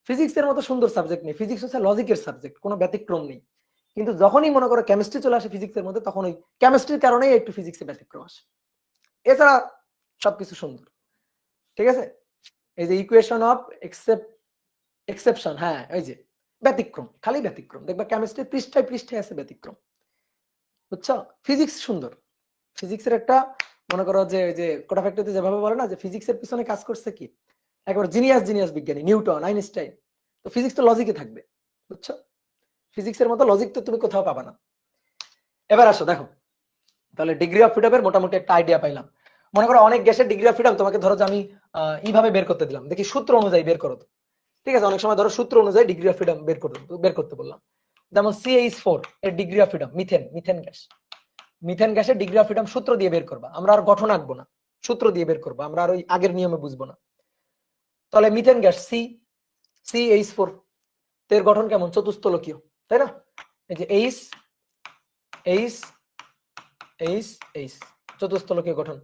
ফিজিক্সের মতো সুন্দর সাবজেক্ট নেই। ফিজিক্স হচ্ছে লজিকের সাবজেক্ট, কোনো ব্যতিক্রম নেই। কিন্তু যখনই মনে করো কেমিস্ট্রি চলে আসে ফিজিক্সের মধ্যে, তখন ওই কেমিস্ট্রির কারণেই একটু ফিজিক্সে ব্যতিক্রম আসে। এছাড়া সবকিছু সুন্দর। ঠিক আছে, এই যে ইকুয়েশন অফ এক্সেপশন, হ্যাঁ, ওই যে ব্যতিক্রম, খালি ব্যতিক্রম। দেখবা কেমিস্ট্রি পৃষ্ঠায় পৃষ্ঠায় আছে ব্যতিক্রম, বুঝছো? ফিজিক্স সুন্দর। ফিজিক্সের একটা মনে করো যে কোটা ফ্যাক্টরিতে যেভাবে বলে না যে ফিজিক্সের পিছনে কাজ করছে কি একবার জিনিয়াস বিজ্ঞানী নিউটন, আইনস্টাইন। তো ফিজিক্স তো লজিকে থাকবে, বুঝছো? ফিজিক্সের মতো লজিক তো তুমি কোথাও পাবা না। এবার আসো দেখো, তাহলে ডিগ্রি অফ ফ্রিডমের মোটামুটি একটা আইডিয়া পাইলাম। মনে করো অনেক গ্যাসের ডিগ্রি অফ ফ্রিডম তোমাকে ধরো যে আমি এইভাবে বের করতে দিলাম, দেখি সূত্র অনুযায়ী বের করো তো। ঠিক আছে, অনেক সময় ধরো সূত্র অনুযায়ী ডিগ্রি অফ ফ্রিডম বের করতে বললাম। যেমন CH4 এর ডিগ্রি অফ ফ্রিডম, মিথেন গ্যাসের ডিগ্রি অফ ফ্রিডম সূত্র দিয়ে বের করবা। আমরা আর গঠন আঁকবো না, সূত্র দিয়ে বের করবো, আমরা আর ওই আগের নিয়মে বুঝবো না। তাহলে মিথেন গ্যাস CH4, এর গঠন কেমন? চতুস্তলকীয়, তাই না? এই যে H চতুস্তলকীয় গঠন।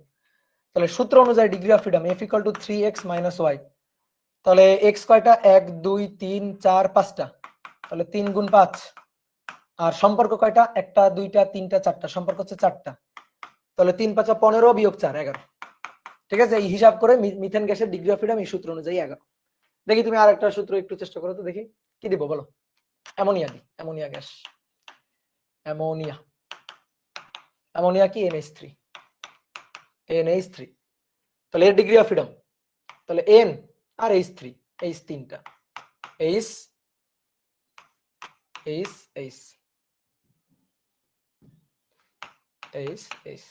তাহলে সূত্র অনুযায়ী degree of freedom F = 3x - y। তাহলে x কয়টা? 1 2 3 4 5টা, তাহলে 3 × 5। আর সম্পর্ক কয়টা? একটা দুইটা তিনটা চারটা, সম্পর্ক হচ্ছে 4টা। তাহলে 3 5 15 - 4 11। ঠিক আছে, এই হিসাব করে মিথেন গ্যাসের ডিগ্রি অফ ফ্রিডম এই সূত্র অনুযায়ী 11। দেখি তুমি আরেকটা সূত্র একটু চেষ্টা করো তো, দেখি কি দিব বলো। অ্যামোনিয়া দি, অ্যামোনিয়া গ্যাস, অ্যামোনিয়া, অ্যামোনিয়া কি? NH3, NH3। তাহলে এর ডিগ্রি অফ ফ্রিডম, তাহলে N আর H3, H তিনটা, H H H H H।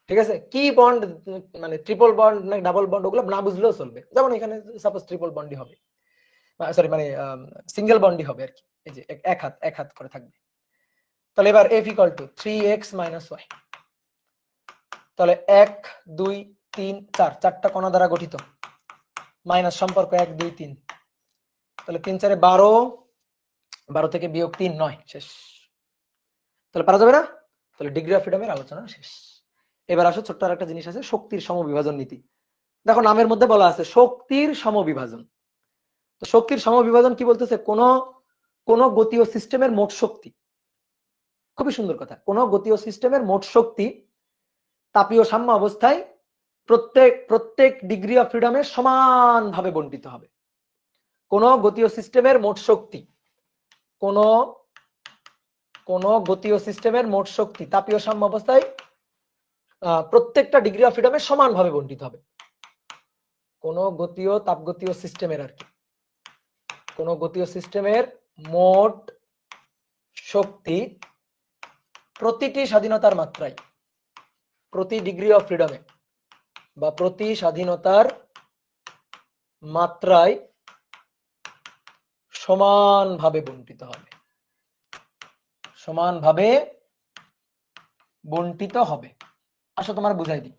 ঠিক আছে, কি বন্ড মানে ট্রিপল বন্ড না ডাবল বন্ড ওগুলো না বুঝলেও চলবে। যেমন এখানে সাপোজ ট্রিপল বন্ডই হবে, সরি মানে সিঙ্গেল বন্ডই হবে আর কি। এই যে এক হাত করে থাকবে। তাহলে এবার F = 3x - y। তাহলে 1 2 3 4, চারটা কণা দ্বারা গঠিত, মাইনাস সম্পর্ক 1 2 3। তাহলে 3 4 12, 12 থেকে বিয়োগ 3 9, শেষ। তাহলে পারা যাবে না? তাহলে ডিগ্রি অফ ফ্রিডমের আলোচনা শেষ। এবার আসো, ছোট্ট আরেকটা জিনিস আছে, শক্তির সমবিভাজন নীতি। দেখো নামের মধ্যে বলা আছে শক্তির সমবিভাজন। তো শক্তির সমবিভাজন কি বলতেছে? কোন গতীয় সিস্টেমের মোট শক্তি, খুবই সুন্দর কথা, কোন গতীয় সিস্টেমের মোট শক্তি তাপীয় সাম্য অবস্থায় প্রত্যেক ডিগ্রি অফ ফ্রিডমে সমানভাবে বন্টিত হবে। কোন গতীয় সিস্টেমের মোট শক্তি, কোন গতীয় সিস্টেমের মোট শক্তি তাপীয় সাম্য অবস্থায় প্রত্যেকটা ডিগ্রি অফ ফ্রিডমে সমানভাবে বন্টিত হবে। কোন গতীয় তাপগতীয় সিস্টেমের আর কি, কোন গতীয় সিস্টেমের মোট শক্তি প্রতিটি স্বাধীনতার মাত্রায়, প্রতি ডিগ্রি অফ ফ্রিডমে বা প্রতি স্বাধীনতার মাত্রায় সমানভাবে বন্টিত হবে, সমানভাবে বন্টিত হবে। আসো তোমার বুঝাই দিই।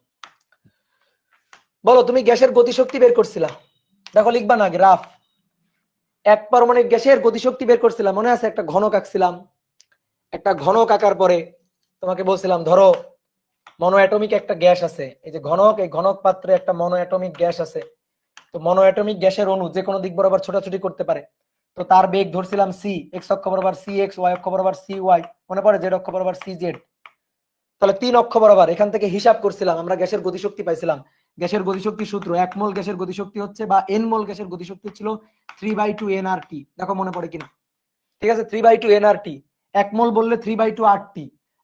বলো, তুমি গ্যাসের গতিশক্তি বের করছিলা, দেখো লিখবা না গ্রাফ। এক পারমাণবিক গ্যাসের গতিশক্তি বের করছিলাম, মনে আছে? একটা ঘনক আঁকছিলাম, একটা ঘনক আঁকার পরে তোমাকে বলছিলাম ধরো মনো অ্যাটমিক একটা গ্যাস আছে, এই যে ঘনক, এই ঘনক পাত্রে একটা মনো অ্যাটমিক গ্যাস আছে। তো মনো অ্যাটমিক গ্যাসের অণু যে কোনো দিক বরাবর ছোটাছুটি করতে পারে। তো তার বেগ ধরছিলাম c, x অক্ষ বরাবর cx, y অক্ষ বরাবর cy, মনে পড়ে? z অক্ষ বরাবর cz। তাহলে 3 অক্ষ বরাবর এখান থেকে হিসাব করছিলাম, আমরা গ্যাসের গতিশক্তি পাইছিলাম। গ্যাসের গতিশক্তি সূত্র, 1 মোল গ্যাসের গতিশক্তি হচ্ছে বা n মোল গ্যাসের গতিশক্তি ছিল 3/2 nRT। দেখো মনে পড়ে কিনা? ঠিক আছে, 3/2 nRT। 1 মোল বললে 3/2 RT।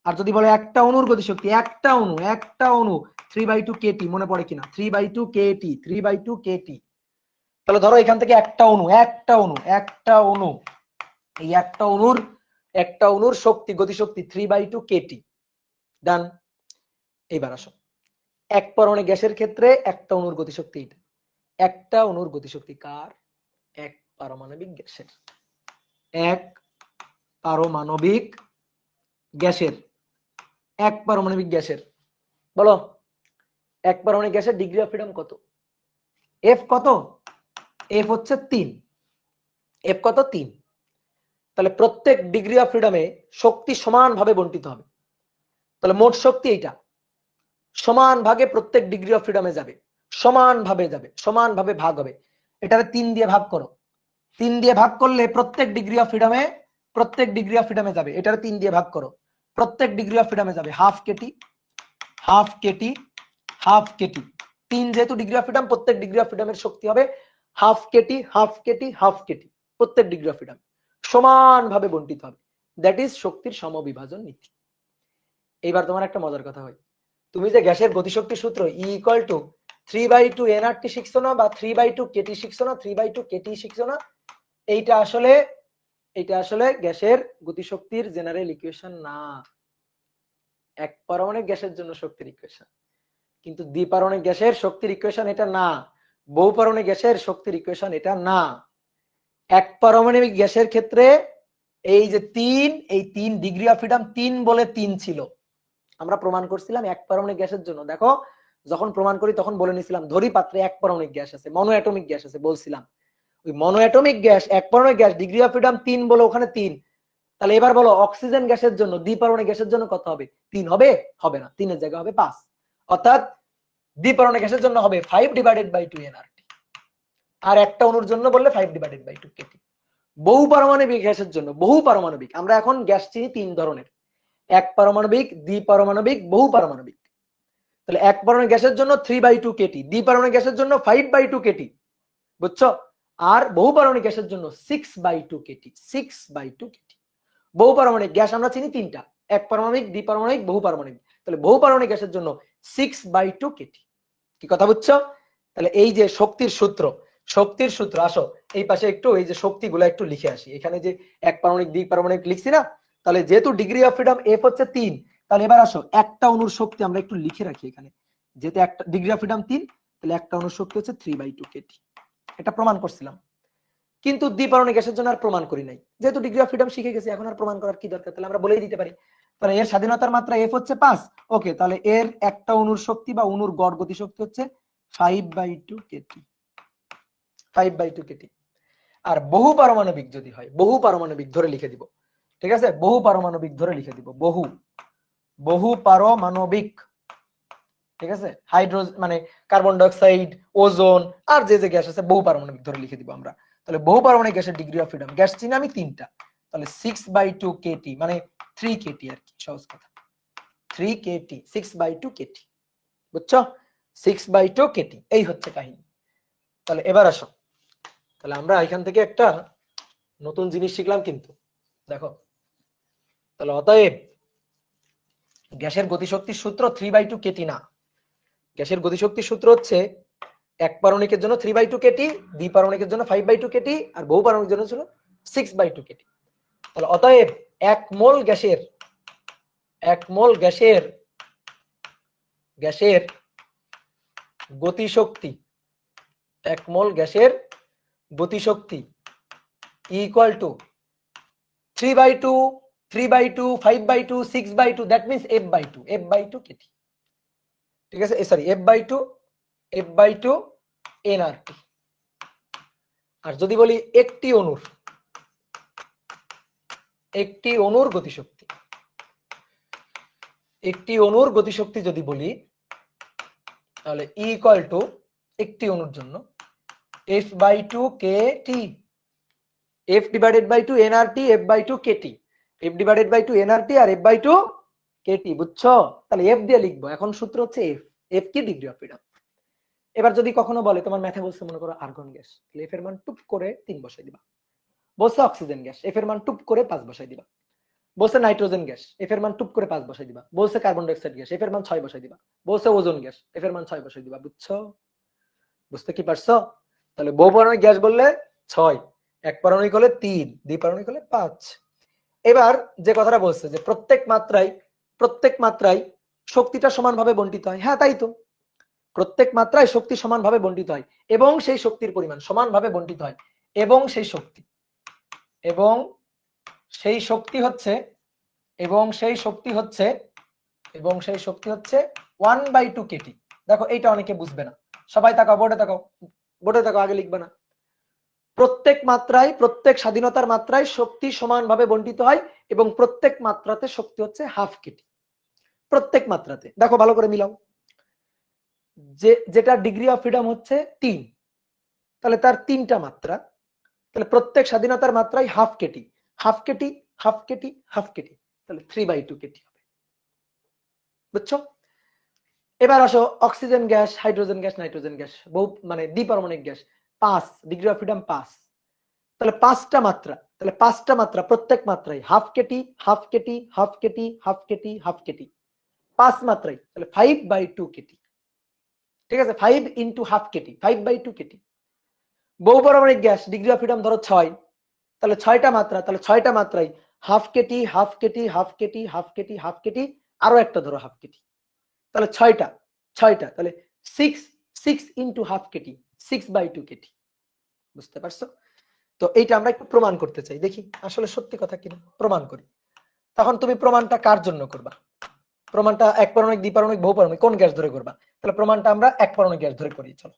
আর যদি বলে একটা অণুর গতিশক্তি, একটা অণু 3/2 kT, মনে পড়ে কিনা? 3/2 kT, 3/2 kT। তাহলে ধরো এখান থেকে একটা অণু, এই একটা অণুর শক্তি, গতিশক্তি 3/2 kT। ডান। এইবার আসো, এক পরমাণু গ্যাসের ক্ষেত্রে একটা অণুর গতিশক্তি এটা। একটা অণুর গতিশক্তি কার? এক পারমাণবিক গ্যাসের। এক পারমাণবিক গ্যাসের, এক পারমাণবিক গ্যাসের। বলো, এক পারমাণবিক গ্যাসের ডিগ্রি অফ ফ্রিডম কত? এফ কত? এফ হচ্ছে 3। এফ কত? 3। তাহলে প্রত্যেক ডিগ্রি অফ ফ্রিডমে শক্তি সমানভাবে বন্টিত হবে। তাহলে মোট শক্তি এইটা সমান ভাগে প্রত্যেক ডিগ্রি অফ ফ্রিডমে যাবে, সমানভাবে ভাগ হবে। এটারে 3 দিয়ে ভাগ করো। 3 দিয়ে ভাগ করলে প্রত্যেক ডিগ্রি অফ ফ্রিডমে যাবে। এটারে 3 দিয়ে ভাগ করো, প্রত্যেক ডিগ্রি অফ ফ্রিডমে যাবে half Katie, half Katie, half Katie. 3 যেহেতু ডিগ্রি অফ ফ্রিডম, প্রত্যেক ডিগ্রি অফ ফ্রিডমের শক্তি হবে half Katie, half Katie, half Katie. প্রত্যেক ডিগ্রি অফ ফ্রিডম সমানভাবে বন্টিত হবে। দ্যাট ইজ শক্তির সমবিভাজন নীতি। এইবার তোমার একটা মজার কথা হয়, তুমি যে গ্যাসের গতিশক্তির সূত্র E = 3/2 nRT শিখছো না, বা 3/2 kT শিখছো না, 3/2 kT শিখছো না? এইটা আসলে গ্যাসের গতিশক্তির জেনারেল ইকুয়েশন না, এক পারমাণবিক গ্যাসের জন্য শক্তির ইকুয়েশন। কিন্তু দ্বিপারমাণবিক গ্যাসের শক্তির ইকুয়েশন এটা না, বহু পারমাণবিক গ্যাসের শক্তির ইকুয়েশন এটা না। এক পারমাণবিক গ্যাসের ক্ষেত্রে এই যে 3, এই 3 ডিগ্রি অফ ফ্রিডম 3 বলে 3 ছিল। আমরা প্রমাণ করছিলাম এক পারমাণবিক গ্যাসের জন্য। দেখো যখন প্রমাণ করি তখন বলে নিছিলাম ধরি পাত্রে এক পারমাণবিক গ্যাস আছে, মনো অ্যাটমিক গ্যাস আছে, বলছিলাম ওই মনো অ্যাটমিক গ্যাস, এক পারমাণবিক গ্যাস, ডিগ্রি অফ ফ্রিডম 3 বলে ওখানে 3। তাহলে এবার বলো অক্সিজেন গ্যাসের জন্য, দ্বিপারমাণবিক গ্যাসের জন্য কত হবে? 3 হবে? হবে না, 3 এর জায়গায় হবে 5। অর্থাৎ দ্বিপারমাণবিক গ্যাসের জন্য হবে 5/2 nRT, আর একটা অণুর জন্য বললে 5/2 kT। বহু পারমাণবিক গ্যাসের জন্য, বহু পারমাণবিক, আমরা এখন গ্যাস চিনি তিন ধরনের, এক পারমাণবিক, দ্বিপারমাণবিক, বহু পারমাণবিক। তাহলে এক পারমাণবিক গ্যাসের জন্য 3/2 kT, দ্বিপারমাণবিক গ্যাসের জন্য 5/2 kT, বুঝছো? আর বহু পারমাণবিক গ্যাসের জন্য 6/2 kT, 6/2 kT। বহু পারমাণবিক গ্যাস আমরা চিনি তিনটা, এক পারমাণবিক, দ্বিপারমাণবিক, বহু পারমাণবিক। তাহলে বহু পারমাণবিক গ্যাসের জন্য 6/2 kT। কি কথা বুঝছো? তাহলে এই যে শক্তির সূত্র, শক্তির সূত্র, আসো এই পাশে একটু এই যে শক্তিগুলো একটু লিখে আসি। এখানে যে এক পারমাণবিক, দ্বিপারমাণবিক লিখছি না, তাহলে যেহেতু ডিগ্রি অফ ফ্রিডম এফ হচ্ছে 3, তাহলে এবার আসো একটা অণুর শক্তি আমরা একটু লিখে রাখি এখানে। যেহেতু একটা ডিগ্রি অফ ফ্রিডম 3, তাহলে একটা অণুর শক্তি হচ্ছে 3/2 kT। এটা প্রমাণ করছিলাম, কিন্তু দ্বিপারমাণবিক গ্যাসের জন্য আর প্রমাণ করি নাই। যেহেতু ডিগ্রি অফ ফ্রিডম শিখে গেছি, এখন আর প্রমাণ করার কি দরকার, তাহলে আমরা বলেই দিতে পারি। তাহলে এর স্বাধীনতার মাত্রা এফ হচ্ছে 5। ওকে, তাহলে এর একটা অণুর শক্তি বা অণুর গড় গতি শক্তি হচ্ছে 5/2 kT, 5/2 kT। আর বহু পারমাণবিক যদি হয়, বহু পারমাণবিক ধরে লিখে দিব, ঠিক আছে? বহু পারমাণবিক ধরে লিখে দিব, বহু পারমাণবিক, ঠিক আছে? হাইড্রোজেন মানে কার্বন ডাইঅক্সাইড, ওজোন, আর যে যে গ্যাস আছে বহু পারমাণবিক ধরে লিখে দিব আমরা। তাহলে বহু পারমাণবিক গ্যাসের ডিগ্রি অফ ফ্রিডম, গ্যাস চিনি আমি তিনটা, তাহলে 6/2 kT মানে 3 kT আর কি, সহজ কথা 3 kT, 6/2 kT, বুঝছো? 6/2 kT, এই হচ্ছে কাহিনী। তাহলে এবার আসো, তাহলে আমরা এখান থেকে একটা নতুন জিনিস শিখলাম কিন্তু, দেখো। তাহলে অতএব গ্যাসের গতিশক্তির সূত্র 3/2 kT না, গ্যাসের গতিশক্তির সূত্র হচ্ছে এক পারমাণবিকের জন্য 3/2 kT, দ্বিপারমাণবিকের জন্য 5/2 kT, আর বহু পারমাণবিকের জন্য ছিল 6/2 kT। তাহলে অতএব এক মোল গ্যাসের গতিশক্তি, এক মোল গ্যাসের গতিশক্তি equal to 3/2, 3/2, 5/2, 6/2, that means f/2 kT, ঠিক আছে? Sorry, f/2 nRT। আর যদি বলি একটি অণুর গতিশক্তি, যদি বলি, তাহলে ইকুয়াল টু একটি অণুর জন্য f/2 kT, f/2 nRT, f/2 kT, f/2 nRT আর f/2 kT, বুঝছো? তাহলে f দিয়ে লিখবো, এখন সূত্র হচ্ছে f কি ডিগ্রি অফ ফ্রিডম। এবার যদি কখনো বলে তোমার ম্যাথে বলছে মনে করো আর্গন গ্যাস, তাহলে f এর মান টুপ করে 3 বসাই দিবা। বলছে অক্সিজেন গ্যাস, f এর মান টুপ করে 5 বসাই দিবা। বলছে নাইট্রোজেন গ্যাস, f এর মান টুপ করে 5 বসাই দিবা। বলছে কার্বন ডাইঅক্সাইড গ্যাস, f এর মান 6 বসাই দিবা। বলছে ওজোন গ্যাস, f এর মান 6 বসাই দিবা, বুঝছো? বুঝতে কি পারছো? তাহলে বহু পারমাণবিক গ্যাস বললে 6, এক পারমাণবিক হলে 3, দ্বিপারমাণবিক হলে 5। এবার যে কথাটা বলছে যে প্রত্যেক মাত্রায় শক্তিটা সমানভাবে বন্টিত হয়, হ্যাঁ তাই তো, প্রত্যেক মাত্রায় শক্তি সমানভাবে বন্টিত হয় এবং সেই শক্তির পরিমাণ সমানভাবে বন্টিত হয়, এবং সেই শক্তি হচ্ছে 1/2 kT। দেখো এইটা অনেকে বুঝবে না, সবাই তাকাও, বোর্ডে তাকাও, আগে লিখবে না। প্রত্যেক মাত্রায়, প্রত্যেক স্বাধীনতার মাত্রায় শক্তি সমানভাবে বন্টিত হয় এবং প্রত্যেক মাত্রাতে শক্তি হচ্ছে 1/2 kT। প্রত্যেক মাত্রাতে, দেখো ভালো করে মিলাও, যেটা ডিগ্রি অফ ফ্রিডম হচ্ছে 3, তাহলে তার তিনটা মাত্রা, তাহলে প্রত্যেক স্বাধীনতার মাত্রায় 1/2 kT, 1/2 kT, 1/2 kT, 1/2 kT, তাহলে 3/2 kT হবে, বুঝছো? এবার আসো oxygen gas, hydrogen gas, nitrogen gas, বহু মানে দ্বিপারমাণবিক গ্যাস 5, ডিগ্রি অফ ফ্রিডম 5, তাহলে 5টা মাত্রা, প্রত্যেক মাত্রায় 1/2 kT, 1/2 kT, 1/2 kT, 1/2 kT, 1/2 kT, 5 মাত্রায়, তাহলে 5/2 kT, ঠিক আছে? 5 into 1/2 kT, 5/2 kT। বহু পারমাণবিক গ্যাস ডিগ্রি অফ ফ্রিডম ধরো 6, তাহলে 6টা মাত্রা, তাহলে 6টা মাত্রায় 1/2 kT, 1/2 kT, 1/2 kT, 1/2 kT, 1/2 kT, আরো একটা ধরো 1/2 kT, তাহলে 6টা, তাহলে 6 into 1/2 kT, 6/2 kT, বুঝতে পারছো? তো এইটা আমরা একটু প্রমাণ করতে চাই, দেখি আসলে সত্যি কথা কিনা, প্রমাণ করি। তখন তুমি প্রমাণটা কার জন্য করবা? প্রমাণটা এক পারমাণবিক, দ্বিপারমাণবিক, বহু পারমাণবিক, কোন গ্যাস ধরে করবা? তাহলে প্রমাণটা আমরা এক পারমাণবিক গ্যাস ধরে করি, চলো।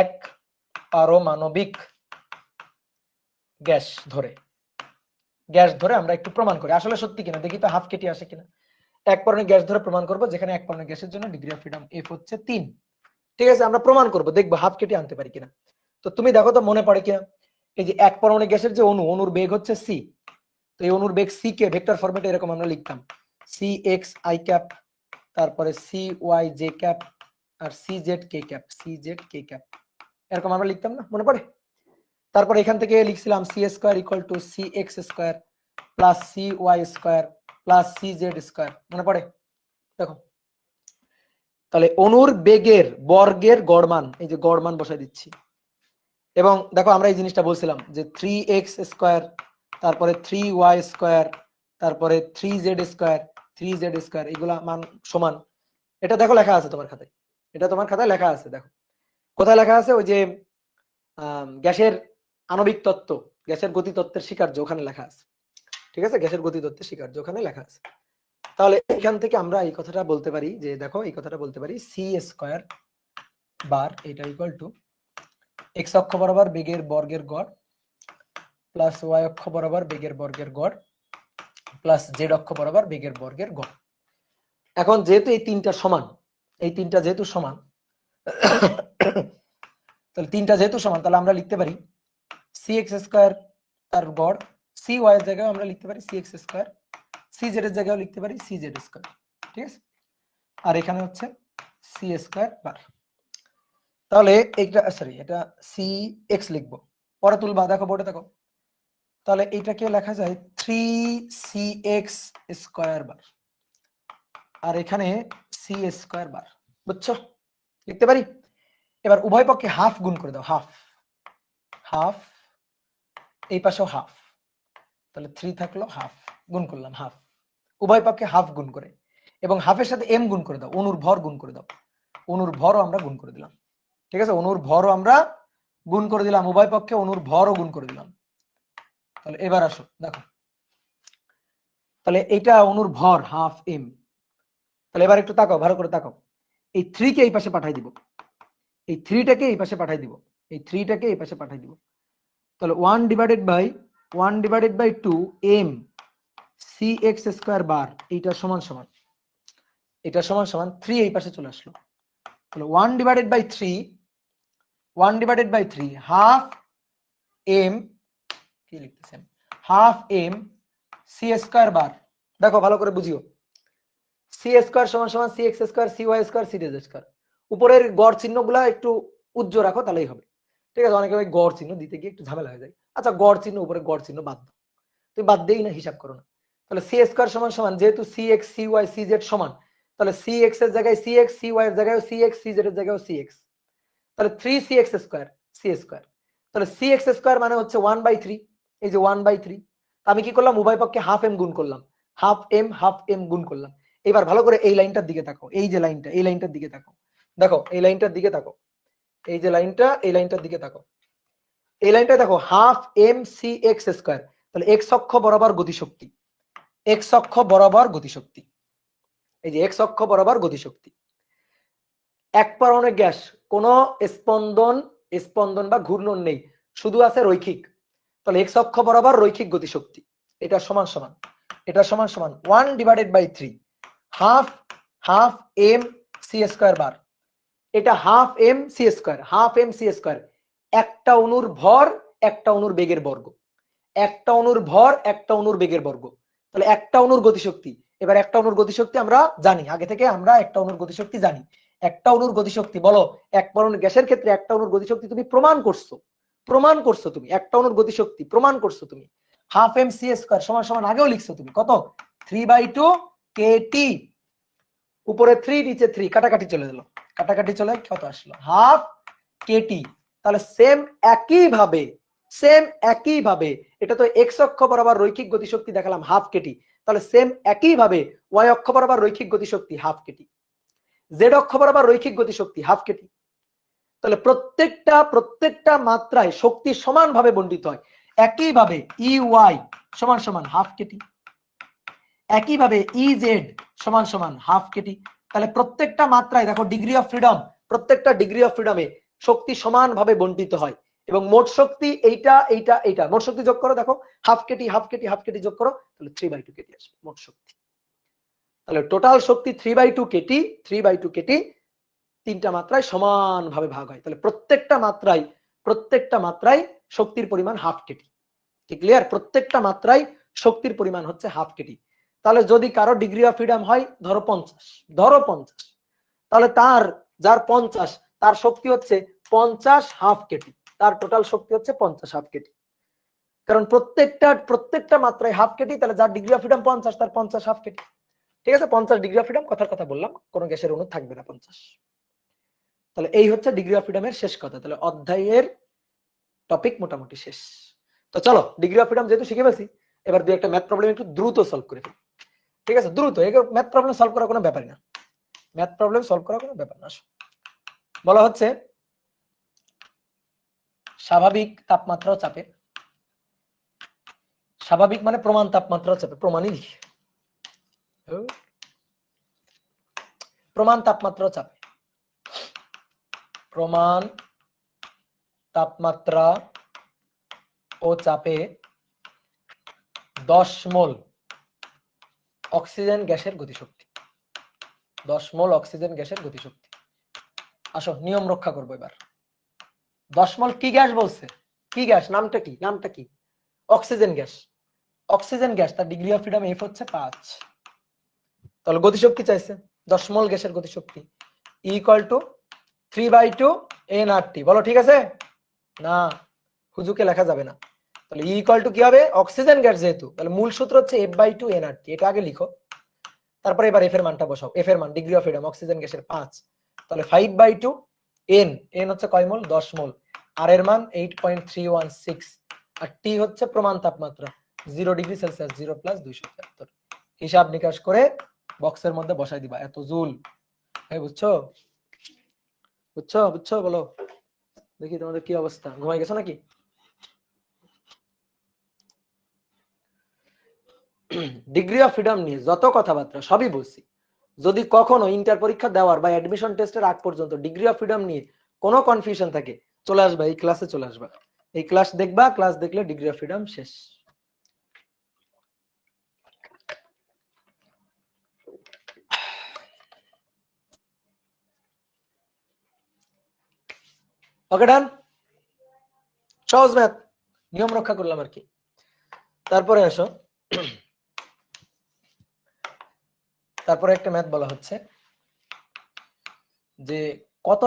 এক পারমাণবিক গ্যাস ধরে আমরা একটু প্রমাণ করি আসলে সত্যি কিনা, দেখি তো 1/2 kT আসে কিনা। এক পরমাণু গ্যাস ধরে প্রমাণ করব, যেখানে এক পরমাণু গ্যাসের জন্য ডিগ্রি অফ ফ্রিডম এফ হচ্ছে 3। ঠিক আছে, আমরা প্রমাণ করব, দেখবো হাফ কেটে আনতে পারি কিনা। তো তুমি দেখো তো মনে পড়ে কিনা, এই যে এক পরমাণু গ্যাসের যে অনুর বেগ হচ্ছে সি, তো এই অনুর বেগ সি কে ভেক্টর ফরম্যাটে এরকম আমরা লিখতাম সি এক্স আই ক্যাপ, তারপরে সি ওয়াই জে ক্যাপ, আর C Z K cap, C Z K cap, এরকম আমরা লিখতাম না, মনে পড়ে? তারপর এখান থেকে লিখছিলাম C square equal to C X square plus C Y square plus C Z square, মনে পড়ে? দেখো তাহলে অনুর বেগের বর্গের গড় মান, এই যে গড় মান বসাই দিচ্ছি, এবং দেখো আমরা এই জিনিসটা বলছিলাম যে 3x স্কোয়ার, তারপরে 3y স্কোয়ার, তারপরে 3z স্কোয়ার, 3z স্কোয়ার, এগুলা মান সমান। এটা দেখো লেখা আছে তোমার খাতায়, এটা তোমার খাতায় লেখা আছে, দেখো কোথায় লেখা আছে, ওই যে গ্যাসের আণবিক তত্ত্ব, গ্যাসের গতি তত্ত্বের স্বীকার্য, ওখানে লেখা আছে। ঠিক আছে, গ্যাসের গতি তত্ত্বের স্বীকার্য ওখানে লেখা আছে। তাহলে এখান থেকে আমরা এই কথাটা বলতে পারি যে, দেখো এই কথাটা বলতে পারি সি স্কোয়ার বার এটা ইকুয়াল টু এক্স অক্ষ বরাবর বেগের বর্গের গড় প্লাস ওয়াই অক্ষ বরাবর বেগের বর্গের গড় প্লাস জেড অক্ষ বরাবর বেগের বর্গের গড়। এখন যেহেতু এই তিনটা সমান, এই তিনটা যেহেতু সমান, তাহলে তিনটা যেহেতু সমান, তাহলে আমরা লিখতে পারি সি এক্স স্কোয়ার তার গড়, সি ওয়াই এর জায়গায় আমরা লিখতে পারি C X square, C Z এর জায়গায় লিখতে পারি সি জেড স্কোয়ার। ঠিক আছে, আর এখানে হচ্ছে সি স্কোয়ার বার। তাহলে এইটা সরি, এটা সি এক্স লিখবো, পরে তুলবা, দেখো বোর্ডে দেখো। তাহলে এটাকে লেখা যায় 3cx স্কয়ার বার, আর এখানে সি স্কয়ার বার, বুঝছো? লিখতে পারি। এবার উভয় পক্ষে হাফ গুণ করে দাও, হাফ হাফ, এই পাশেও হাফ, তাহলে 3 থাকলো, হাফ গুণ করলাম, হাফ উভয় পক্ষে হাফ গুণ করে, এবং হাফের সাথে এম গুণ করে দাও, অনুর ভর গুণ করে দাও, অনুর ভরও আমরা গুণ করে দিলাম। ঠিক আছে, অনুর ভরও আমরা গুণ করে দিলাম, উভয় পক্ষে অনুর ভরও গুণ করে দিলাম। তাহলে এবার আসো দেখো, তাহলে এটা অনুর ভর হাফ এম। তাহলে এবার একটু তাকাও, ভালো করে তাকাও, এই 3 কে এই পাশে পাঠাই দিব, এই 3 টাকে এই পাশে পাঠাই দিব, এই 3 টাকে এই পাশে পাঠাই দিব। তাহলে 1 divided by 2 M C X square bar, এইটা সমান সমান, এটা সমান সমান 3 এই পাশে চলে আসলো। তাহলে 1 ডিভাইডেড বাই 3 হাফ এম, কি লিখতেছেন, হাফ এম সি স্কয়ার বার। দেখো ভালো করে বুঝিও, সি স্কয়ার সমান সমান C X square, C Y square, C Z square. উপরের গড় চিহ্নগুলো একটু উজ্জ্বল রাখো, তাহলেই হবে। ঠিক আছে, অনেকে ওই গড় চিহ্ন দিতে গিয়ে একটু ঝামেলা হয়ে যায়। আচ্ছা, গড় চিহ্ন, উপরে গড় চিহ্ন বাদ দাও, তুমি বাদ দেই না, হিসাব করো না। তাহলে সি স্কয়ার সমান সমান, যেহেতু C X C Y C Z সমান, তাহলে সি এক্স এর জায়গায় সি এক্স, সি ওয়াই এর জায়গায় সি এক্স, সি জেড এর জায়গায় সি এক্স, তাহলে 3 C X square C square. তাহলে সি এক্স স্কয়ার মানে হচ্ছে 1/3, এই যে 1/3। আমি কি করলাম, উভয় পক্ষে হাফ এম গুণ করলাম, হাফ এম গুণ করলাম। এবার ভালো করে এই লাইনটার দিকে তাকাও, এই যে লাইনটা, এই লাইনটার দিকে তাকাও, দেখো এই লাইনটার দিকে তাকাও, এই যে লাইনটা, এই লাইনটার দিকে তাকাও, এই লাইনটা দেখো, half M C X square. তাহলে এক্স অক্ষ বরাবর গতিশক্তি, এক্স অক্ষ বরাবর গতিশক্তি, এই যে এক্স অক্ষ বরাবর গতিশক্তি। এক পরমাণু গ্যাস, কোনো স্পন্দন বা ঘূর্ণন নেই, শুধু আছে রৈখিক। তাহলে এক্স অক্ষ বরাবর রৈখিক গতিশক্তি, এটা সমান সমান, এটা সমান সমান 1 divided by 3 half M C square bar. এটা half M C square, half M C square, একটা অণুর ভর একটা অণুর বেগের বর্গ, একটা অণুর ভর একটা অণুর বেগের বর্গ। তাহলে একটা অণুর গতিশক্তি, এবার একটা অণুর গতিশক্তি আমরা জানি আগে থেকে, আমরা একটা অণুর গতিশক্তি জানি। একটা অণুর গতিশক্তি বলো, এক পরমাণু গ্যাসের ক্ষেত্রে একটা অণুর গতিশক্তি তুমি প্রমাণ করছো তুমি একটা অণুর গতিশক্তি প্রমাণ করছো তুমি, হাফ এম সি স্কয়ার সমান সমান আগেও লিখছো তুমি কত, 3/2 কেটি। উপরে 3 নিচে 3, কাটাকাটি চলে গেল, কাটাকাটি চলে কত আসলো, হাফ কেটি। তাহলে সেম একই ভাবে এটা তো এক্স অক্ষ বরাবর রৈখিক গতিশক্তি দেখালাম হাফ কেটি, তাহলে সেম একই ভাবে ওয়াই অক্ষ বরাবর রৈখিক গতিশক্তি হাফ কেটি, জেড অক্ষ বরাবর রৈখিক গতিশক্তি হাফ কেটি। তাহলে প্রত্যেকটা মাত্রায় শক্তি সমানভাবে বণ্টিত হয়। একইভাবে ই ওয়াই সমান সমান হাফ কেটি, একইভাবে ই জেড সমান সমান হাফ কেটি। তাহলে প্রত্যেকটা মাত্রায় দেখো ডিগ্রি অফ ফ্রিডম, প্রত্যেকটা ডিগ্রি অফ ফ্রিডমে শক্তি সমানভাবে বণ্টিত হয়, এবং মোট শক্তি এইটা মোট শক্তি যোগ করো, দেখো হাফ কেটি যোগ করো, তাহলে 3/2 কেটি আসবে মোট শক্তি। তাহলে টোটাল শক্তি 3/2 কেটি, 3/2 কেটি তিনটা মাত্রায় সমানভাবে ভাগ হয়। তাহলে প্রত্যেকটা মাত্রায় শক্তির পরিমাণ হাফ কেটি। কি ক্লিয়ার? প্রত্যেকটা মাত্রায় শক্তির পরিমাণ হচ্ছে হাফ কেটি। তাহলে যদি কারো ডিগ্রি অফ ফ্রিডম হয় ধরো 50, তাহলে যার 50 তার শক্তি হচ্ছে 50 হাফ কেটি, তার টোটাল শক্তি হচ্ছে 50 হাফ কেটি। কারণ প্রত্যেকটা মাত্রায় হাফ কেটি, তাহলে যার ডিগ্রি অফ ফ্রিডম 50 তার 50 হাফ কেটি। ঠিক আছে, 50 ডিগ্রি অফ ফ্রিডম, কথার কথা বললাম, কোন গ্যাসের অণু থাকবে না 50। তাহলে এই হচ্ছে ডিগ্রি অফ ফ্রিডমের শেষ কথা। তাহলে অধ্যায়ের টপিক মোটামুটি শেষ। তো চলো ডিগ্রি অফ ফ্রিডম যেহেতু শিখে ফেলছি, এবার দুই একটা ম্যাথ প্রবলেম একটু দ্রুত সলভ করে ফেলি। ঠিক আছে, দ্রুত, ম্যাথ প্রবলেম সলভ করা কোনো ব্যাপারই না, ম্যাথ প্রবলেম সলভ করা কোনো ব্যাপার না। বলা হচ্ছে স্বাভাবিক তাপমাত্রা ও চাপে, স্বাভাবিক মানে প্রমাণ তাপমাত্রা ও চাপে, প্রমাণই লিখি, প্রমাণ তাপমাত্রা ও চাপে, প্রমাণ তাপমাত্রা ও চাপে 10 মোল অক্সিজেন গ্যাসের গতিশক্তি, 10 মোল অক্সিজেন গ্যাসের গতিশক্তি। আসো নিয়ম রক্ষা করবো এবার। 10 মোল কি গ্যাস বলছে? কি গ্যাস? নামটা কি? নামটা কি? Oxygen gas. অক্সিজেন গ্যাস, তার ডিগ্রি অফ ফ্রিডম এফ হচ্ছে 5। তাহলে গতিশক্তি চাইছে 10 মোল গ্যাসের গতিশক্তি ইকুয়াল টু 3/2 nRT। বলো ঠিক আছে? না, হুজুকে লেখা যাবে না। তাহলে ইকুয়াল টু কি হবে? অক্সিজেন গ্যাস যেহেতু, তাহলে মূল সূত্র হচ্ছে F/2 nRT। এটা আগে লিখো, তারপরে এবার এফ এর মানটা বসাও। এফ এর মান ডিগ্রি অফ ফ্রিডম অক্সিজেন গ্যাসের 5, তাহলে 5/2 n হচ্ছে কয় মোল? 10 মোল। আর এর মান 8.316, আর টি হচ্ছে প্রমাণ তাপমাত্রা 0 ডিগ্রি সেলসিয়াস, 0 + 273। হিসাব নিকাশ করে বক্সের মধ্যে বসাই দিবা, এত জুল। বুঝছো? বুঝছো? বুঝছো? বলো দেখি তোমাদের কি অবস্থা, ঘুমাই গেছো নাকি? ডিগ্রি অফ ফ্রিডম নিয়ে যত কথাবার্তা সবই বলছি। যদি কখনো ইন্টার পরীক্ষা দেওয়ার বা অ্যাডমিশন টেস্টের আগ পর্যন্ত ডিগ্রি অফ ফ্রিডম নিয়ে কোনো কনফিউশন থাকে, চলে আসবা এই ক্লাসে, চলে আসবা, এই ক্লাস দেখবা, ক্লাস দেখলে ডিগ্রি অফ ফ্রিডম শেষ। ওকে ডান, সহজ ম্যাথ, নিয়ম রক্ষা করলাম আর কি। তারপরে আসো, তারপরে একটা ম্যাথ বলা হচ্ছে যে কত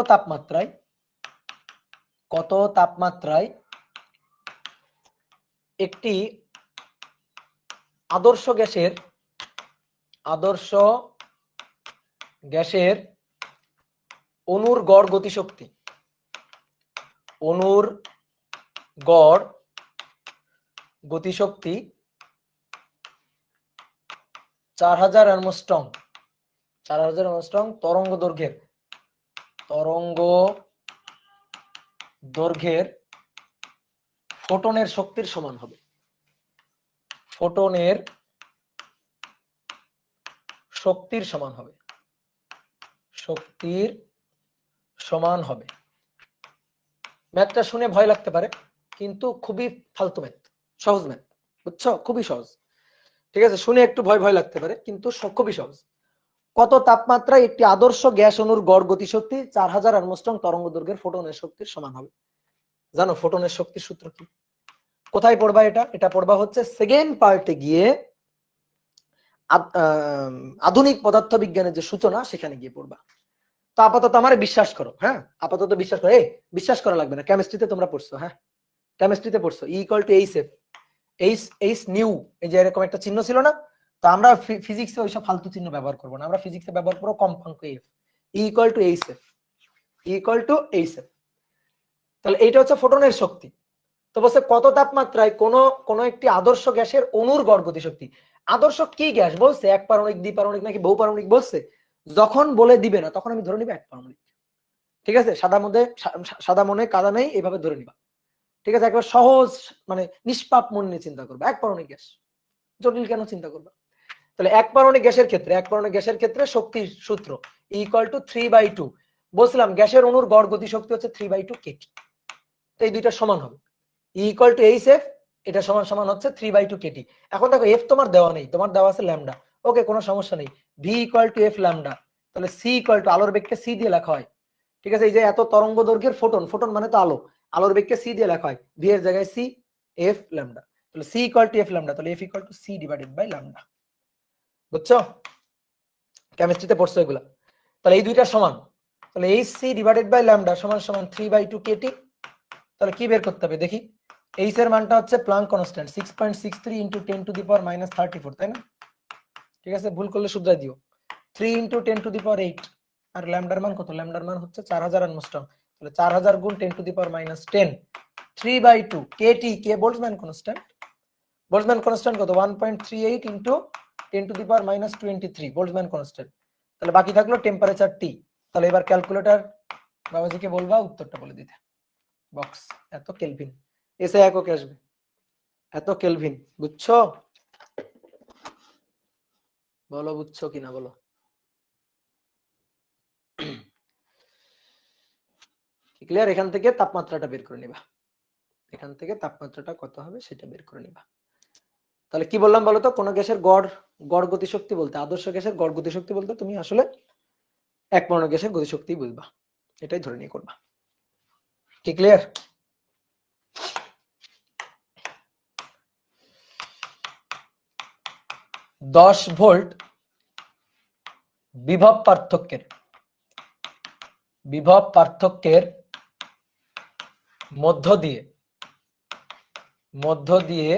তাপমাত্রায় একটি আদর্শ গ্যাসের অণুর গড় গতিশক্তি, অণুর গড় গতিশক্তি 4000 অ্যাংস্ট্রম, 4000 অ্যাংস্ট্রম তরঙ্গ দৈর্ঘ্যের ফোটনের শক্তির সমান হবে। ফোটনের শক্তির সমান হবে, শক্তির সমান হবে। ম্যাথটা শুনে ভয় লাগতে পারে, কিন্তু খুবই ফালতু ম্যাথ, সহজ ম্যাথ, বুঝছো? খুবই সহজ। ঠিক আছে, শুনে একটু ভয় লাগতে পারে, কিন্তু খুবই সহজ। কত তাপমাত্রায় একটি আদর্শ গ্যাস অণুর গড় গতিশক্তি 4000 অ্যাংস্ট্রম তরঙ্গ দৈর্ঘ্যের ফোটনের শক্তির সমান হবে? জানো ফোটনের শক্তির সূত্র কি? কোথায় পড়বা এটা? এটা পড়বা হচ্ছে সেকেন্ড পার্টে গিয়ে, আধুনিক পদার্থবিজ্ঞানের যে সূচনা সেখানে গিয়ে পড়বা। তো আপাতত আমার বিশ্বাস করো, হ্যাঁ আপাতত বিশ্বাস করো, বিশ্বাস করা লাগবে না, কেমিস্ট্রিতে তোমরা পড়ছো, হ্যাঁ কেমিস্ট্রিতে পড়ছো এইচ নিউ, এই যে এরকম একটা চিহ্ন ছিল না? তো আমরা ফিজিক্সে ওইসব ফালতু চিহ্ন ব্যবহার করবো না, আমরা ফিজিক্সে ব্যবহার করবো কম্পাঙ্ক F equal two H F. তাহলে এইটা হচ্ছে ফোটনের শক্তি। তো বলছে কত তাপমাত্রায় কোন একটি আদর্শ গ্যাসের অণুর গড় গতিশক্তি। আদর্শ কি গ্যাস বলছে? এক পারমাণবিক, দ্বিপারমাণবিক নাকি বহু পারমাণবিক বলছে? যখন বলে দিবে না তখন আমি ধরে নিব এক পারমাণবিক। ঠিক আছে, সাদা মনে কাদা নেই, এভাবে ধরে নিবা। ঠিক আছে, একবার সহজ, মানে নিষ্পাপ মন নিয়ে চিন্তা করবে, এক পারমাণবিক গ্যাস, জটিল কেন চিন্তা করবা? তাহলে এক পারমাণবিক গ্যাসের ক্ষেত্রে শক্তির সূত্র ইকুয়াল টু 3/2। বলছিলাম গ্যাসের অণুর গড় গতিশক্তি হচ্ছে 3/2 কেটি। তো এই দুইটা সমান হবে, ইকুয়াল টু এইচ এফ, এটা সমান হচ্ছে 3/2 কেটি। এখন দেখো এফ তোমার দেওয়া নেই, তোমার দেওয়া আছে ল্যামডা, ওকে কোনো সমস্যা নেই, V equal to F lambda, তাহলে সি ইকুয়াল টু আলোর বেগকে সি দিয়ে লেখা হয়, ঠিক আছে? এই যে এত তরঙ্গ দৈর্ঘ্যের ফোটন, ফোটন মানে তো আলো, আলোর বেগকে সি দিয়ে লেখা হয়, ভি এর জায়গায় সি, এফ ল্যামডা, তাহলে C equal to F lambda, তাহলে F equal to C divided by lambda. বুঝছো? কেমিস্ট্রিতে পড়ছো এগুলা। তাহলে এই দুইটা সমান, তাহলে H C divided by lambda সমান সমান 3/2 কেটি। তাহলে কি বের করতে হবে দেখি? এইচ এর মানটা হচ্ছে Planck constant 6.63 into 10 to the power -34, তাই না? ঠিক আছে, ভুল করলে শুধরাই দিও। 3 ইনটু 10 টু দি পাওয়ার 8, আর ল্যামডার মান কত? ল্যামডার মান হচ্ছে 4000 অ্যাংস্ট্রম, তাহলে 4000 গুণ 10 to the power -10, 3/2 KT, K Boltzmann constant. Boltzmann constant কত? 1.38 into 10 to the power -23 Boltzmann constant. তাহলে বাকি থাকলো টেম্পারেচার টি। তাহলে এবার ক্যালকুলেটর বাবাজিকে বলবা উত্তরটা বলে দিতে। বক্স এত কেলভিন, এসে এককে আসবে, এত কেলভিন। বুঝছো? বলো বুঝছো কিনা বলো। ক্লিয়ার? এখান থেকে তাপমাত্রাটা বের করে নিবা, এখান থেকে তাপমাত্রাটা কত হবে সেটা বের করে নিবা। তাহলে কি বললাম বলো তো? কোন গ্যাসের গড় গড় গতিশক্তি বলতে, আদর্শ গ্যাসের গড় গতিশক্তি বলতে তুমি আসলে এক পরমাণু গ্যাসের গতিশক্তি বুঝবা, এটাই ধরে নিয়ে করবা। কি ক্লিয়ার? দশ ভোল্ট বিভব পার্থক্যের মধ্য দিয়ে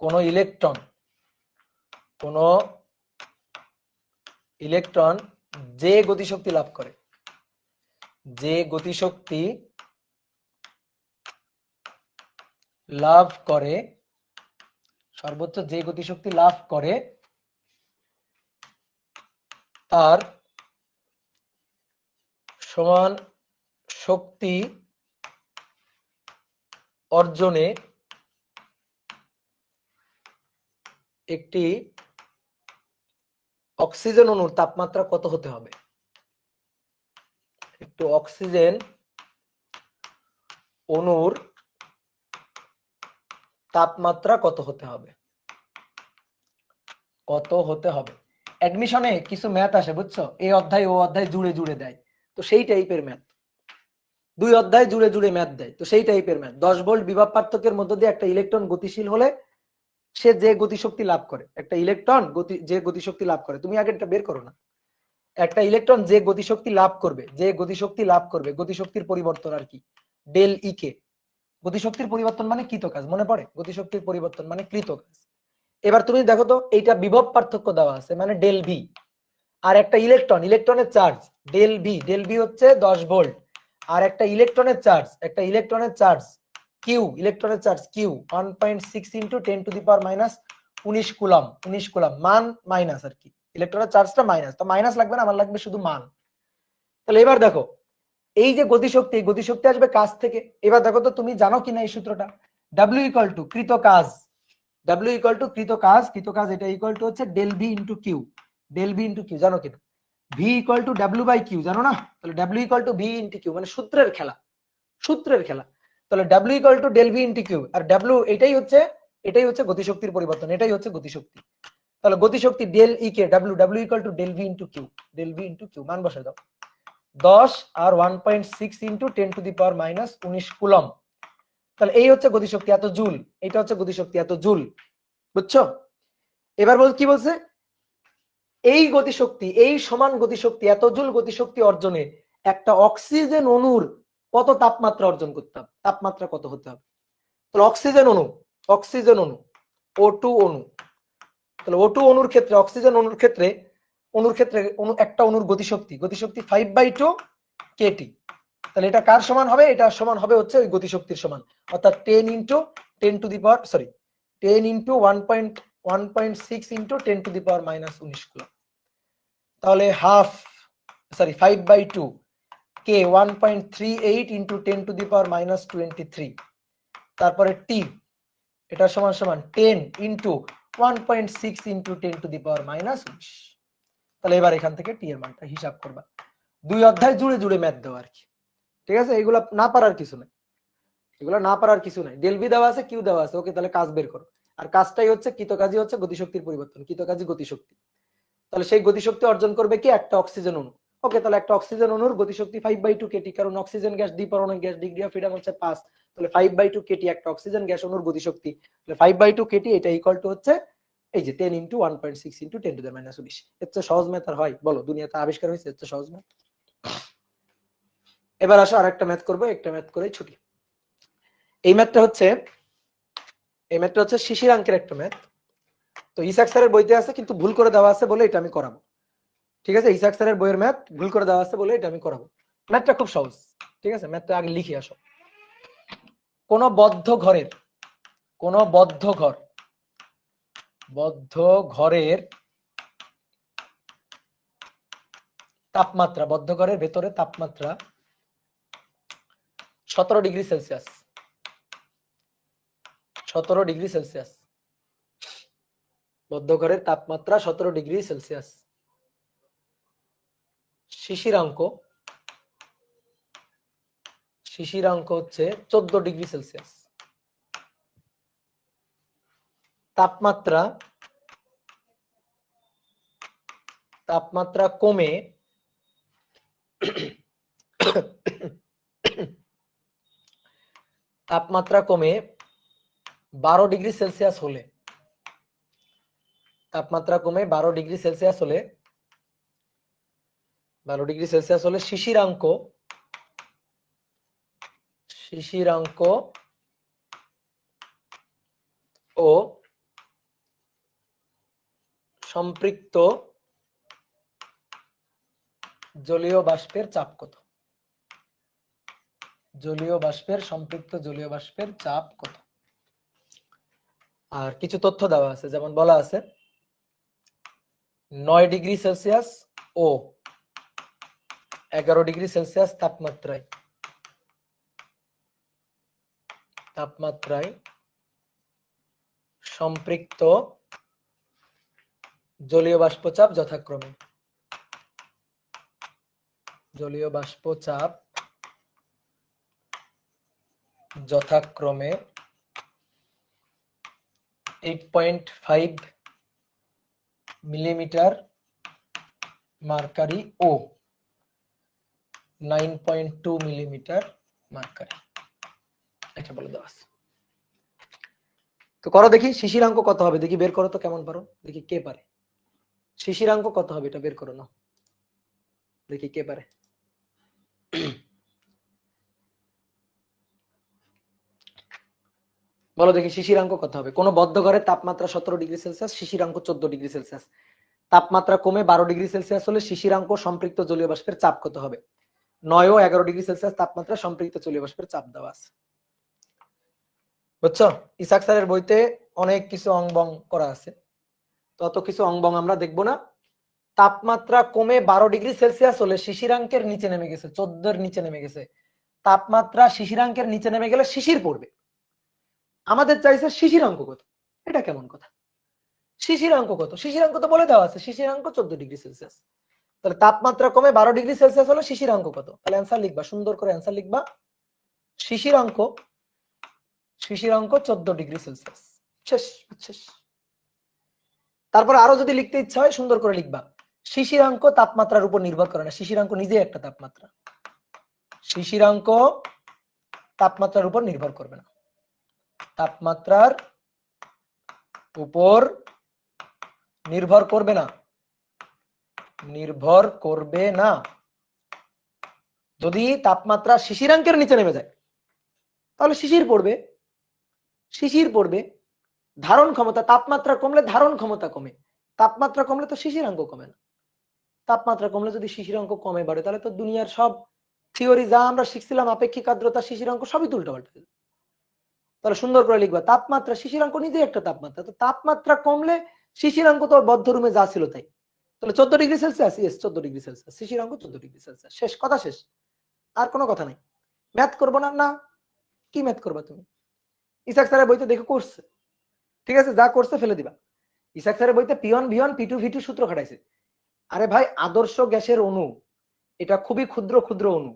কোন ইলেকট্রন যে গতিশক্তি লাভ করে সর্বোচ্চ যে গতিশক্তি লাভ করে তার সমান শক্তি অর্জনে একটি অক্সিজেন অণুর তাপমাত্রা কত হতে হবে? একটু অক্সিজেন অণুর তাপমাত্রা কত হতে হবে? অ্যাডমিশনে কিছু ম্যাথ আসে, বুঝছো? এই অধ্যায় ও অধ্যায় জুড়ে জুড়ে দেয়, তো সেই টাইপের ম্যাথ, দুই অধ্যায় জুড়ে জুড়ে ম্যাথ দেয়, তো সেই টাইপের ম্যাথ। 10 ভোল্ট বিভব পার্থক্যের মধ্য দিয়ে একটা ইলেকট্রন গতিশীল হলে সে যে গতিশক্তি লাভ করে, একটা ইলেকট্রন যে গতিশক্তি লাভ করে, তুমি আগে এটা বের করো না। একটা ইলেকট্রন যে গতিশক্তি লাভ করবে, গতিশক্তির পরিবর্তন আর কি, ডেল ই কে। গতিশক্তির পরিবর্তন মানে কৃত কাজ, মনে পড়ে? গতিশক্তির পরিবর্তন মানে কৃত কাজ। এবার তুমি দেখো তো, এইটা বিভব পার্থক্য দেওয়া আছে মানে ডেল ভি, আর একটা ইলেকট্রনের চার্জ ডেল ভি হচ্ছে 10 ভোল্ট, আর একটা ইলেকট্রনের charge Q, 1.6 into 10 to the power -19 coulomb, মান মাইনাস আর কি, ইলেকট্রনের চার্জটা মাইনাস, তো মাইনাস লাগবে না, আমার লাগবে শুধু মান। তাহলে এবার দেখো, এই যে গতিশক্তি আসবে কাজ থেকে। এবার দেখো তো তুমি জানো কিনা এই সূত্রটা, W ইকুয়াল টু কৃত কাজ, এটা ইকুয়াল টু হচ্ছে ডেল ভি ইনটু কিউ, জানো কিনা? V equal to W by Q, জানো না? তাহলে W equal to V into Q, মানে সূত্রের খেলা। তাহলে W equal to del V into Q, আর ডাব্লিউ এটাই হচ্ছে গতিশক্তির পরিবর্তন, এটাই হচ্ছে গতিশক্তি। তাহলে গতিশক্তি del E K W equal to del V into Q, মান বসাই দাও। 10 আর 1.6 into 10 to the power -19 coulomb. তাহলে এই হচ্ছে গতিশক্তি এত জুল, এটা হচ্ছে গতিশক্তি এত জুল। বুঝছো? এবার কি বলছে? এই সমান গতিশক্তি এত জুল গতিশক্তি অর্জনে একটা অক্সিজেন অণুর কত তাপমাত্রা অর্জন করতে হবে, তাপমাত্রা কত হতে হবে? তাহলে অক্সিজেন অণু O2 অণু, তাহলে O2 অণুর ক্ষেত্রে, অক্সিজেন অণুর ক্ষেত্রে একটা অণুর গতিশক্তি 5/2 কেটি। তাহলে এটা কার সমান হবে? এটা সমান হবে হচ্ছে ওই গতিশক্তির সমান, অর্থাৎ 10 into 10 to the power 10 into 1.6 into 10 to the power -19 coulomb. তাহলে 5/2 কে 1.38 ইনটু 10 টু দি পাওয়ার -23, তারপরে টি এটা সমান 10 into 1.6 into 10 to the power -19। তাহলে এবার এখান থেকে টি এর মানটা হিসাব করবা, দুই অধ্যায় জুড়ে জুড়ে ম্যাথ দেওয়া আর কি। ঠিক আছে, এগুলা না পারার কিছু নাই, ডেল ভি দেওয়া আছে, কিউ দেওয়া আছে, ওকে। তাহলে কাজ বের করো, আর কাজটাই হচ্ছে কৃতকাজী হচ্ছে গতিশক্তির পরিবর্তন, কৃতকাজী গতিশক্তি। তাহলে সেই গতিশক্তি অর্জন করবে কি একটা অক্সিজেন অণু। ওকে, তাহলে একটা অক্সিজেন অণুর গতিশক্তি 5/2 কেটি, কারণ অক্সিজেন গ্যাস দ্বিপরমাণবিক গ্যাস, ডিগ্রি অফ ফ্রিডম হচ্ছে 5, তাহলে 5/2 কেটি একটা অক্সিজেন গ্যাস অণুর গতিশক্তি, তাহলে 5/2 কেটি, এটা ইকুয়াল টু হচ্ছে এই যে 10 × 1.6 × 10⁻19। এর চেয়ে সহজ ম্যাথ আর হয় বলো? দুনিয়াতে আবিষ্কার হয়েছে এর চেয়ে সহজ ম্যাথ? এবার আসো আরেকটা ম্যাথ করবো, একটা ম্যাথ করেই ছুটি। এই ম্যাথটা হচ্ছে শিশিরাঙ্কের একটা ম্যাথ। তো ইসাক স্যারের বইতে আছে কিন্তু ভুল করে দেওয়া আছে বলে এটা আমি করাবো। ঠিক আছে, ইসাক স্যারের বইয়ের ম্যাথ ভুল করে দেওয়া আছে বলে এটা আমি করাবো। ম্যাথটা খুব সহজ। ঠিক আছে, ম্যাথটা আগে লিখে আসো। কোন বদ্ধ ঘরের তাপমাত্রা, বদ্ধ ঘরের ভেতরে তাপমাত্রা 17 ডিগ্রি সেলসিয়াস, 17 ডিগ্রি সেলসিয়াস, বদ্ধ ঘরের তাপমাত্রা 17 ডিগ্রি সেলসিয়াস। শিশিরাঙ্ক হচ্ছে 14 ডিগ্রি সেলসিয়াস। তাপমাত্রা কমে 12 ডিগ্রি সেলসিয়াস হলে, তাপমাত্রা কমে 12 ডিগ্রি সেলসিয়াস হলে, 12 ডিগ্রি সেলসিয়াস হলে শিশিরাঙ্ক ও সম্পৃক্ত জলীয় বাষ্পের চাপ কত? সম্পৃক্ত জলীয় বাষ্পের চাপ কত? আর কিছু তথ্য দেওয়া আছে, যেমন বলা আছে 9 ডিগ্রি সেলসিয়াস ও 11 ডিগ্রি সেলসিয়াস তাপমাত্রায় সম্পৃক্ত জলীয় বাষ্পচাপ যথাক্রমে 8.5 মিলিমিটার মার্কারি ও 9.2 মিলিমিটার মার্কারি, এটা বলে দেওয়া আছে। তো করো দেখি শিশিরাঙ্ক কত হবে, দেখি বের করো তো, কেমন পারো দেখি, কে পারে? শিশিরাঙ্ক কত হবে এটা বের করো না, দেখি কে পারে। বলো দেখি শিশিরাঙ্ক কত হবে? কোন বদ্ধ ঘরের তাপমাত্রা 17 ডিগ্রি সেলসিয়াস, শিশিরাঙ্ক 14 ডিগ্রি সেলসিয়াস, তাপমাত্রা কমে 12 ডিগ্রি সেলসিয়াস হলে শিশিরাঙ্ক সম্পৃক্ত জলীয় বাষ্পের চাপ কত হবে? 9 ও 11 ডিগ্রি সেলসিয়াস তাপমাত্রা সম্পৃক্ত জলীয় বাষ্পের চাপ দেওয়া আছে। বুঝছো? ইসাক স্যারের বইতে অনেক কিছু অংবং করা আছে, তত কিছু অংবং আমরা দেখবো না। তাপমাত্রা কমে 12 ডিগ্রি সেলসিয়াস হলে শিশিরাঙ্কের নিচে নেমে গেছে, 14 এর নিচে নেমে গেছে। তাপমাত্রা শিশিরাঙ্কের নিচে নেমে গেলে শিশির পড়বে। আমাদের চাইছে শিশিরাঙ্ক কত, এটা কেমন কথা? শিশিরাঙ্ক কত? শিশিরাঙ্ক তো বলে দেওয়া আছে, শিশিরাঙ্ক 14 ডিগ্রি সেলসিয়াস। তাহলে তাপমাত্রা কমে 12 ডিগ্রি সেলসিয়াস হলে শিশিরাঙ্ক কত? তাহলে অ্যান্সার লিখবা, সুন্দর করে অ্যান্সার লিখবা, শিশিরাঙ্ক 14 ডিগ্রি সেলসিয়াস। শেষ শেষ। তারপর আরো যদি লিখতে ইচ্ছা হয় সুন্দর করে লিখবা, শিশিরাঙ্ক তাপমাত্রার উপর নির্ভর করে না, শিশিরাঙ্ক নিজে একটা তাপমাত্রা, শিশিরাঙ্ক তাপমাত্রার উপর নির্ভর করবে না, তাপমাত্রার উপর নির্ভর করবে না। যদি তাপমাত্রা শিশিরাঙ্কের নিচে নেমে যায় তাহলে শিশির পড়বে। ধারণ ক্ষমতা, তাপমাত্রা কমলে ধারণ ক্ষমতা কমে, তাপমাত্রা কমলে তো শিশিরাঙ্ক কমে না। তাপমাত্রা কমলে যদি শিশিরাঙ্ক কমে বাড়ে তাহলে তো দুনিয়ার সব থিওরি যা আমরা শিখছিলাম, আপেক্ষিক আর্দ্রতা, শিশিরাঙ্ক, সবই উল্টাপাল্টা। তাহলে সুন্দর করে লিখবা, তাপমাত্রা, শিশিরাঙ্ক নিজে একটা তাপমাত্রা, তো তাপমাত্রা কমলে শিশিরাঙ্ক তো বদ্ধ রুমে যা ছিল তাই। তাহলে 14 degree Celsius, yes 14 degree Celsius, শিশিরাঙ্ক 14 ডিগ্রি সেলসিয়াস। শেষ, কথা শেষ, আর কোনো কথা নাই। ম্যাথ করবো না? না, কি ম্যাথ করবা তুমি? ইসাক স্যারের বইতে দেখে করছে, ঠিক আছে, যা করছে ফেলে দিবা। ইসাক স্যারের বইতে পিওন ভিওন P2 V2 সূত্র খাটাইছে। আরে ভাই, আদর্শ গ্যাসের অণু, এটা খুবই ক্ষুদ্র ক্ষুদ্র অণু।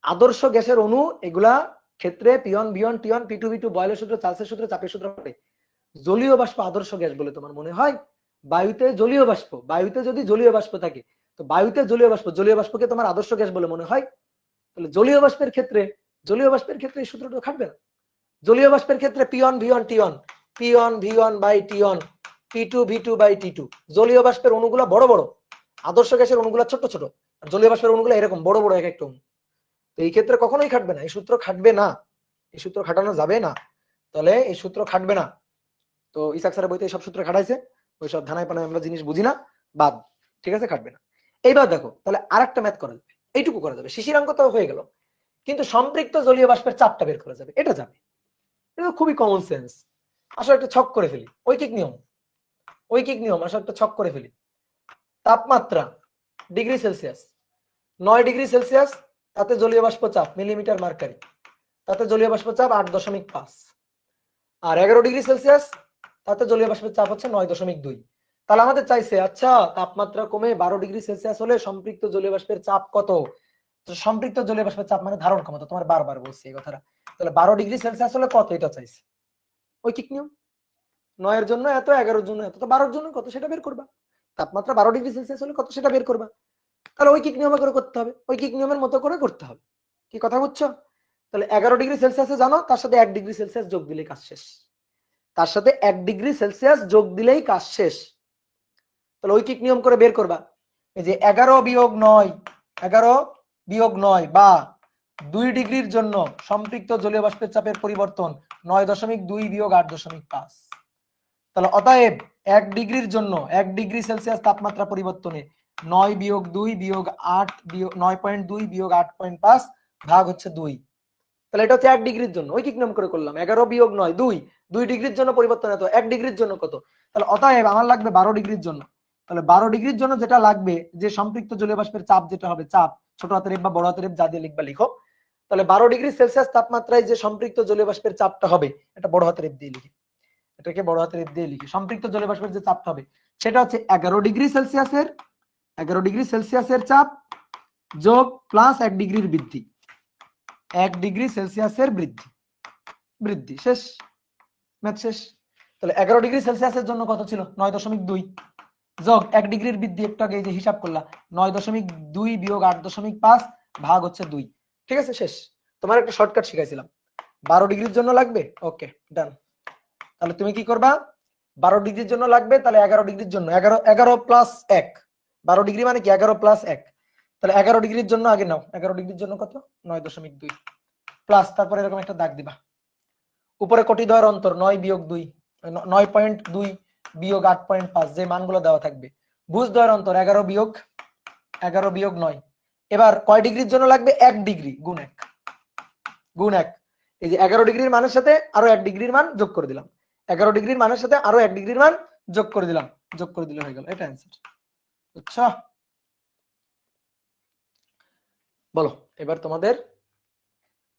আদর্শ গ্যাসের অণু এগুলা ক্ষেত্রে পিওন ভিওন টিওন P2 V2 বয়লের সূত্র, চার্লসের সূত্র, চাপের সূত্র খাটে। জলীয় বাষ্প আদর্শ গ্যাস বলে তোমার মনে হয়? বায়ুতে জলীয় বাষ্প, বায়ুতে যদি জলীয় বাষ্প থাকে, তো বায়ুতে জলীয় বাষ্পকে তোমার আদর্শ গ্যাস বলে মনে হয়, তাহলে জলীয় বাষ্পের ক্ষেত্রে এই সূত্রটা খাটবে না। জলীয় বাষ্পের ক্ষেত্রে P1 V1 T1, P1 V1 by T1, P2 V2 by T2। জলীয় বাষ্পের অণুগুলো বড় বড়, আদর্শ গ্যাসের অণুগুলো ছোট ছোট, আর জলীয় বাষ্পের অণুগুলো এরকম বড় বড় এক একটা অণু। তো এই ক্ষেত্রে কখনোই খাটবে না, এই সূত্র খাটবে না, এই সূত্র খাটানো যাবে না। তাহলে এই সূত্র খাটবে না। তো ইসাক স্যারের বইতে এইসব সূত্র খাটাইছে, ওইসব ধানায় পানায় আমরা জিনিস বুঝি না, বাদ। ঠিক আছে, খাটবে না। এইবার দেখো, তাহলে আরেকটা ম্যাথ করা যাবে, এইটুকু করা যাবে, শিশিরাঙ্ক তো হয়ে গেল, কিন্তু সম্পৃক্ত জলীয় বাষ্পের চাপটা বের করা যাবে, এটা যাবে। এটা খুবই কমন সেন্স। আসলে একটা ছক করে ফেলি, ঐকিক নিয়ম আসলে একটা ছক করে ফেলি। তাপমাত্রা ডিগ্রি সেলসিয়াস, 9 ডিগ্রি সেলসিয়াস, তাতে জলীয় বাষ্প চাপ মিলিমিটার মার্কারি, তাতে জলীয় বাষ্প চাপ 8.5। আর 11 ডিগ্রি সেলসিয়াস, তাতে জলীয় বাষ্পের চাপ হচ্ছে 9.2। তাহলে আমাদের চাইছে, আচ্ছা তাপমাত্রা কমে 12 ডিগ্রি সেলসিয়াস হলে সম্পৃক্ত জলীয় বাষ্পের চাপ কত? সম্পৃক্ত জলীয় বাষ্পের চাপ মানে ধারণ ক্ষমতা, তোমার বারবার বলছি এই কথাটা। তাহলে 12 ডিগ্রি সেলসিয়াস হলে কত, এটা চাইছে। ঐকিক নিয়ম, 9 এর জন্য এত, 11 এর জন্য এত, তো 12 এর জন্য কত সেটা বের করবা। তাপমাত্রা 12 ডিগ্রি সেলসিয়াস হলে কত সেটা বের করবা। তাহলে ঐকিক নিয়মে করে করতে হবে, ঐকিক নিয়মের মতো করে করতে হবে। কি কথা বুঝছো? তাহলে 11 ডিগ্রি সেলসিয়াসে জানো, তার সাথে 1 ডিগ্রি সেলসিয়াস যোগ দিলেই কাজ শেষ, তার সাথে 1 ডিগ্রি সেলসিয়াস যোগ দিলেই কাজ শেষ। তাহলে ঐকিক নিয়ম করে বের করবা, এই যে 11 বিয়োগ 9, 11 বিয়োগ 9 বা 2 ডিগ্রির জন্য সম্পৃক্ত জলীয় বাষ্পের চাপের পরিবর্তন 9.2 বিয়োগ 8.5। তাহলে অতএব 1 ডিগ্রির জন্য 1 ডিগ্রি সেলসিয়াস তাপমাত্রা পরিবর্তনে 9 বিয়োগ 2 বিয়োগ 8 বিয়োগ 9.2 বিয়োগ 8.5 ভাগ হচ্ছে 2। তাহলে এটা হচ্ছে 1 ডিগ্রির জন্য, ঐকিক নিয়ম করে করলাম। 11 বিয়োগ 9 2, 2 ডিগ্রির জন্য পরিবর্তন এত, 1 ডিগ্রির জন্য কত? তাহলে অতএব আমার লাগবে 12 ডিগ্রির জন্য। তাহলে 12 ডিগ্রির জন্য যেটা লাগবে, যে সম্পৃক্ত জলীয় বাষ্পের চাপ যেটা হবে, চাপ ছোট হাতের এফ বা বড় হাতের এফ যা দিয়ে লিখবা লিখো। তাহলে 12 ডিগ্রি সেলসিয়াস তাপমাত্রায় যে সম্পৃক্ত জলীয় বাষ্পের চাপটা হবে, এটা বড় হাতের এফ দিয়ে লিখি, এটাকে বড় হাতের এফ দিয়ে লিখি। সম্পৃক্ত জলীয় বাষ্পের যে চাপটা হবে সেটা হচ্ছে 11 ডিগ্রি সেলসিয়াসের চাপ যোগ প্লাস 1 ডিগ্রির বৃদ্ধি, 1 ডিগ্রি সেলসিয়াসের বৃদ্ধি শেষ, ম্যাথ শেষ। তাহলে 11 ডিগ্রি সেলসিয়াসের জন্য কত ছিল? 9.2 যোগ 1 ডিগ্রির বৃদ্ধি, একটু আগে এই যে হিসাব করলাম, 9.2 বিয়োগ 8.5 ভাগ হচ্ছে 2। ঠিক আছে, শেষ। তোমার একটা শর্টকাট শিখাইছিলাম, 12 ডিগ্রির জন্য লাগবে, ওকে ডান। তাহলে তুমি কি করবা, 12 ডিগ্রির জন্য লাগবে, তাহলে 11 ডিগ্রির জন্য 11 প্লাস 1, 12 ডিগ্রি মানে কি 11 প্লাস 1, তাহলে 11 ডিগ্রির জন্য আগে নাও, 11 ডিগ্রির জন্য কত? 9.2 প্লাস, তারপরে এরকম একটা দাগ দিবা, উপরে কোটি দ্বয়ের অন্তর 9 বিয়োগ 2, 9.2 বিয়োগ 8.5, যে মানগুলো দেওয়া থাকবে, ভুজ দ্বয়ের অন্তর 11 বিয়োগ 9। এবার কয় ডিগ্রির জন্য লাগবে? 1 ডিগ্রি, গুণ 1, এই যে 11 ডিগ্রির মানের সাথে আরো 1 ডিগ্রির মান যোগ করে দিলাম, 11 ডিগ্রির মানের সাথে আরো 1 ডিগ্রির মান যোগ করে দিলাম, যোগ করে দিলে হয়ে গেল, এটা অ্যান্সার। আচ্ছা বলো, এবার তোমাদের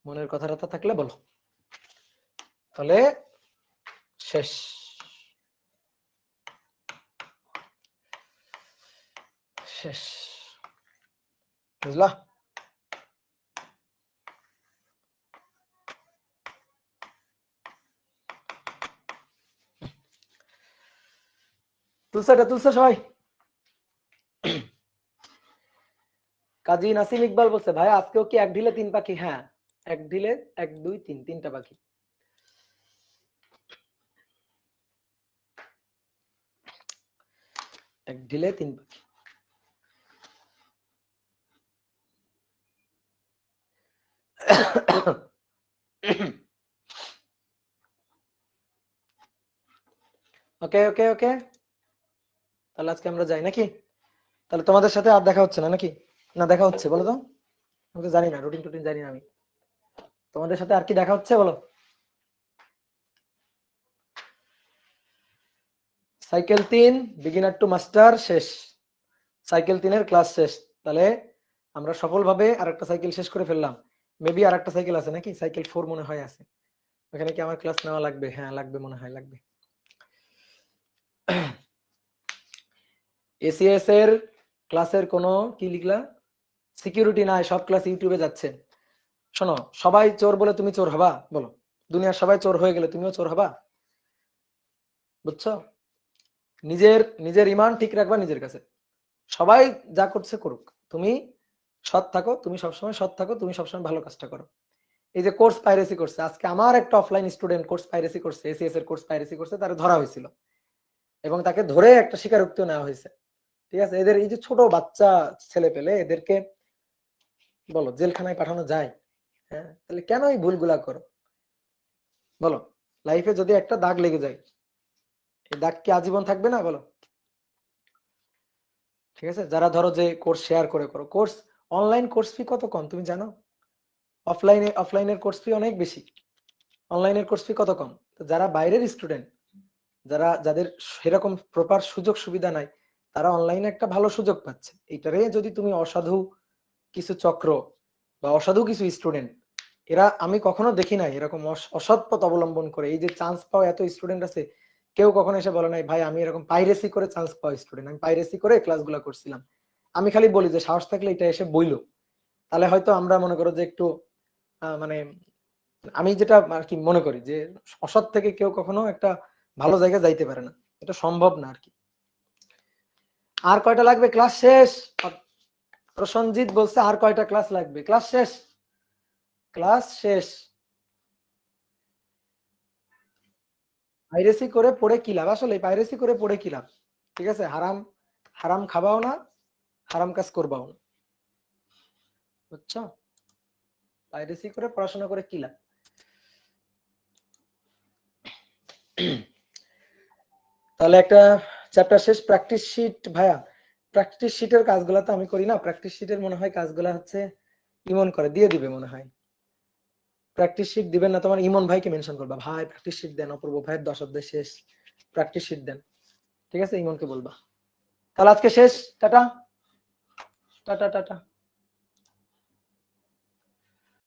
মনের কথাটা থাকলে বলো, তাহলে শেষ। শেষ, বুঝলা? তুলসা সবাই। কাজী নাসিম ইকবাল বলছে, ভাই আজকেও কি 1 ঢিলে 3 পাখি? হ্যাঁ, 1 ঢিলে 1 2 3, 3টা পাখি। এক ঢিলে 3 পাখি। ওকে ওকে ওকে, তাহলে আজকে আমরা যাই নাকি? তাহলে তোমাদের সাথে আর দেখা হচ্ছে না নাকি? না দেখা হচ্ছে, বলো তো? আমি তো জানি না, রুটিন টুটিন জানি না আমি। তোমাদের সাথে আর কি দেখা হচ্ছে বলো? সাইকেল 3 বিগিনার টু মাস্টার শেষ, সাইকেল 3 এর ক্লাস শেষ। তাহলে আমরা সফলভাবে আরেকটা সাইকেল শেষ করে ফেললাম। মেবি আরেকটা সাইকেল আছে নাকি, সাইকেল 4 মনে হয় আছে, ওখানে কি আমার ক্লাস নেওয়া লাগবে? হ্যাঁ লাগবে, মনে হয় লাগবে। এসিএস এর ক্লাসের কোনো কি লিখলা? সিকিউরিটি নাই, সব ক্লাস ইউটিউবে যাচ্ছে। শোনো, সবাই চোর বলে তুমি চোর হবা? বলো, দুনিয়ার সবাই চোর হয়ে গেলে তুমিও চোর হবা? বুঝছো? নিজের নিজের ইমান ঠিক রাখবা নিজের কাছে। সবাই যা করছে করুক, তুমি সৎ থাকো, তুমি সবসময় সৎ থাকো, তুমি সবসময় ভালো কাজটা করো। এই যে কোর্স পাইরেসি করছে, আজকে আমার একটা অফলাইন স্টুডেন্ট কোর্স পাইরেসি করছে, এসিএস এর কোর্স পাইরেসি করছে, তারা ধরা হয়েছিল এবং তাকে ধরে একটা স্বীকারোক্তিও নেওয়া হয়েছে। ঠিক আছে, এদের এই যে ছোট বাচ্চা ছেলে পেলে এদেরকে বলো জেলখানায় পাঠানো যায়? হ্যাঁ, তাহলে কেন এই ভুলগুলা করো বলো? লাইফে যদি একটা দাগ লেগে যায়, এই দাগ কি আজীবন থাকবে না বলো? ঠিক আছে, যারা ধরো যে কোর্স শেয়ার করে করো, কোর্স অনলাইন কোর্স ফি কত কম তুমি জানো? অফলাইনের কোর্স ফি অনেক বেশি। অনলাইনের কোর্স ফি কত কম? তো যারা বাইরের স্টুডেন্ট, যাদের সেরকম প্রপার সুযোগ সুবিধা নাই, তারা অনলাইনে একটা ভালো সুযোগ পাচ্ছে। এইটারে যদি তুমি অসাধু কিছু চক্র বা অসাধু কিছু স্টুডেন্ট, এরা আমি কখনো দেখি নাই এরকম অসৎ পথ অবলম্বন করে এই যে চান্স পাওয়া এত স্টুডেন্ট আছে, কেউ কখনো এসে বলে নাই ভাই আমি এরকম পাইরেসি করে চান্স পাওয়া স্টুডেন্ট, আমি পাইরেসি করে ক্লাসগুলো করছিলাম। আমি খালি বলি যে সাহস থাকলে এটা এসে বইলো, তাহলে হয়তো আমরা মনে করো যে একটু মানে আমি যেটা আর কি মনে করি যে অসৎ থেকে কেউ কখনো একটা ভালো জায়গায় যাইতে পারে না, এটা সম্ভব না আর কি। আর কয়টা লাগবে? ক্লাস শেষ। প্রসঞ্জিৎ বলছে আর কয়টা ক্লাস লাগবে? ক্লাস শেষ, ক্লাস শেষ। পাইরেসি করে পড়ে কি লাভ? আসলে পাইরেসি করে পড়ে কি লাভ? ঠিক আছে, হারাম হারাম খাবাও না, হারাম কাজ করবাও না, বুঝছো? পাইরেসি করে পড়াশোনা করে কি লাভ? তাহলে একটা চ্যাপ্টার শেষ। প্র্যাকটিস শিট ভাইয়া, প্র্যাকটিস শিটের কাজগুলো তো আমি করি না, প্র্যাকটিস শিটের মনে হয় কাজগুলো হচ্ছে ইমন করে দিয়ে দিবে মনে হয়। প্র্যাকটিস শিট দিবেন না, তোমার ইমন ভাইকে মেনশন করবা, ভাই প্র্যাকটিস শিট দেন, অপূর্ব ভাইয়ের 10 অধ্যায় শেষ, প্র্যাকটিস শিট দেন। ঠিক আছে, ইমনকে বলবা। তাহলে আজকে শেষ, টাটা টাটা টাটা।